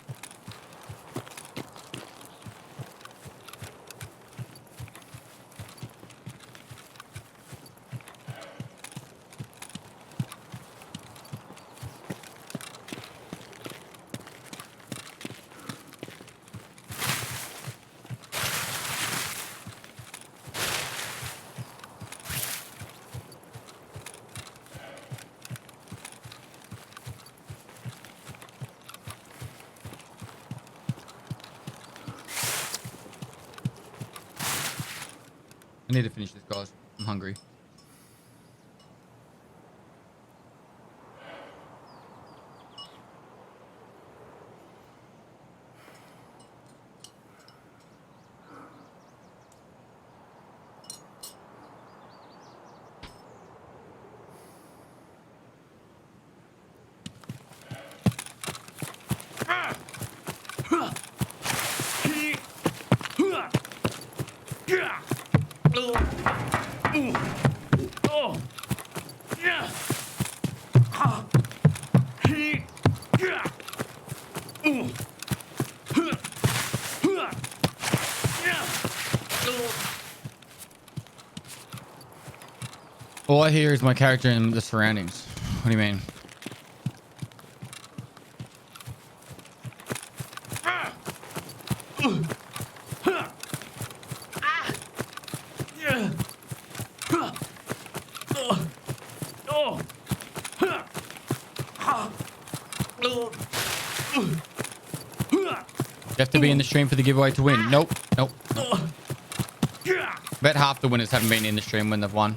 I need to finish this, guys. I'm hungry. All I hear is my character and the surroundings. What do you mean? You have to be in the stream for the giveaway to win. Nope. Nope. Bet half the winners haven't been in the stream when they've won.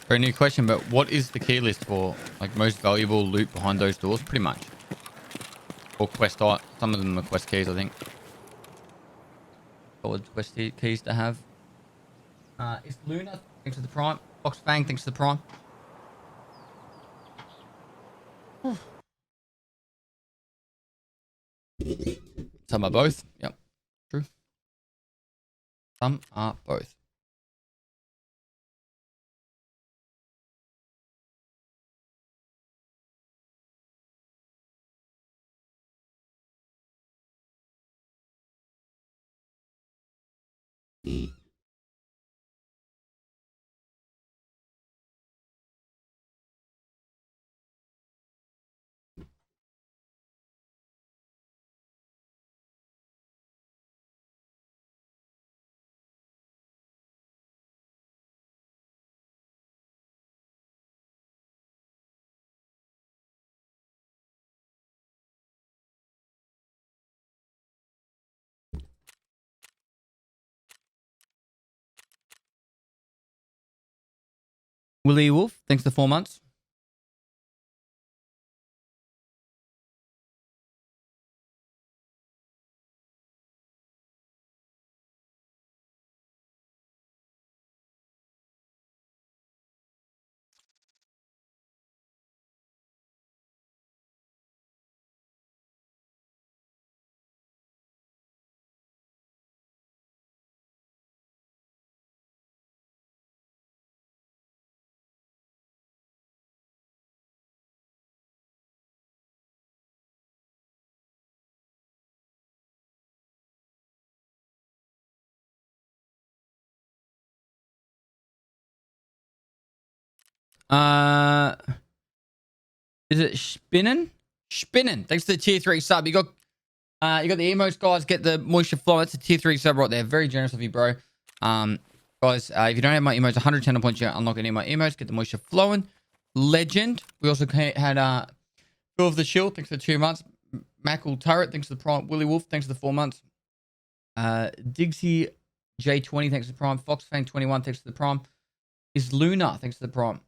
Very new question, but what is the key list for like most valuable loot behind those doors? Pretty much. Or quest art. Some of them are quest keys, I think. Solid quest keys to have. It's Luna. Thanks for the prime. Fox Fang. Thanks for the prime. Some are both. Yep. True. Some are both. Willie Wolf, thanks for the 4 months. Is it Spinning? Spinning. Thanks to the tier 3 sub. You got the emotes, guys. Get the moisture flow. That's a tier 3 sub right there. Very generous of you, bro. Guys, if you don't have my emotes, 100 channel points, you unlock any of my emotes. Get the moisture flowing. Legend. We also had Phil of the Shield. Thanks for the 2 months. Mackle Turret. Thanks for the prime. Willie Wolf. Thanks for the 4 months. Digsy J20. Thanks for the prime. Foxfang 21. Thanks for the prime. Is Luna. Thanks for the prime.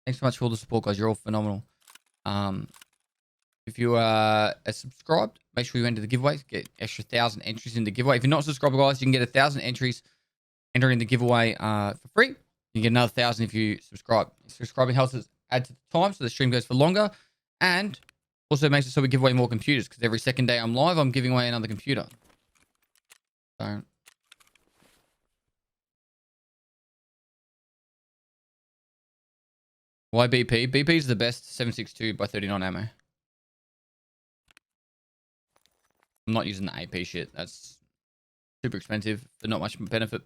Thanks so much for all the support, guys. You're all phenomenal. If you are subscribed, make sure you enter the giveaway. Get extra 1,000 entries in the giveaway. If you're not subscribed, guys, you can get 1,000 entries entering the giveaway for free. You get another 1,000 if you subscribe. Subscribing helps us add to the time so the stream goes for longer, and also makes it so we give away more computers, because every second day I'm live, I'm giving away another computer. So why BP? BP is the best 7.62 by 39 ammo. I'm not using the AP shit. That's super expensive, but not much benefit.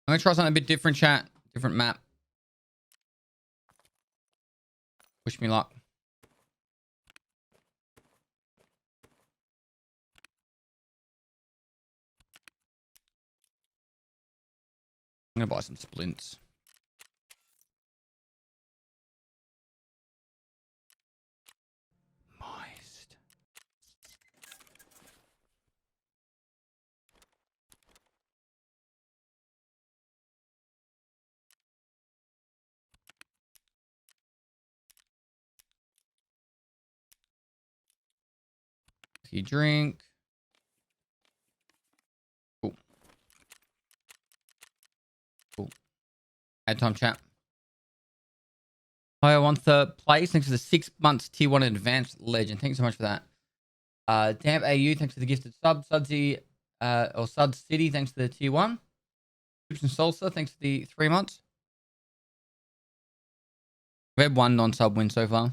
I'm going to try something a bit different, chat. Different map. Wish me luck. I'm going to buy some splints. Moist. You drink. Cool. Cool. Add time, chat. I want third place. Thanks for the 6 months tier 1 advanced legend. Thanks so much for that. Damp AU, thanks for the gifted sub. Sudsy, or Sud City, thanks for the tier 1. Chips and Salsa, thanks for the 3 months. We had 1 non-sub win so far.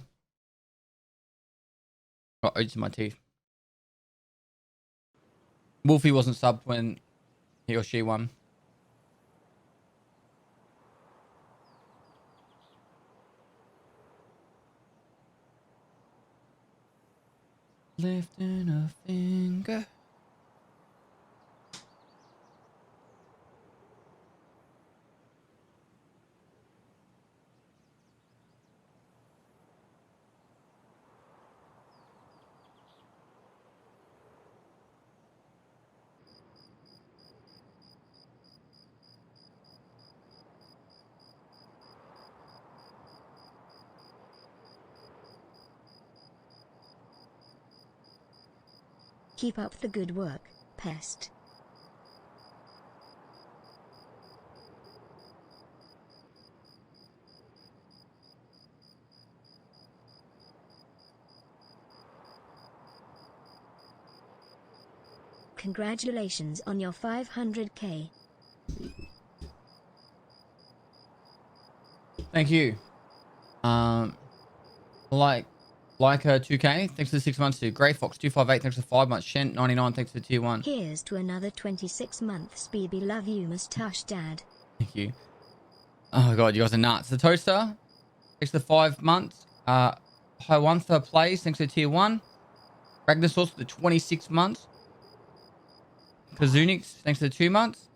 Got oats in my teeth. Wolfie wasn't subbed when he or she won. Lifting a finger. Keep up the good work, Pest. Congratulations on your 500k. Thank you. Like 2K, thanks for the 6 months too. Grey Fox 258, thanks for 5 months. Shent 99, thanks for tier 1. Here's to another 26 months. BB love you, mustache dad. Thank you. Oh god, you guys are nuts. The Toaster, thanks for 5 months. Hywantha Plays, thanks for tier 1. Ragnarsauce for the 26 months. Kazunix, thanks for the 2 months.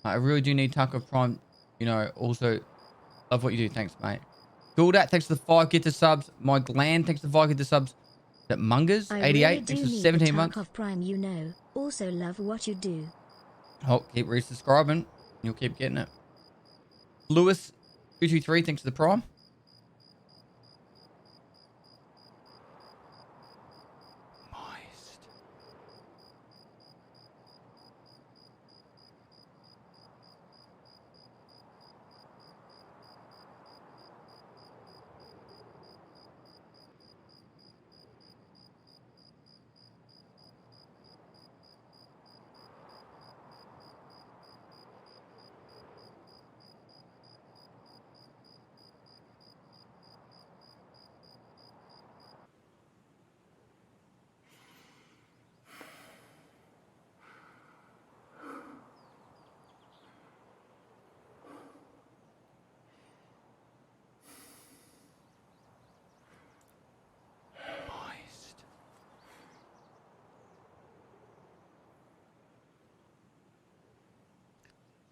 I really do need Taco Prime, also love what you do. Thanks, mate. Guldat, thanks for the 5 gifted subs. My Gland, thanks for the 5 gifted subs. That Mungers, 88, thanks for 17 months. Prime, also love what you do. Oh, keep resubscribing. You'll keep getting it. Lewis 223, thanks for the prime. Moist.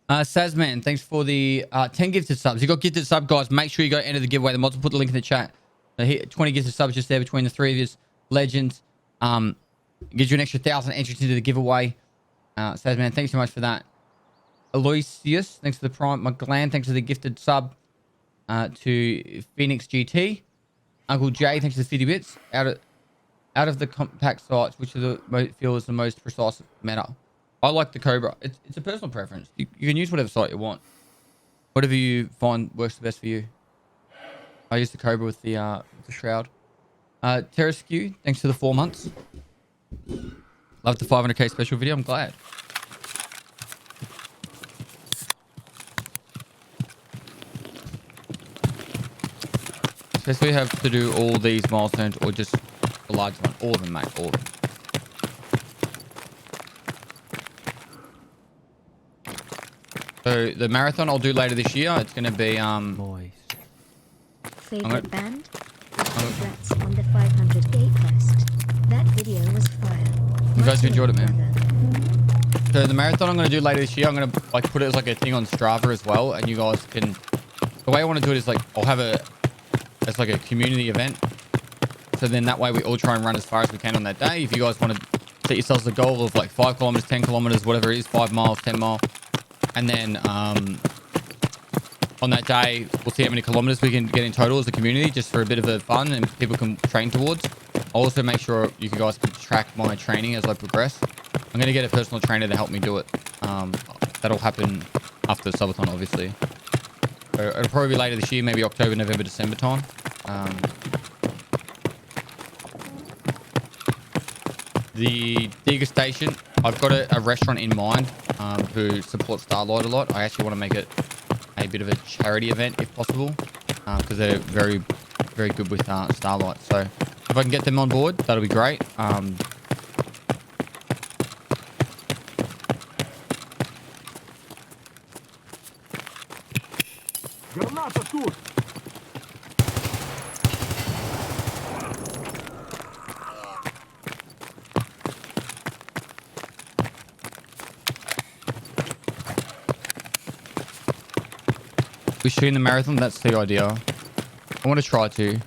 Moist. Sazman, thanks for the 10 gifted subs. You got gifted sub, guys. Make sure you go enter the giveaway. The mods will put the link in the chat. 20 gifted subs just there between the three of you. Legends. Gives you an extra 1,000 entries into the giveaway. Sazman, thanks so much for that. Aloysius, thanks for the prime. McGlan, thanks for the gifted sub to Phoenix GT. Uncle Jay, thanks for the 50 bits. Out of the compact sites, which feel is the most precise matter. I like the Cobra. It's a personal preference. You can use whatever site you want. Whatever you find works the best for you. I use the Cobra with the shroud. Terraskew, thanks for the 4 months. Love the 500k special video. I'm glad. Especially have to do all these milestones or just the large one. All of them, mate. All of them. So the marathon I'll do later this year. It's going to be Moist. Favorite band? Congrats on the 500 gate quest. That video was fire. You guys enjoyed it, man. Brother. So the marathon I'm going to do later this year, I'm going to like put it as like a thing on Strava as well, and you guys can. The way I want to do it is like I'll have it's like a community event. So then that way we all try and run as far as we can on that day. If you guys want to set yourselves the goal of like 5 kilometers, 10 kilometers, whatever it is, 5 miles, 10 miles, and then on that day we'll see how many kilometers we can get in total as a community, just for a bit of a fun and people can train towards. I'll also make sure you guys can track my training as I progress. I'm going to get a personal trainer to help me do it. That'll happen after the subathon, obviously. So it'll probably be later this year, maybe October, November, December time. The Diga Station, I've got a restaurant in mind who supports Starlight a lot. I actually want to make it a bit of a charity event if possible, because they're very, very good with Starlight. So if I can get them on board, that'll be great. Граната тут! We're shooting the marathon, that's the idea. I want to try to.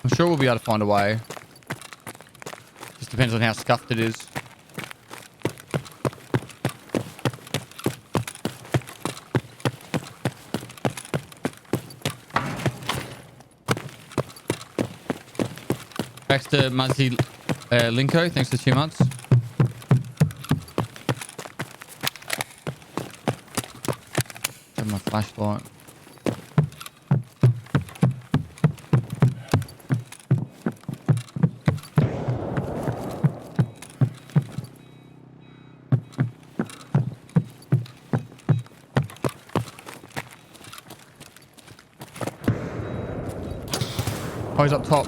I'm sure we'll be able to find a way. Just depends on how scuffed it is. Baxter Muzzy Linko, thanks for 2 months. Have my flashlight. Oh, he's up top.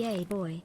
Yay boy.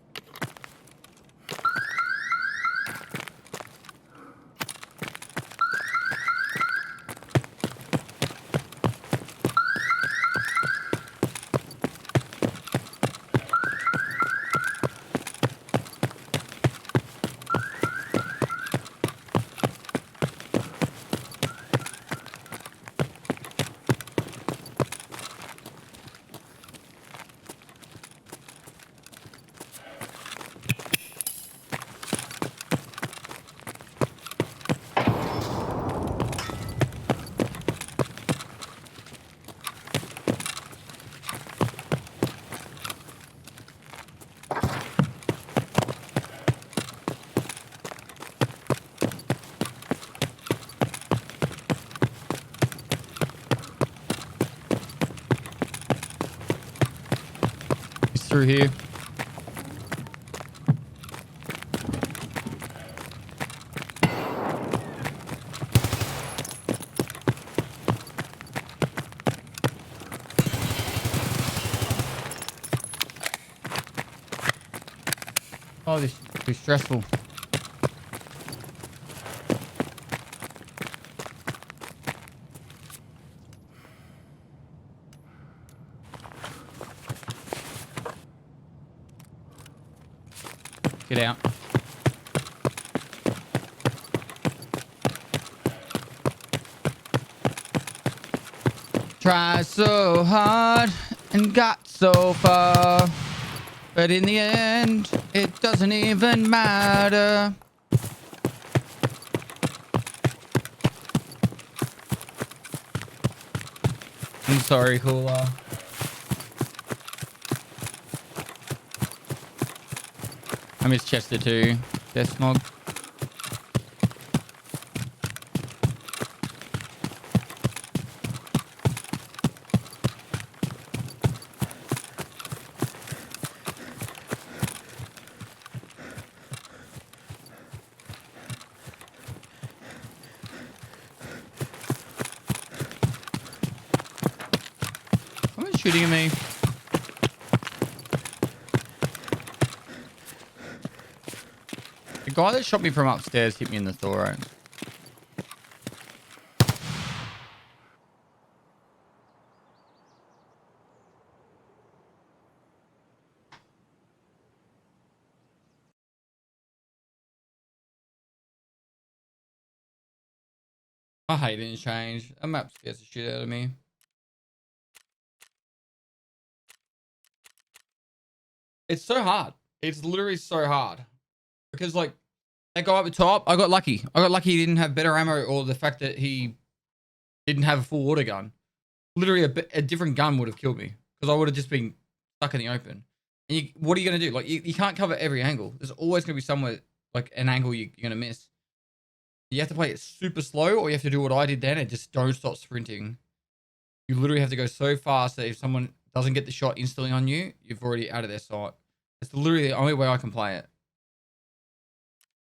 He's through here. Oh, this is too stressful. Get out. Tried so hard and got so far, but in the end, it doesn't even matter. I'm sorry, Cooler. I miss Chester too. Death Smog. Someone's shooting at me. The guy that shot me from upstairs hit me in the thorax. I hate it change. A map scares the shit out of me. It's so hard. It's literally so hard. Because like that guy up the top, I got lucky. I got lucky he didn't have better ammo, or the fact that he didn't have a full auto gun. Literally a different gun would have killed me, because I would have just been stuck in the open. And what are you going to do? Like you can't cover every angle. There's always going to be somewhere, like an angle you're going to miss. You have to play it super slow, or you have to do what I did then and just don't stop sprinting. You literally have to go so fast that if someone doesn't get the shot instantly on you, you've already out of their sight. It's literally the only way I can play it.